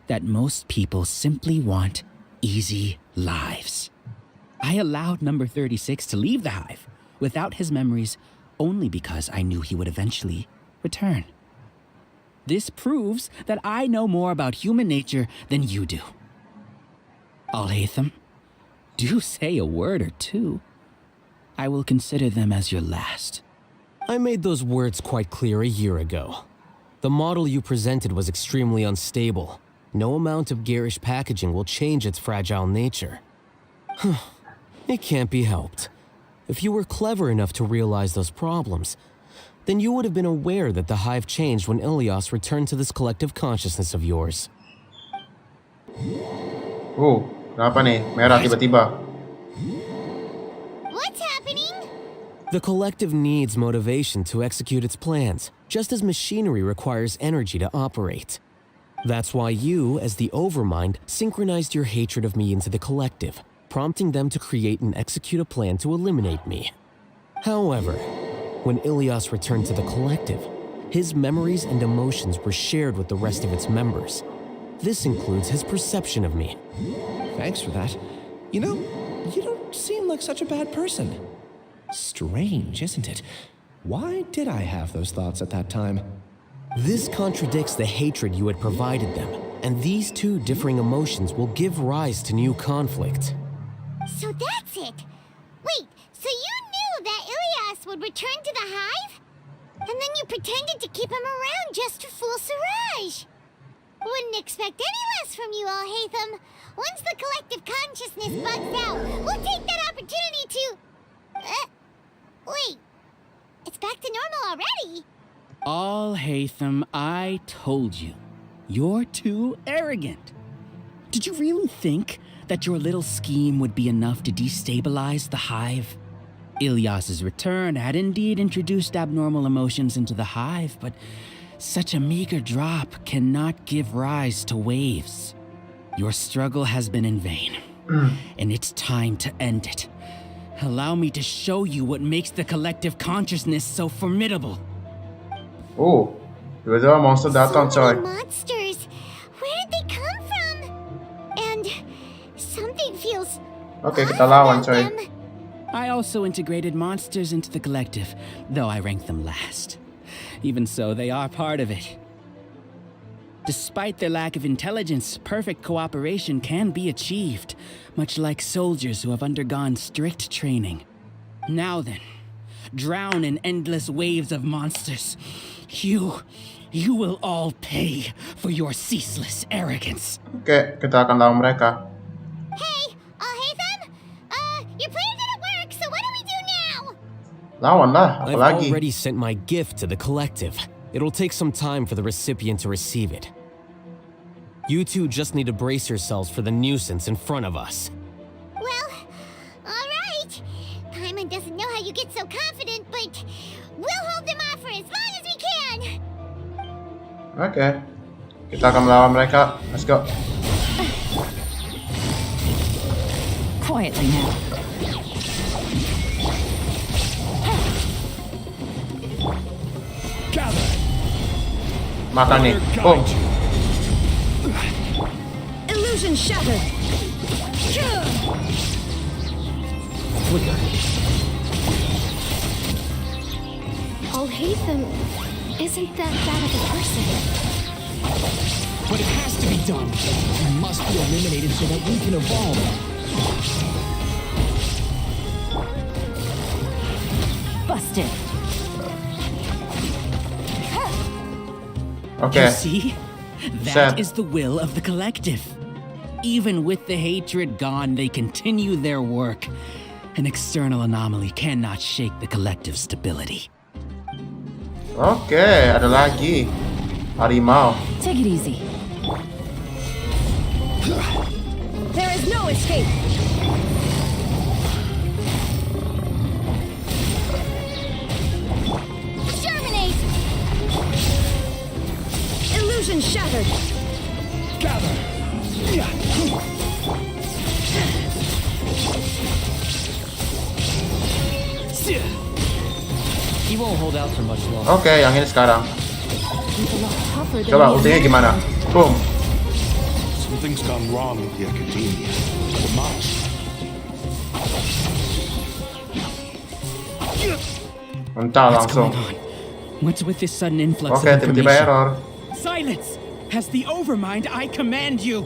that most people simply want easy lives. I allowed number 36 to leave the hive without his memories only because I knew he would eventually return. This proves that I know more about human nature than you do. Alhaitham, do say a word or two. I will consider them as your last. I made those words quite clear a year ago. The model you presented was extremely unstable. No amount of garish packaging will change its fragile nature. It can't be helped. If you were clever enough to realize those problems, then you would have been aware that the hive changed when Ilyas returned to this collective consciousness of yours. Kenapa nih? Merah tiba-tiba. What's happening? The collective needs motivation to execute its plans, just as machinery requires energy to operate. That's why you, as the Overmind, synchronized your hatred of me into the collective, prompting them to create and execute a plan to eliminate me. However, when Ilyas returned to the collective, his memories and emotions were shared with the rest of its members. This includes his perception of me. Thanks for that. You know, you don't seem like such a bad person. Strange, isn't it? Why did I have those thoughts at that time? This contradicts the hatred you had provided them, and these two differing emotions will give rise to new conflict. So that's it. Wait, so you knew that Ilyas would return to the hive? And then you pretended to keep him around just to fool Siraj. Wouldn't expect any less from you, Alhaitham. Once the collective consciousness bugs out, we'll take that opportunity to... wait. It's back to normal already. Alhaitham, I told you. You're too arrogant. Did you really think that your little scheme would be enough to destabilize the hive? Ilyas's return had indeed introduced abnormal emotions into the hive, but such a meager drop cannot give rise to waves. Your struggle has been in vain, and it's time to end it. Allow me to show you what makes the collective consciousness so formidable. Tiba-tiba monster datang coy. Monsters. Where did they come from? And something feels... Oke, kita lawan coy. I also integrated monsters into the collective, though I ranked them last. Even so, they are part of it. Despite their lack of intelligence, perfect cooperation can be achieved, much like soldiers who have undergone strict training. Now then, drown in endless waves of monsters. You will all pay for your ceaseless arrogance. Oke, kita akan lawan mereka. Hey, Lawan lah, apa I've lagi? already sent my gift to the collective. It'll take some time for the recipient to receive it. You two just need to brace yourselves for the nuisance in front of us. Well, alright. Paimon doesn't know how you get so confident, but we'll hold them off for as long as we can. Oke. Kita akan melawan mereka. Let's go. Quietly now. Makan nih. Boom. Illusion shattered. Alhaitham, isn't that of a person? But it has to be done. It must be eliminated so that we can evolve. Busted. Okay. You see? That is the will of the collective. Even with the hatred gone, they continue their work. An external anomaly cannot shake the collective's stability. Oke, ada lagi. Harimau. Take it easy. There is no escape. Germinate! Illusion shattered. Gather. He won't hold out for much longer. Oke, yang ini sekarang. Coba ultinya gimana? Boom. Something's gone wrong with the academia. The mouse. Mental langsung. What's with this sudden influx Oke, of tiba-tiba information? error. Silence! Has the overmind I command you!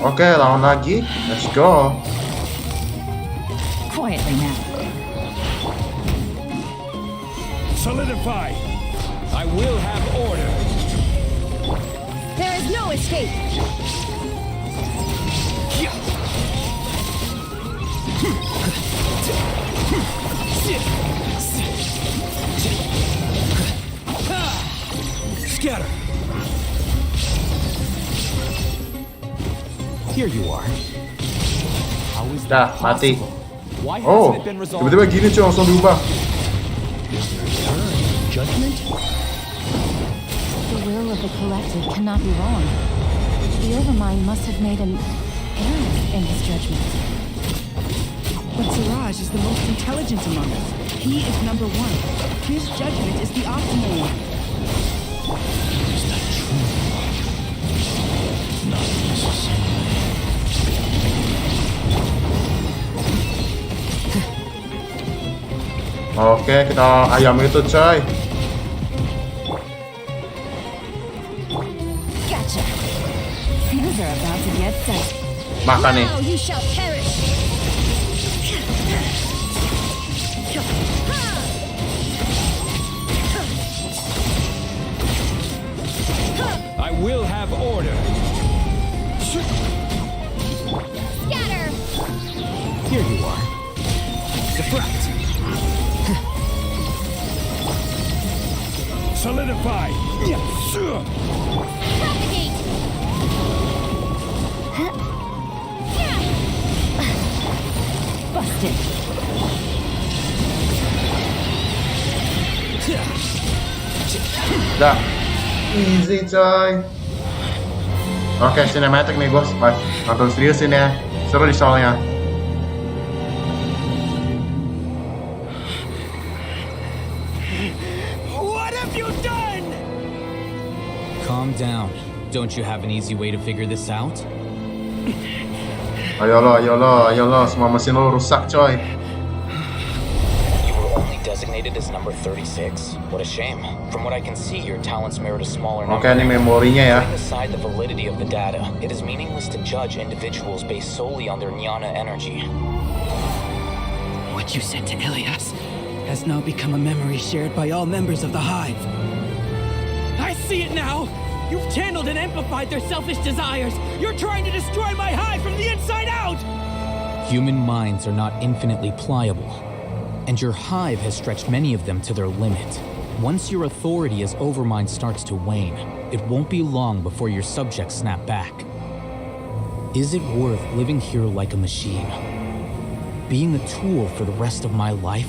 Oke, lawan lagi. Let's go. Quietly now. Solidify. I will have order. There is no escape. Scatter. Here you are. How is Dah, mati. Why Oh, hasn't it been resolved? tiba-tiba gini cuy, langsung diubah. Judgment? The will of the collective cannot be wrong. The Overmind must have made an error in his judgment. But Siraj is the most intelligent among us. He is number one. His judgment is the optimal one. Is that true? Not necessarily. Oke, kita ayam itu coy. Gacha. Things are about to get set. Makan nih. Now you shall perish. I will have order. Scatter! Here you are. Deflect. Solidify. Propagate! Busted. Dah. Easy coy. Oke, cinematic nih bos. Nonton seriusin ya. Seru di soalnya. What have you done? Calm down. Don't you have an easy way to figure this out? Ayo lo. Semua mesin lo rusak coy. You were only designated as number 36? What a shame. From what I can see, your talents merit a smaller number. Oke, ini memorinya ya. Putting aside the validity of the data, it is meaningless to judge individuals based solely on their jnana energy. What you said to Ilias has now become a memory shared by all members of the Hive. I see it now! You've channeled and amplified their selfish desires! You're trying to destroy my hive from the inside out! Human minds are not infinitely pliable, and your hive has stretched many of them to their limit. Once your authority as Overmind starts to wane, it won't be long before your subjects snap back. Is it worth living here like a machine? Being a tool for the rest of my life?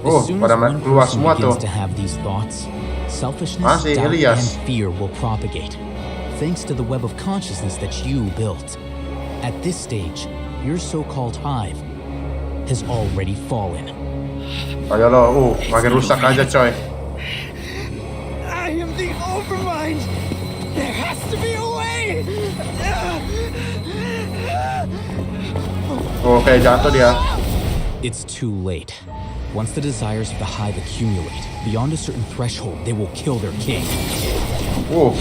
As soon as one person begins to have these thoughts, selfishness, doubt, and fear will propagate, thanks to the web of consciousness that you built. At this stage, your so-called hive has already fallen. Ayo lo, makin rusak aja coy. I am the Overmind! There has to be a way! Oke, jatuh dia. It's too late. Once the desires of the hive accumulate, beyond a certain threshold, they will kill their king. Whoa.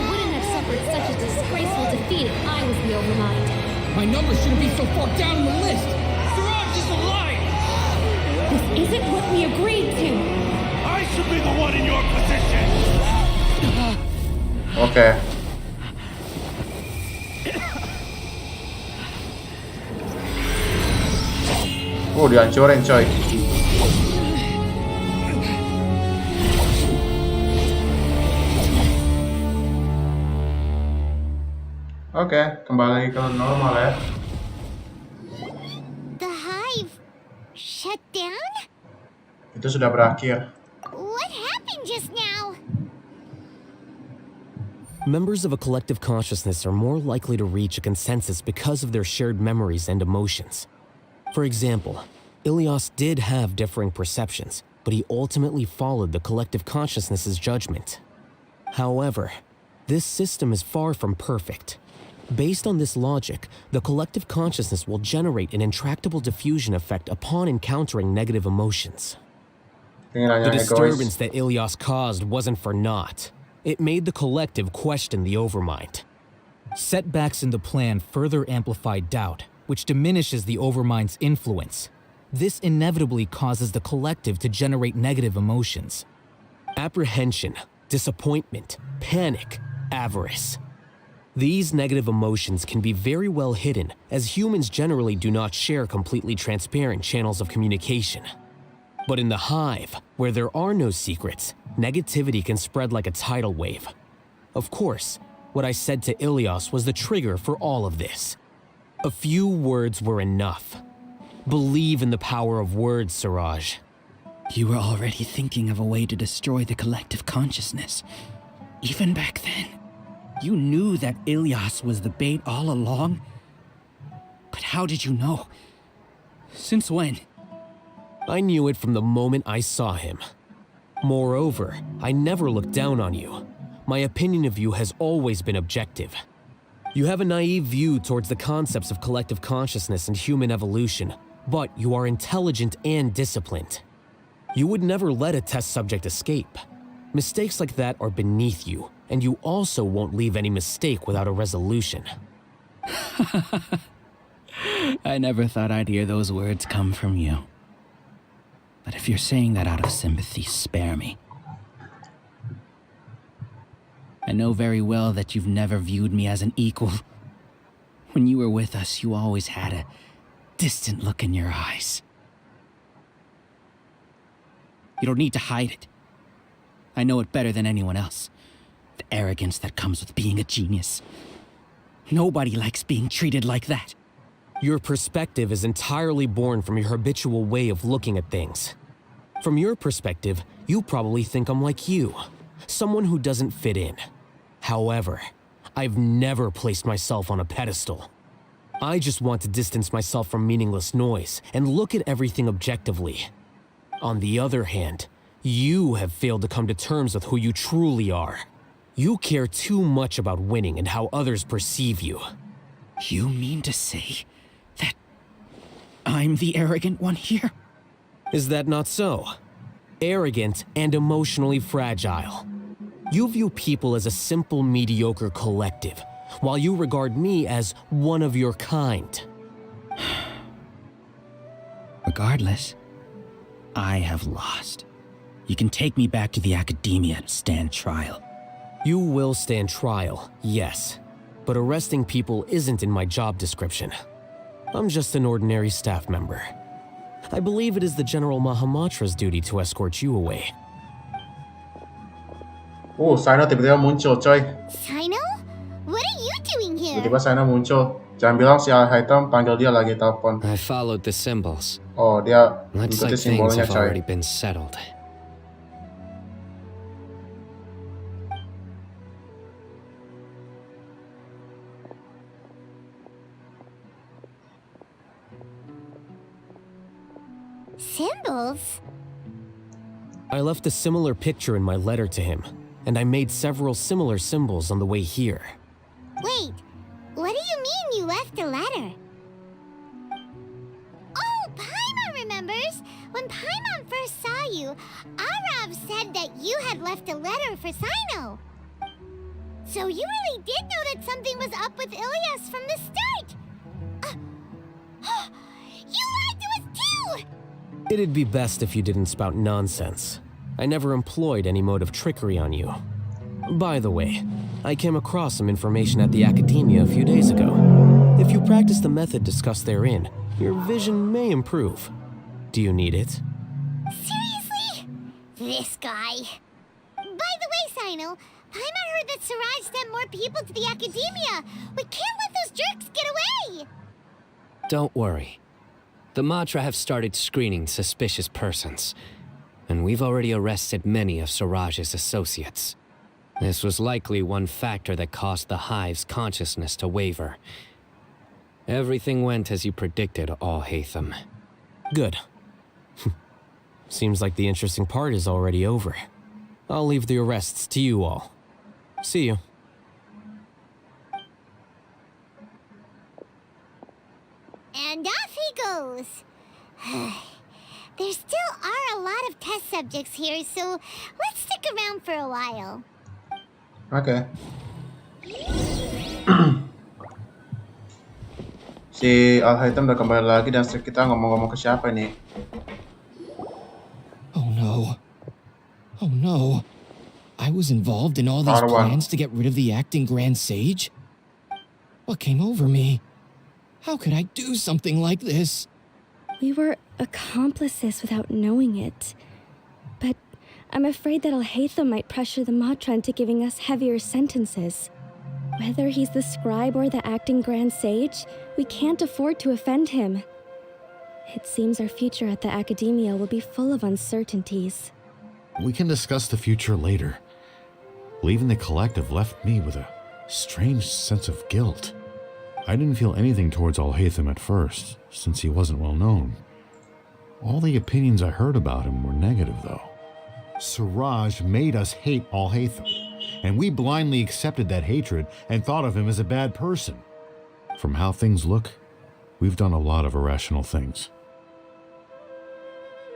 Wouldn't have suffered such a disgraceful defeat if I was the Overmind. My number shouldn't be so far down the list! Siraj is alive! This isn't what we agreed to! I should be the one in your position! Okay. Oh, dihancurin coy. Oke, kembali ke normal ya. The hive shut down? Itu sudah berakhir. What happened just now? Members of a collective consciousness are more likely to reach a consensus because of their shared memories and emotions. For example, Ilias did have differing perceptions, but he ultimately followed the collective consciousness's judgment. However, this system is far from perfect. Based on this logic, the collective consciousness will generate an intractable diffusion effect upon encountering negative emotions. The disturbance that Ilias caused wasn't for naught. It made the collective question the Overmind. Setbacks in the plan further amplify doubt, which diminishes the Overmind's influence. This inevitably causes the collective to generate negative emotions. Apprehension, disappointment, panic, avarice. These negative emotions can be very well hidden, as humans generally do not share completely transparent channels of communication. But in the hive, where there are no secrets, negativity can spread like a tidal wave. Of course, what I said to Ilias was the trigger for all of this. A few words were enough. Believe in the power of words, Siraj. You were already thinking of a way to destroy the collective consciousness. Even back then, you knew that Ilias was the bait all along? But how did you know? Since when? I knew it from the moment I saw him. Moreover, I never looked down on you. My opinion of you has always been objective. You have a naive view towards the concepts of collective consciousness and human evolution, but you are intelligent and disciplined. You would never let a test subject escape. Mistakes like that are beneath you, and you also won't leave any mistake without a resolution. I never thought I'd hear those words come from you. But if you're saying that out of sympathy, spare me. I know very well that you've never viewed me as an equal. When you were with us, you always had a distant look in your eyes. You don't need to hide it. I know it better than anyone else. The arrogance that comes with being a genius. Nobody likes being treated like that. Your perspective is entirely born from your habitual way of looking at things. From your perspective, you probably think I'm like you, someone who doesn't fit in. However, I've never placed myself on a pedestal. I just want to distance myself from meaningless noise and look at everything objectively. On the other hand, you have failed to come to terms with who you truly are. You care too much about winning and how others perceive you. You mean to say that I'm the arrogant one here? Is that not so? Arrogant and emotionally fragile. You view people as a simple, mediocre collective, while you regard me as one of your kind. Regardless, I have lost. You can take me back to the academia and stand trial. You will stand trial, yes. But arresting people isn't in my job description. I'm just an ordinary staff member. I believe it is the General Mahamatra's duty to escort you away. Sino tiba-tiba muncul, coy. Sino? What are you doing here? Tiba-tiba Sino muncul. Jangan bilang si Alhaitham panggil dia lagi telepon. I followed the symbols. Oh, dia Looks ikuti like things simbolnya, have coy. already been settled. Symbols? I left a similar picture in my letter to him, and I made several similar symbols on the way here. Wait, what do you mean you left a letter? Oh, Paimon remembers! When Paimon first saw you, Arav said that you had left a letter for Sino. So you really did know that something was up with Ilyas from the start! You lied to us too! It'd be best if you didn't spout nonsense. I never employed any mode of trickery on you. By the way, I came across some information at the academia a few days ago. If you practice the method discussed therein, your vision may improve. Do you need it? Seriously? This guy. By the way, Sino, Paimon heard that Siraj sent more people to the academia. We can't let those jerks get away! Don't worry. The Matra have started screening suspicious persons, and we've already arrested many of Siraj's associates. This was likely one factor that caused the Hive's consciousness to waver. Everything went as you predicted, Alhaitham. Good. Seems like the interesting part is already over. I'll leave the arrests to you all. See you. And off he goes. There still are a lot of test subjects here, so let's stick around for a while. Okay. Si Alhaitham udah kembali lagi dan kita ngomong-ngomong ke siapa nih? Oh no. Oh no. I was involved in all these plans to get rid of the acting Grand Sage? What came over me? How could I do something like this? We were accomplices without knowing it. But I'm afraid that Alhaitham might pressure the Matra into giving us heavier sentences. Whether he's the scribe or the acting Grand Sage, we can't afford to offend him. It seems our future at the academia will be full of uncertainties. We can discuss the future later. Leaving the collective left me with a strange sense of guilt. I didn't feel anything towards Alhaitham at first, since he wasn't well known. All the opinions I heard about him were negative, though. Siraj made us hate Alhaitham, and we blindly accepted that hatred and thought of him as a bad person. From how things look, we've done a lot of irrational things.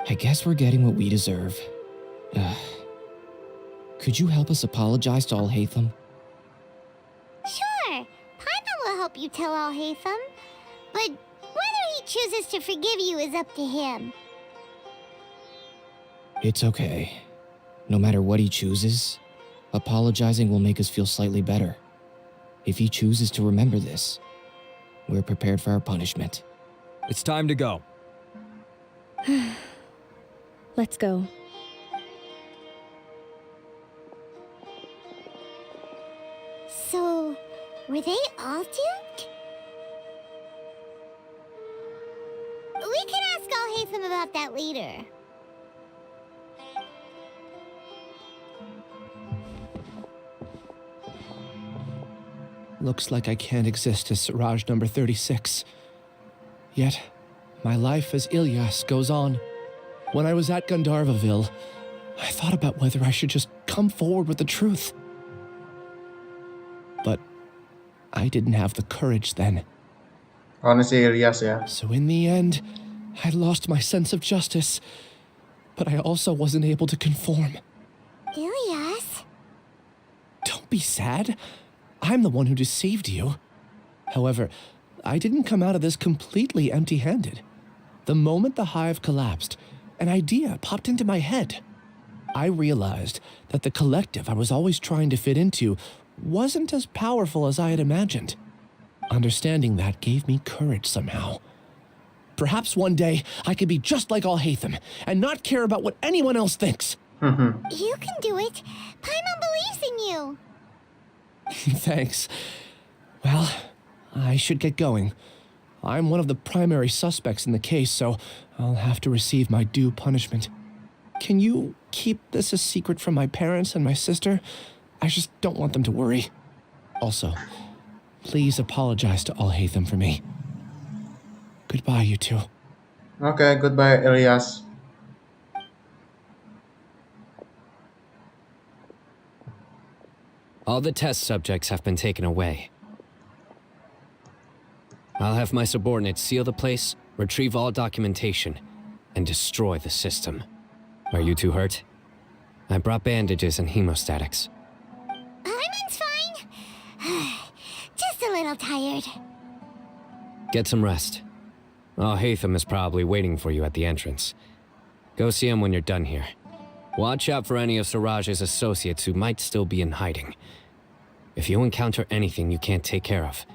I guess we're getting what we deserve. Could you help us apologize to Alhaitham? Sure, Paimon will help you tell Alhaitham. But whether he chooses to forgive you is up to him. It's okay. No matter what he chooses, apologizing will make us feel slightly better. If he chooses to remember this, we're prepared for our punishment. It's time to go. Let's go. So, were they all duped? We can ask Alhaitham about that later. Looks like I can't exist as Siraj number 36. Yet, my life as Ilyas goes on. When I was at Gandharvaville, I thought about whether I should just come forward with the truth. But I didn't have the courage then. Honestly, yes, yeah. So in the end, I lost my sense of justice, but I also wasn't able to conform. Ilyas? Don't be sad. I'm the one who deceived you. However, I didn't come out of this completely empty-handed. The moment the hive collapsed, an idea popped into my head. I realized that the collective I was always trying to fit into wasn't as powerful as I had imagined. Understanding that gave me courage somehow. Perhaps one day I could be just like Alhaitham and not care about what anyone else thinks. You can do it. Paimon believes in you. Thanks. Well, I should get going. I'm one of the primary suspects in the case, so I'll have to receive my due punishment. Can you keep this a secret from my parents and my sister? I just don't want them to worry. Also, please apologize to Alhaitham for me. Goodbye, you two. Okay, goodbye, Elias. All the test subjects have been taken away. I'll have my subordinates seal the place, retrieve all documentation, and destroy the system. Are you two hurt? I brought bandages and hemostatics. Paimon's fine. Just a little tired. Get some rest. Alhaitham is probably waiting for you at the entrance. Go see him when you're done here. Watch out for any of Siraj's associates who might still be in hiding. If you encounter anything you can't take care of,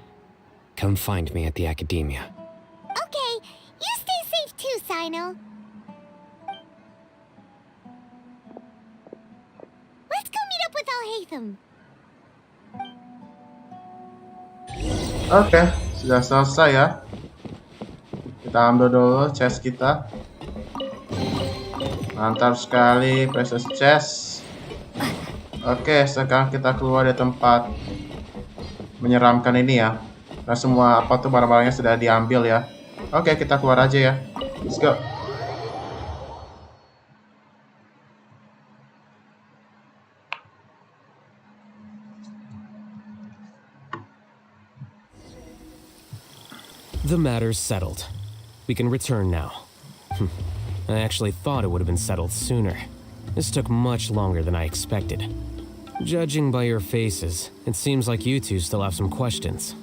come find me at the academia. Okay, you stay safe too, Sino. Let's go meet up with Alhaitham. Oke, sudah selesai ya. Kita ambil dulu chest kita. Mantap sekali, precious chest. Oke, sekarang kita keluar dari tempat menyeramkan ini ya. Nah, semua apa tuh barang-barangnya sudah diambil ya. Oke, kita keluar aja ya. Let's go. The matter's settled. We can return now. I actually thought it would have been settled sooner. This took much longer than I expected. Judging by your faces, it seems like you two still have some questions.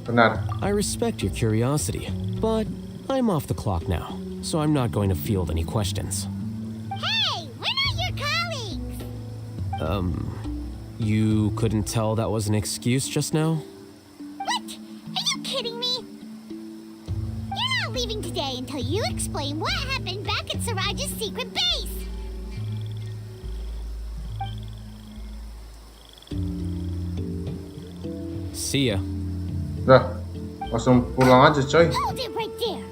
Benar. I respect your curiosity, but I'm off the clock now, so I'm not going to field any questions. Hey, we're not your colleagues. You couldn't tell that was an excuse just now? What? Are you kidding me? You're not leaving today until you explain what happened back at Siraj's secret base. See ya. Dah, langsung pulang aja coy. Hold it right there.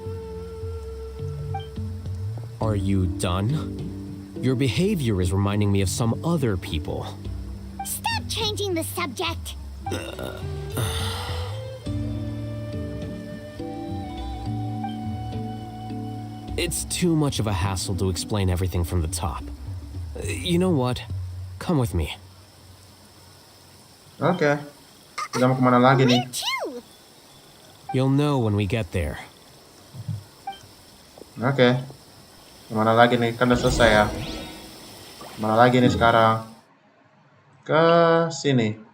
Are you done? Your behavior is reminding me of some other people. Stop changing the subject. It's too much of a hassle to explain everything from the top. You know what? Come with me. Oke. Kita mau kemana lagi nih? You'll know when we get there. Oke. Kemana lagi nih? Kan udah selesai ya. Kemana lagi nih sekarang? Ke sini.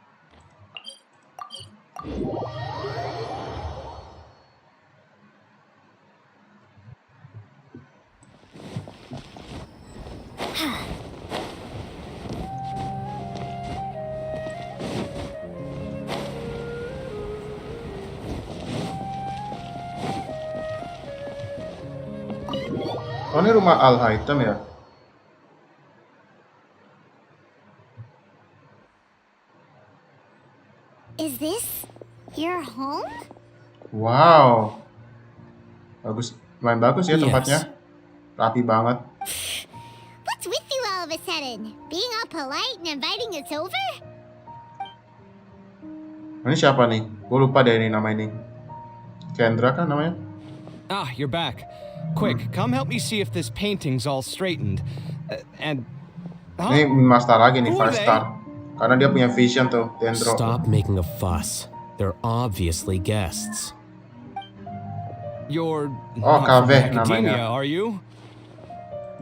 Oh, ini rumah Alhaitham ya? Is this your home? Wow. Bagus, lumayan bagus ya tempatnya. Rapi banget. What's with you all of a sudden? Being all polite and inviting us over? Ini siapa nih? Gue lupa deh ini nama ini. Kendra kan namanya? Ah, you're back. Quick, come help me see if this painting's all straightened. And... Huh? Ini Master lagi nih, 5 star. Karena dia punya vision tuh, Dendro. Stop making a fuss. They're obviously guests. You're Oh, not from KV academia, namanya. are you?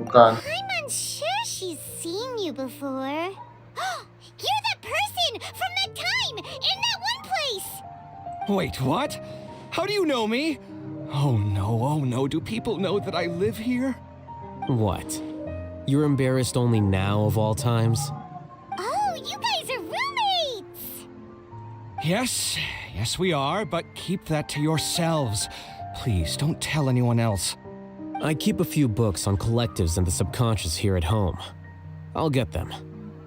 Bukan. I'm unsure she's seen you before. You're that person from that time in that one place! Wait, what? How do you know me? Oh no, do people know that I live here? What? You're embarrassed only now of all times? Oh, you guys are roommates! Yes, we are, but keep that to yourselves. Please, don't tell anyone else. I keep a few books on collectives and the subconscious here at home. I'll get them.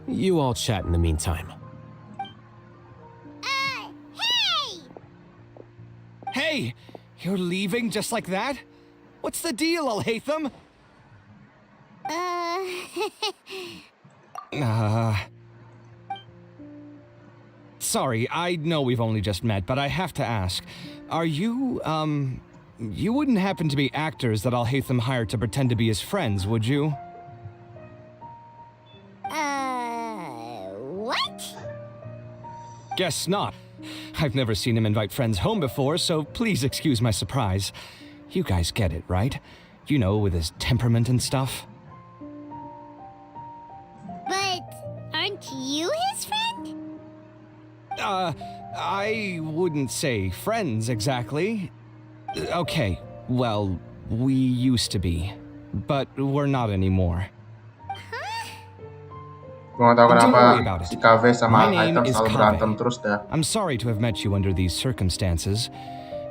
You all chat in the meantime. Hey! Hey! You're leaving just like that? What's the deal, Alhaitham? Sorry, I know we've only just met, but I have to ask. Are you, you wouldn't happen to be actors that Alhaitham hired to pretend to be his friends, would you? What? Guess not. I've never seen him invite friends home before, so please excuse my surprise. You guys get it, right? You know, with his temperament and stuff. But aren't you his friend? I wouldn't say friends exactly. Okay, well, we used to be, but we're not anymore. Gua nggak tahu Don't worry kenapa about it. si Kave sama My name Alhaitham is selalu berantem Kave. terus dah. I'm sorry to have met you under these circumstances.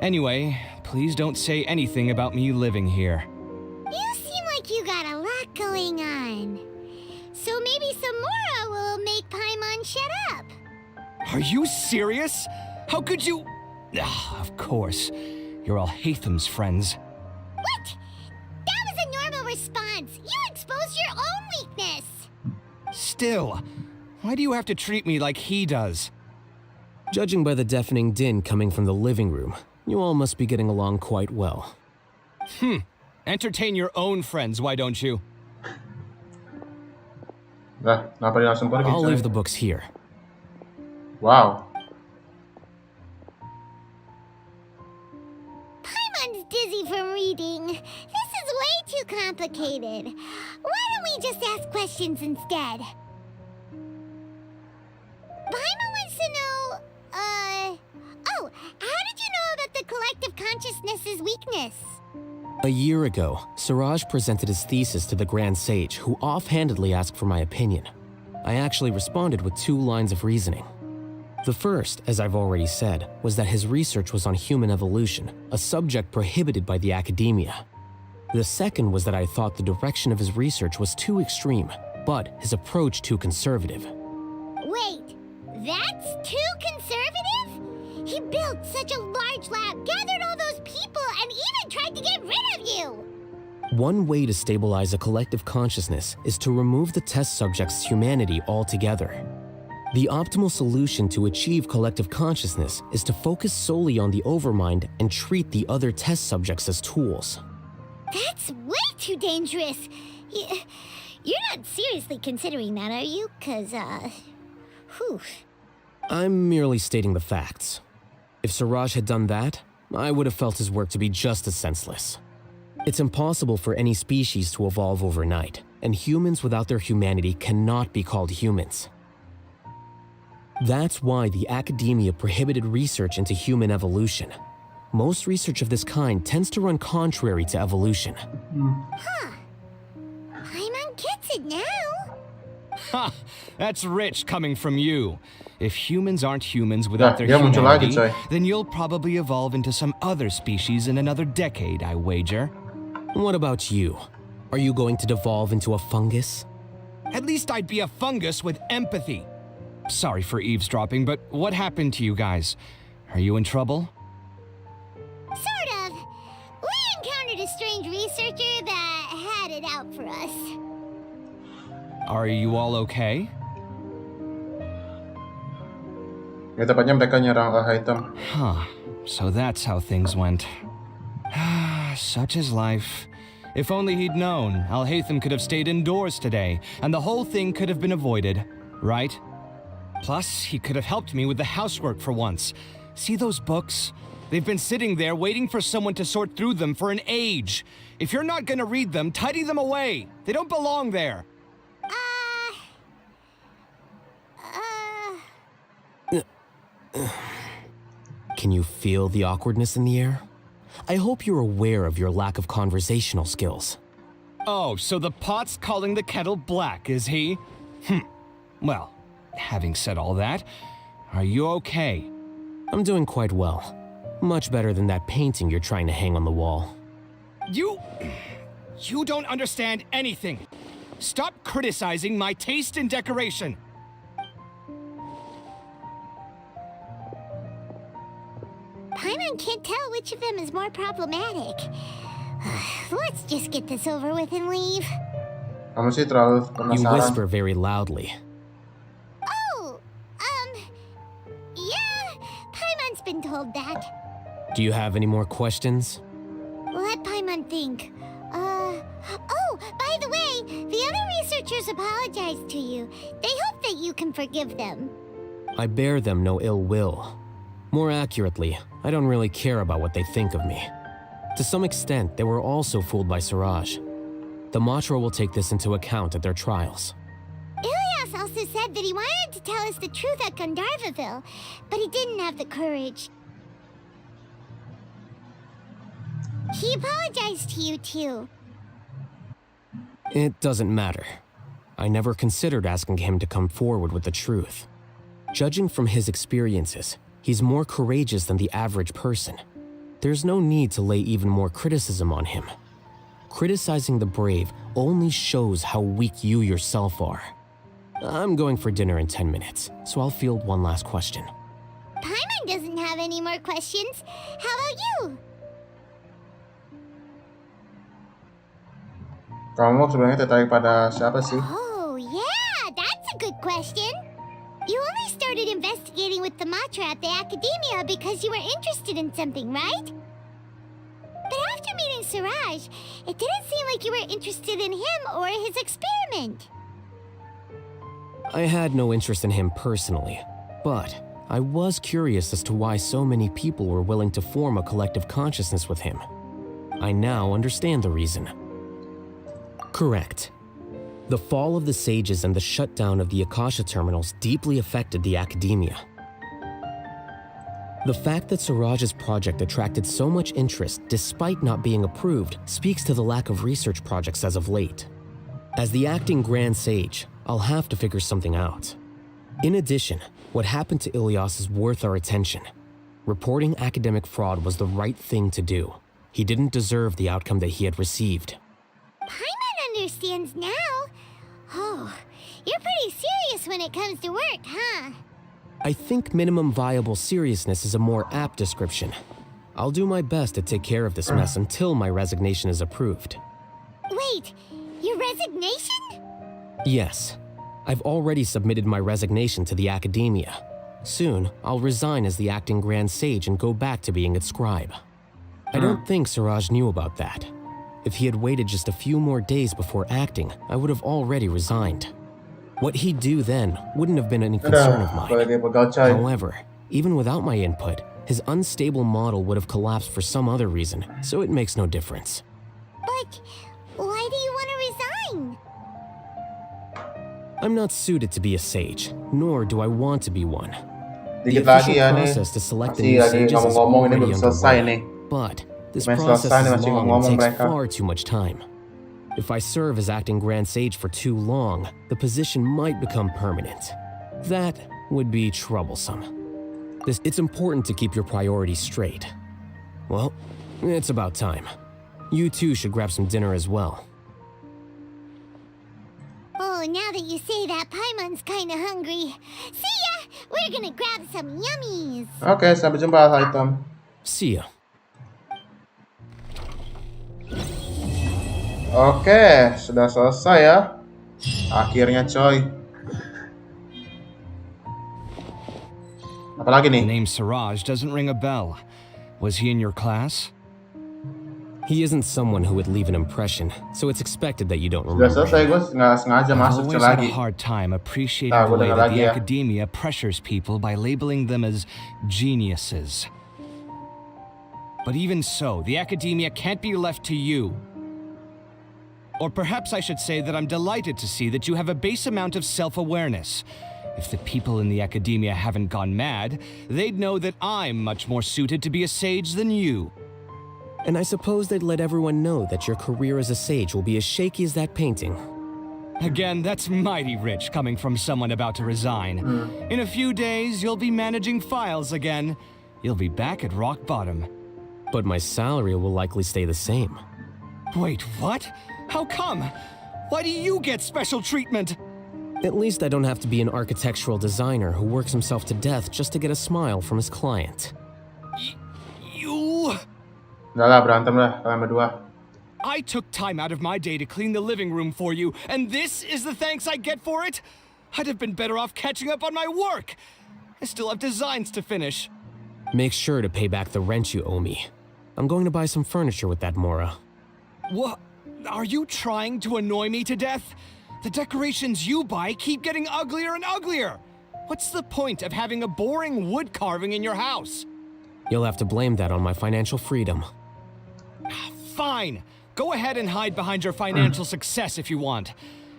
Anyway, please don't say anything about me living here. You seem like you got a lot going on. So maybe Samora will make Paimon shut up. Are you serious? How could you? Of course. You're Alhaitham's friends. What? That was a normal response. You exposed your own weakness. Still, why do you have to treat me like he does? Judging by the deafening din coming from the living room, you all must be getting along quite well. Entertain your own friends, why don't you? Dah, kenapa dia langsung pergi? I'll coy? leave the books here. Wow. Paimon's dizzy from reading. This is way too complicated. Why don't we just ask questions instead? Paimon wants to know, oh, how did you know about the collective consciousness's weakness? A year ago, Suraj presented his thesis to the Grand Sage, who offhandedly asked for my opinion. I actually responded with 2 lines of reasoning. The first, as I've already said, was that his research was on human evolution, a subject prohibited by the academia. The second was that I thought the direction of his research was too extreme, but his approach too conservative. Wait, that's too conservative? He built such a large lab, gathered all those people, and even tried to get rid of you! One way to stabilize a collective consciousness is to remove the test subject's humanity altogether. The optimal solution to achieve collective consciousness is to focus solely on the overmind and treat the other test subjects as tools. That's way too dangerous. You're not seriously considering that, are you? 'Cause, whew. I'm merely stating the facts. If Suraj had done that, I would have felt his work to be just as senseless. It's impossible for any species to evolve overnight, and humans without their humanity cannot be called humans. That's why the academia prohibited research into human evolution. Most research of this kind tends to run contrary to evolution. Paimon gets it now. Ha! That's rich coming from you. If humans aren't humans without their dia muncul lagi, humanity, coy. then you'll probably evolve into some other species in another decade, I wager. What about you? Are you going to devolve into a fungus? At least I'd be a fungus with empathy. Sorry for eavesdropping, but what happened to you guys? Are you in trouble? Sort of. We encountered a strange researcher that had it out for us. Are you all okay? Ya tepatnya mereka nyerang Alhaitham. Huh. So that's how things went. Such is life. If only he'd known, Alhaitham could have stayed indoors today, and the whole thing could have been avoided, right? Plus, he could have helped me with the housework for once. See those books? They've been sitting there waiting for someone to sort through them for an age. If you're not gonna read them, tidy them away. They don't belong there. Can you feel the awkwardness in the air? I hope you're aware of your lack of conversational skills. Oh, so the pot's calling the kettle black, is he? Well, having said all that, are you okay? I'm doing quite well. Much better than that painting you're trying to hang on the wall. You don't understand anything. Stop criticizing my taste in decoration. Paimon can't tell which of them is more problematic. Let's just get this over with and leave. Kamu sih terlalu You penasaran. whisper very loudly. Oh, yeah, Paimon's been told that. Do you have any more questions? Let Paimon think. Oh, by the way, the other researchers apologized to you. They hope that you can forgive them. I bear them no ill will. More accurately, I don't really care about what they think of me. To some extent, they were also fooled by Siraj. The Matra will take this into account at their trials. Ilias also said that he wanted to tell us the truth at Gandharvaville, but he didn't have the courage. He apologized to you too. It doesn't matter. I never considered asking him to come forward with the truth. Judging from his experiences, he's more courageous than the average person. There's no need to lay even more criticism on him. Criticizing the brave only shows how weak you yourself are. I'm going for dinner in 10 minutes, so I'll field one last question. Paimon doesn't have any more questions. How about you? Kamu sebenarnya tertarik pada siapa sih? Oh, yeah, that's a good question. You only started investigating with the Matra at the Academia because you were interested in something, right? But after meeting Siraj, it didn't seem like you were interested in him or his experiment. I had no interest in him personally, but I was curious as to why so many people were willing to form a collective consciousness with him. I now understand the reason. Correct. The fall of the sages and the shutdown of the Akasha terminals deeply affected the Academia. The fact that Siraj's project attracted so much interest despite not being approved speaks to the lack of research projects as of late. As the acting Grand Sage, I'll have to figure something out. In addition, what happened to Ilias is worth our attention. Reporting academic fraud was the right thing to do. He didn't deserve the outcome that he had received. Paimon understands now. Oh, you're pretty serious when it comes to work, huh? I think minimum viable seriousness is a more apt description. I'll do my best to take care of this mess until my resignation is approved. Wait, your resignation? Yes. I've already submitted my resignation to the Academia. Soon, I'll resign as the acting Grand Sage and go back to being its scribe. I don't think Siraj knew about that. If he had waited just a few more days before acting, I would have already resigned. What he'd do then wouldn't have been any concern of mine. However, even without my input, his unstable model would have collapsed for some other reason, so it makes no difference. But why do you want to resign? I'm not suited to be a sage, nor do I want to be one. The Dikit lagi official ya nih. process to select the Masih new lagi sages is ngomong-ngomong ini already belum selesai nih. underway. But this Main process selesai nih is masih long and ngomong takes mereka. far too much time. If I serve as acting Grand Sage for too long, the position might become permanent. That would be troublesome. It's important to keep your priorities straight. Well, it's about time. You too should grab some dinner as well. Oh, now that you say that, Paimon's kinda hungry. See ya! We're gonna grab some yummies! Oke, sampai jumpa Alhaitham. See ya. Oke, sudah selesai ya. Akhirnya coy. Apalagi nih? The name Siraj doesn't ring a bell. Was he in your class? He isn't someone who would leave an impression, so it's expected that you don't Sudah remember selesai, him. gue nggak sengaja I've masuk always had lagi. a hard time appreciating Nah, the gue way denger that lagi the ya. academia pressures people by labeling them as geniuses. But even so, the academia can't be left to you. Or perhaps I should say that I'm delighted to see that you have a base amount of self-awareness. If the people in the academia haven't gone mad, they'd know that I'm much more suited to be a sage than you. And I suppose they'd let everyone know that your career as a sage will be as shaky as that painting. Again, that's mighty rich coming from someone about to resign. In a few days, you'll be managing files again. You'll be back at rock bottom. But my salary will likely stay the same. Wait, what? How come? Why do you get special treatment? At least I don't have to be an architectural designer who works himself to death just to get a smile from his client. You... Udah lah, berantem lah kalian berdua. I took time out of my day to clean the living room for you, and this is the thanks I get for it? I'd have been better off catching up on my work. I still have designs to finish. Make sure to pay back the rent you owe me. I'm going to buy some furniture with that Mora. What? Are you trying to annoy me to death? The decorations you buy keep getting uglier and uglier. What's the point of having a boring wood carving in your house? You'll have to blame that on my financial freedom. Fine. Go ahead and hide behind your financial success if you want.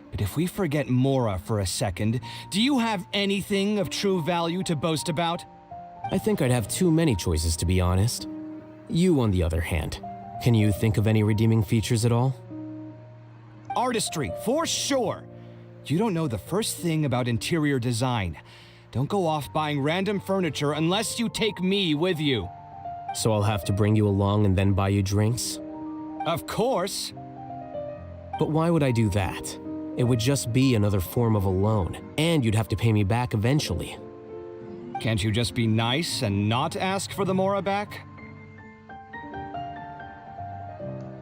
But if we forget Mora for a second, do you have anything of true value to boast about? I think I'd have too many choices, to be honest. You, on the other hand, can you think of any redeeming features at all? Artistry, for sure. You don't know the first thing about interior design. Don't go off buying random furniture unless you take me with you. So I'll have to bring you along and then buy you drinks? Of course. But why would I do that? It would just be another form of a loan, and you'd have to pay me back eventually. Can't you just be nice and not ask for the Mora back?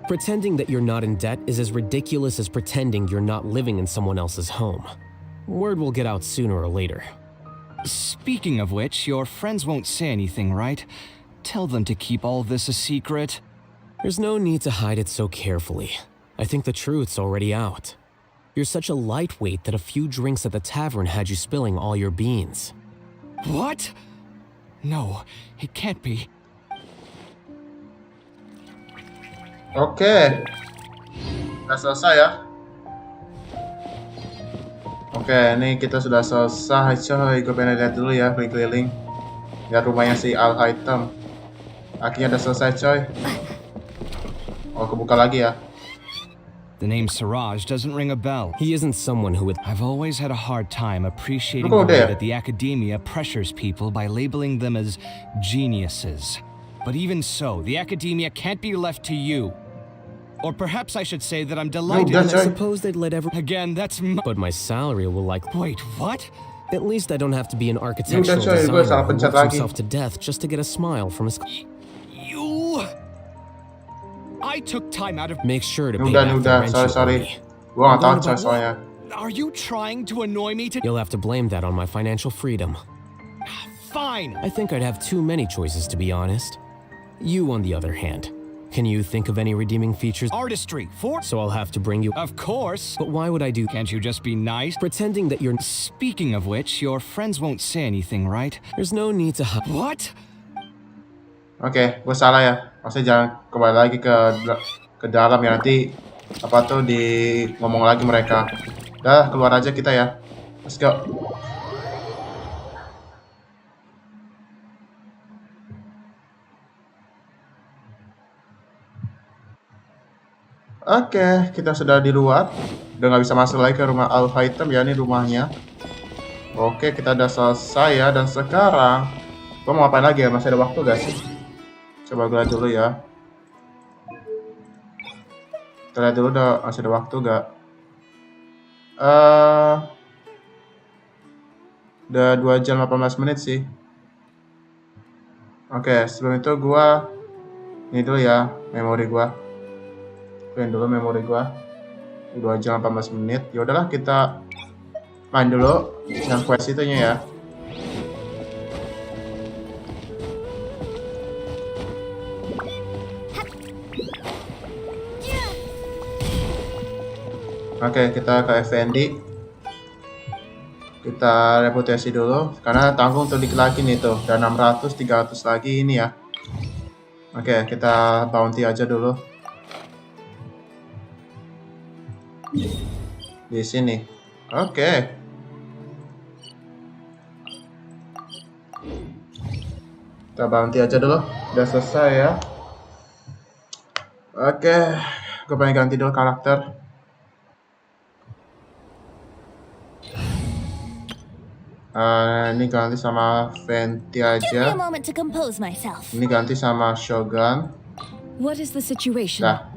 Pretending that you're not in debt is as ridiculous as pretending you're not living in someone else's home. Word will get out sooner or later. Speaking of which, your friends won't say anything, right? Tell them to keep all this a secret. There's no need to hide it so carefully. I think the truth's already out. You're such a lightweight that a few drinks at the tavern had you spilling all your beans. What? No, it can't be. Oke. Udah selesai ya. Oke, ini kita sudah selesai coy. Gue pengen lihat dulu ya, keliling-keliling. Lihat rumahnya si Alhaitham. Akhirnya udah selesai coy. Oh, kebuka lagi ya. The name Siraj doesn't ring a bell. He isn't someone who would... I've always had a hard time appreciating the way that the academia pressures people by labeling them as geniuses. But even so, the academia can't be left to you. Or perhaps I should say that I'm delighted. I suppose they'd let everyone... Again, that's But my salary will like... Wait, what? At least I don't have to be an architectural designer who works himself to death just to get a smile from his... You... I took time out of... Make sure to pay back the rent you owe me. Gua nggak tahu coy soalnya. Are you trying to annoy me to... You'll have to blame that on my financial freedom. Fine. I think I'd have too many choices, to be honest. You, on the other hand, can you think of any redeeming features? Artistry, for... So I'll have to bring you... Of course. But why would I do... Can't you just be nice? Pretending that you're... Speaking of which, your friends won't say anything, right? There's no need to... What? Oke, gue salah ya. Maksudnya jangan kembali lagi ke dalam ya, nanti apa tuh di ngomong lagi mereka. Udah, keluar aja kita ya. Let's go. Oke, kita sudah di luar. Udah nggak bisa masuk lagi ke rumah Alhaitham ya, ini rumahnya. Oke, kita udah selesai ya. Dan sekarang gue mau ngapain lagi ya? Masih ada waktu gak sih? Coba gue lihat dulu ya. Kita lihat dulu masih ada waktu gak? Udah 2 jam 18 menit sih. Oke, sebelum itu gue ini dulu ya memori gue. Clean dulu memori gue. 2 jam 18 menit. Ya udahlah, kita main dulu yang quest itunya ya. Oke, kita ke FND. Kita reputasi dulu karena tanggung untuk dikelakin itu. Dan 600, 300 lagi ini ya. Oke, kita bounty aja dulu. Di sini. Oke. Kita bounty aja dulu. Udah selesai ya. Oke, gue pengen ganti dulu karakter. Ini ganti sama Venti Give me a aja. moment to compose myself. Ini ganti sama Shogun. What is the situation? Dah.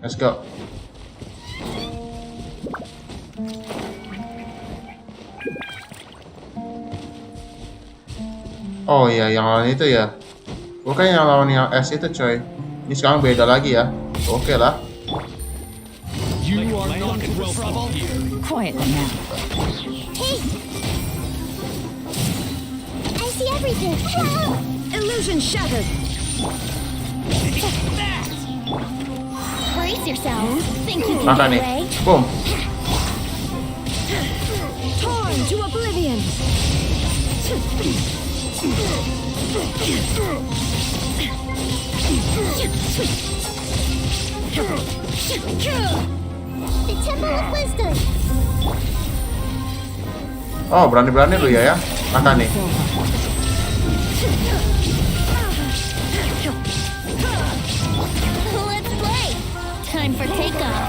Let's go. Oh iya, yang lawan itu ya. Bukan yang lawan yang S itu coy. Ini sekarang beda lagi ya. Oke lah. You are not in trouble. Quietly now. Hey! I see everything. Illusion shattered. Brace yourself. Think you can Makan get nih. away? Boom. Torn to oblivion! The Temple of Wisdom. Oh, berani-berani lu ya. Makan nih. Let's play. Time for takeoff.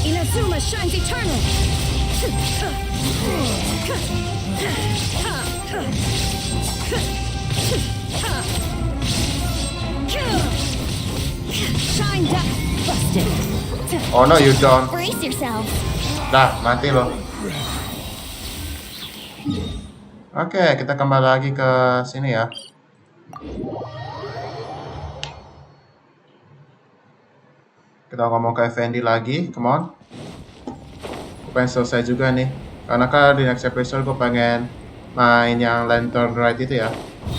Inazuma shines eternal! Shine down. Busted. Oh no, you don't. Brace yourself. Dah, mati lo. Oke, kita kembali lagi ke sini ya. Kita ngomong ke Effendi lagi, come on. Gue pengen selesai juga nih. Karena kan di next episode gue pengen main yang Lantern Rite itu ya.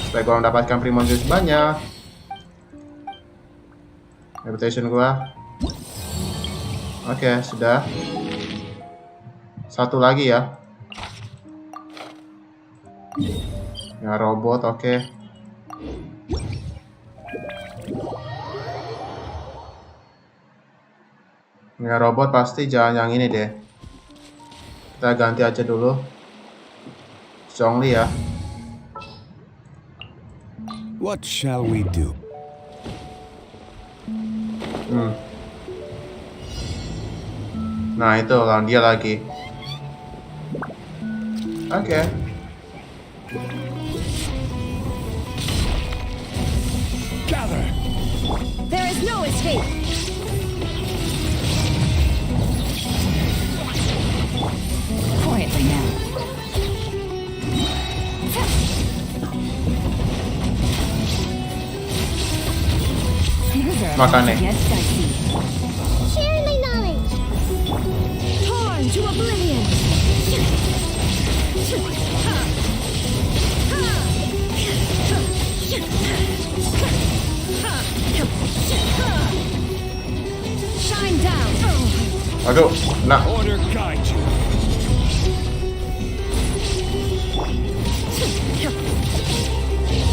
Supaya gue mendapatkan Primon Juice banyak. Reputation gue. Oke, sudah. Satu lagi ya. Ya robot, oke. Ya robot pasti jangan yang ini deh. Kita ganti aja dulu. Zhongli ya. What shall we do? Nah itu lawan dia lagi. Oke. Gather. There is no escape! Quietly now. Makan nih. Get dicey. Share my knowledge. Torn to oblivion! Shine down. Aduh, nah. Order guide you.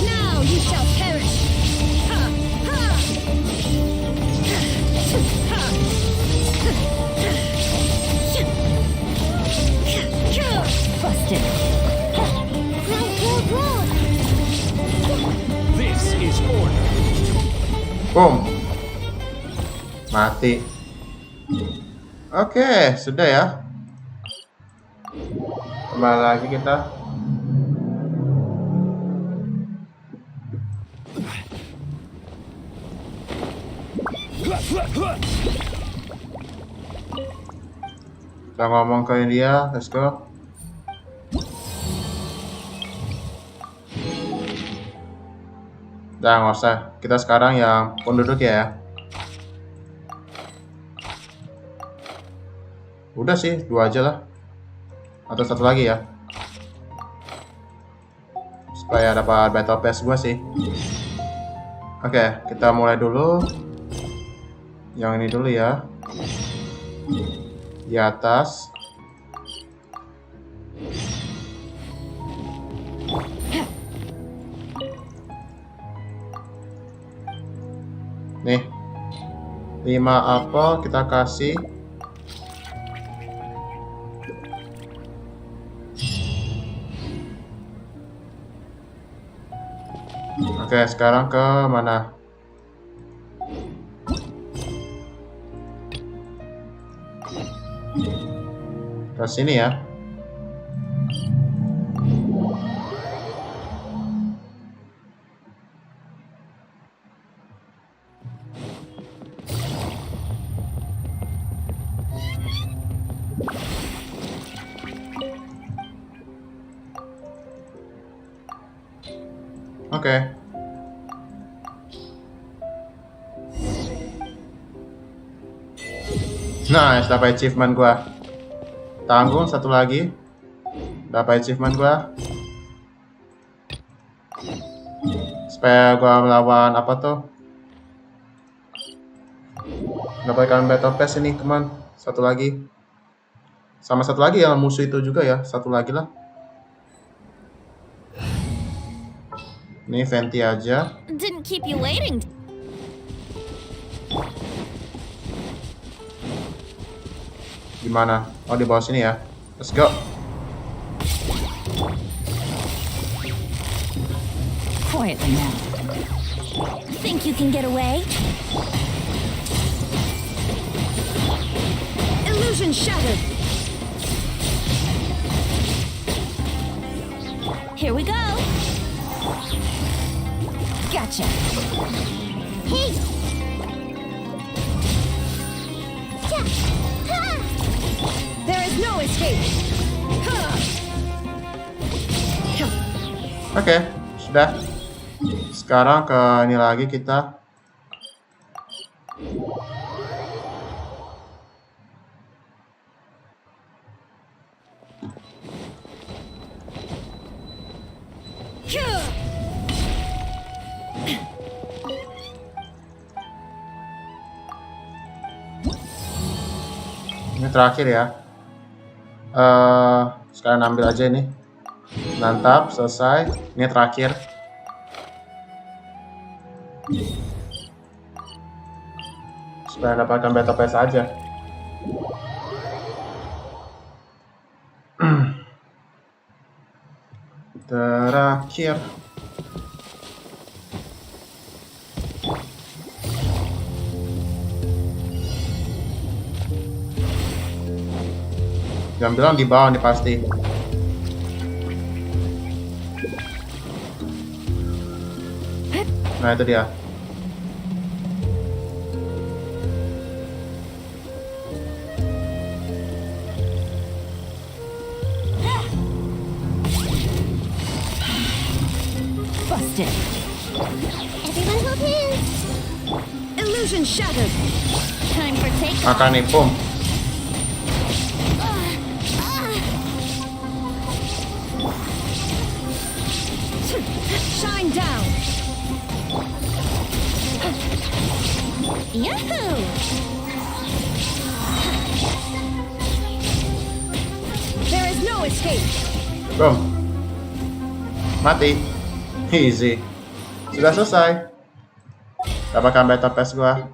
Now you shall perish! Busted. This is order. Boom. Mati. Oke, sudah ya. Kembali lagi kita. Kita ngomong ke dia, let's go. Udah nggak usah. Kita sekarang yang penduduk ya. Udah sih, 2 aja lah. Atau 1 lagi ya. Supaya dapat battle pass gua sih. Oke, kita mulai dulu. Yang ini dulu ya. Di atas. Nih. 5 apel kita kasih. Oke, sekarang ke mana? Ke sini ya. Oke. Nice, dapat achievement gua. Tanggung satu lagi. Dapat achievement gua. Supaya gua melawan apa tuh? Dapatkan battle pass ini, teman. Satu lagi. Sama satu lagi yang musuh itu juga ya. Satu lagi lah. Ini venti aja. Didn't keep you waiting. Gimana? Oh, di bawah sini ya. Let's go. Quietly now. Think you can get away? Illusion shattered. Here we go. Gotcha. Hey. There is no escape. Oke, sudah. Sekarang ke ini lagi kita. Ini terakhir ya. Sekarang ambil aja ini. Mantap, selesai. Ini terakhir. Supaya dapatkan battle pass aja. Terakhir. Jangan bilang di bawah nih pasti. Nah itu dia. Busted. Everyone hold hands. Illusion shattered. Time for takeoff. Akan nih, boom. Shine down. Yahoo! There is no escape. Boom. Mati. Easy. Sudah selesai. Dapatkan battle pass gua.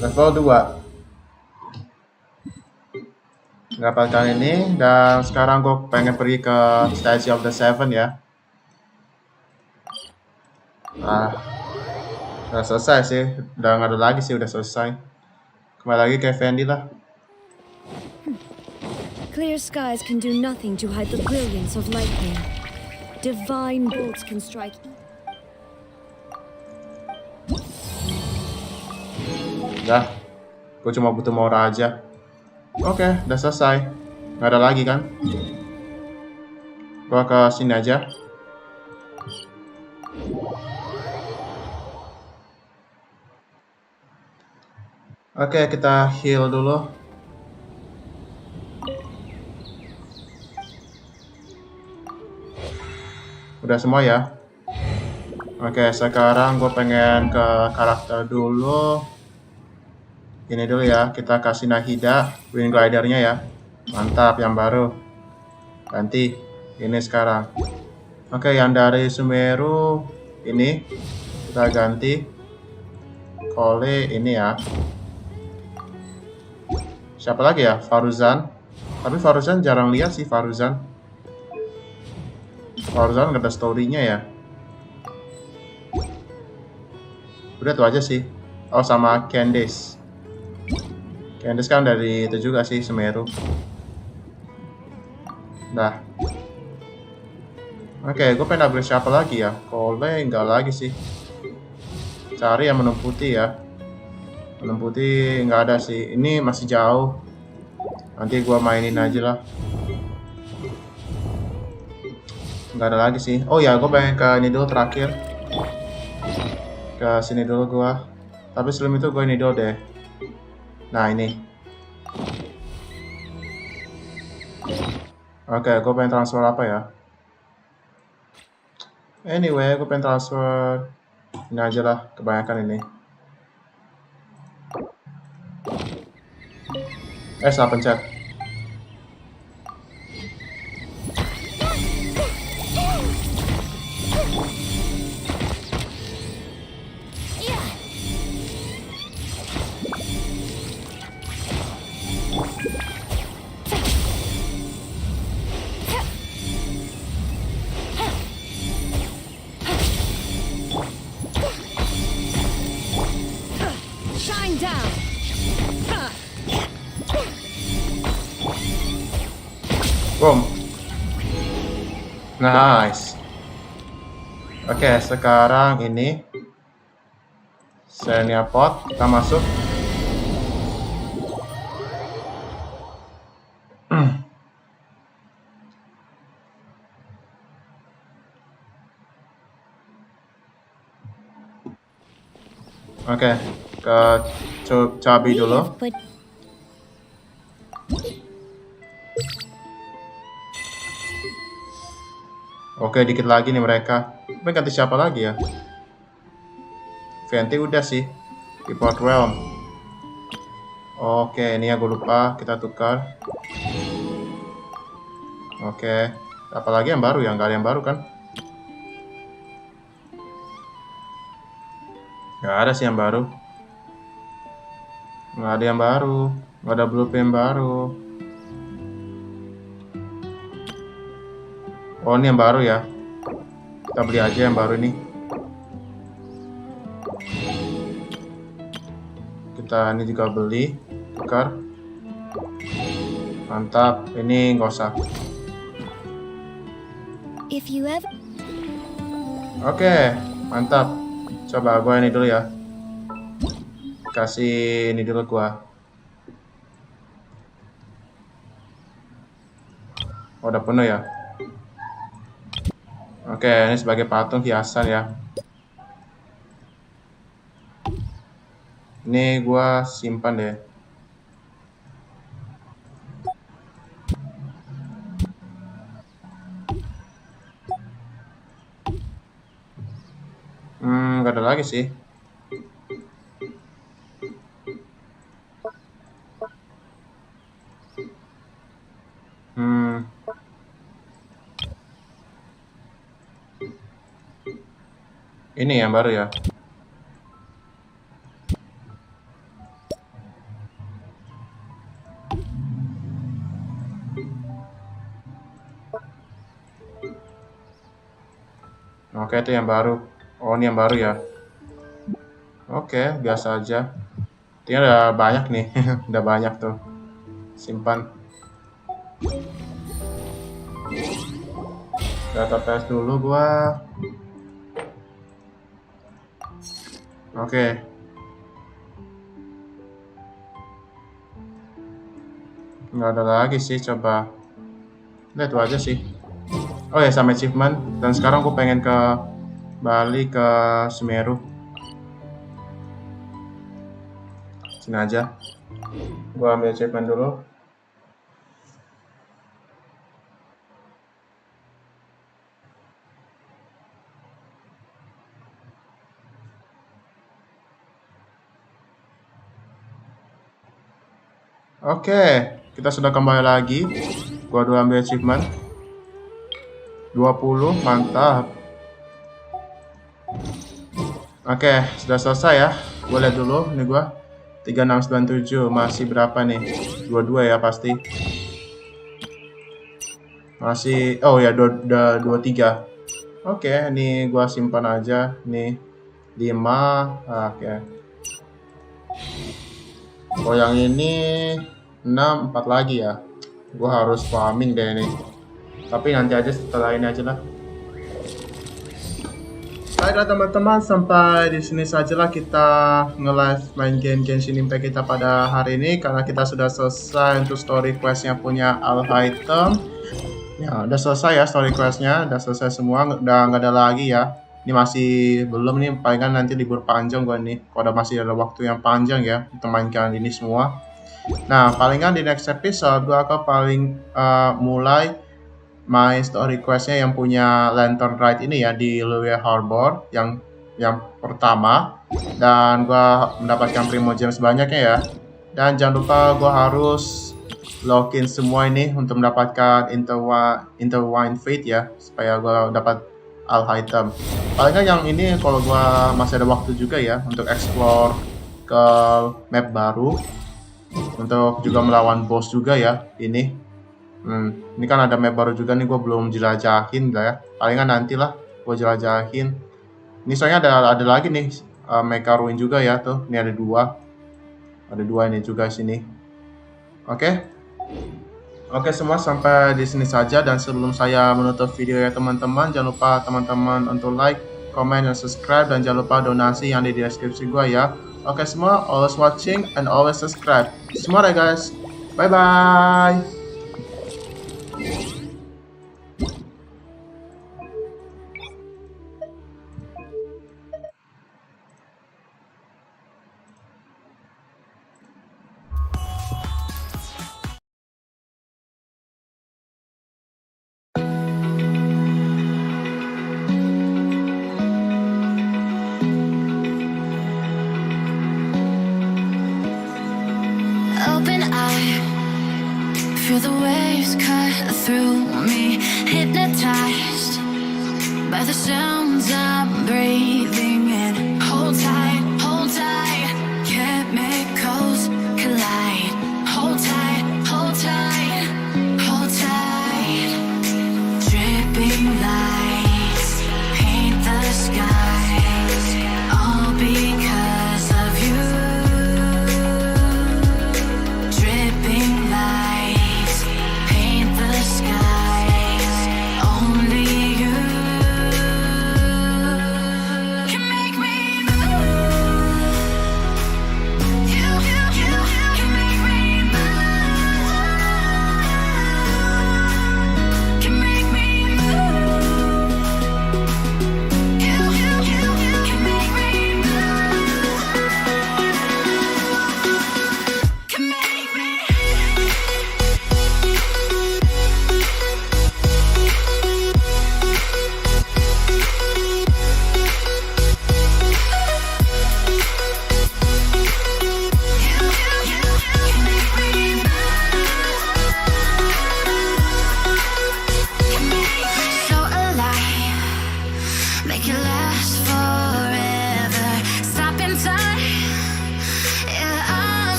Level 2. Dapatkan ini, dan sekarang gue pengen pergi ke stage of the 7 ya. Udah selesai sih, udah nggak ada lagi sih, udah selesai. Kembali lagi ke Fendi lah. Clear skies can do nothing to hide the brilliance of lightning. Divine bolts can strike. Udah, gue cuma butuh Maura aja. Oke, udah selesai. Nggak ada lagi kan? Gua ke sini aja. Oke, kita heal dulu. Udah semua ya? Oke, sekarang gue pengen ke karakter dulu. Ini dulu ya, kita kasih Nahida, Wind Glider-nya ya. Mantap, yang baru. Ganti, ini sekarang. Oke, yang dari Sumeru, ini. Kita ganti. Kole, ini ya. Siapa lagi ya? Faruzan. Tapi Faruzan jarang lihat sih, Faruzan. Horizon nggak ada story-nya ya. Udah itu aja sih. Oh, sama Candice. Candice kan dari itu juga sih, Semeru. Dah. Oke, gue pengen upgrade siapa lagi ya? Cole enggak lagi sih. Cari yang menum putih ya. Menum putih nggak ada sih. Ini masih jauh. Nanti gue mainin aja lah. Nggak ada lagi sih. Oh ya, gue pengen ke ini dulu terakhir. Ke sini dulu gue. Tapi sebelum itu gue ini dulu deh. Nah ini. Oke, gue pengen transfer apa ya? Anyway, gue pengen transfer ini aja lah, kebanyakan ini. Salah pencet. Boom. Nice. Oke, sekarang ini Xenia pot kita masuk. Oke, ke cabai dulu. Oke, dikit lagi nih mereka. Tapi ganti siapa lagi ya? Venti udah sih. Report Realm. Oke, ini ya gue lupa. Kita tukar. Oke. Apalagi yang baru ya? Nggak ada yang baru kan? Nggak ada sih yang baru. Nggak ada yang baru. Nggak ada blueprint baru. Oh, ini yang baru ya. Kita beli aja yang baru ini. Kita ini juga beli. Tukar. Mantap. Ini nggak usah. Oke, mantap. Coba gue ini dulu ya. Kasih ini dulu gua. Oh, udah penuh ya. Oke, ini sebagai patung hiasan ya. Ini gua simpan deh. Gak ada lagi sih. Ini yang baru ya. Oke, itu yang baru. Oh, ini yang baru ya. Oke, biasa aja. Ini udah banyak nih. Udah banyak tuh. Simpan. Data tes dulu gua. Oke. Nggak ada lagi sih, coba. Nah, itu aja sih. Oh ya, sama achievement. Dan sekarang gue pengen ke Bali, ke Semeru. Sini aja. Gue ambil achievement dulu. Oke, kita sudah kembali lagi. Gua dulu ambil achievement 20, mantap. Oke, sudah selesai ya. Gue lihat dulu, ini gua 3697, masih berapa nih? 22 ya pasti. Masih, oh ya, udah 23. Oke, ini gua simpan aja. Nih, 5. Oke. Oh, yang ini 6, 4 lagi ya. Gua harus farming deh ini. Tapi nanti aja setelah ini aja lah. Baiklah teman-teman, sampai di sini sajalah kita nge-live main game Genshin Impact kita pada hari ini, karena kita sudah selesai untuk story questnya punya Alhaitham. Ya, udah selesai ya story questnya, udah selesai semua, udah nggak ada lagi ya. Ini masih belum nih, palingan nanti libur panjang gua nih, kalau masih ada waktu yang panjang ya untuk mainkan ini semua. Nah, palingan di next episode gua akan mulai main story questnya yang punya Lantern Rite ini ya, di Liyue Harbor yang pertama, dan gua mendapatkan primo gems banyaknya ya. Dan jangan lupa gua harus login semua ini untuk mendapatkan intertwine fate ya, supaya gua dapat Alhaitham. Palingan yang ini kalau gua masih ada waktu juga ya untuk explore ke map baru, untuk juga melawan boss juga ya ini. Ini kan ada map baru juga nih, gue belum jelajahin lah ya. Palingan nanti lah gue jelajahin. Ini soalnya ada lagi nih Mecha Ruin juga ya tuh. Ini ada 2. Ada 2 ini juga sini. Oke, semua sampai di sini saja, dan sebelum saya menutup video ya teman-teman, jangan lupa teman-teman untuk like, comment, dan subscribe, dan jangan lupa donasi yang ada di deskripsi gue ya. Oke semua, always watching and always subscribe. Semua deh guys. Bye bye. Open eye, feel the waves cut through me, hypnotized by the sounds I'm breathing in. Hold tight,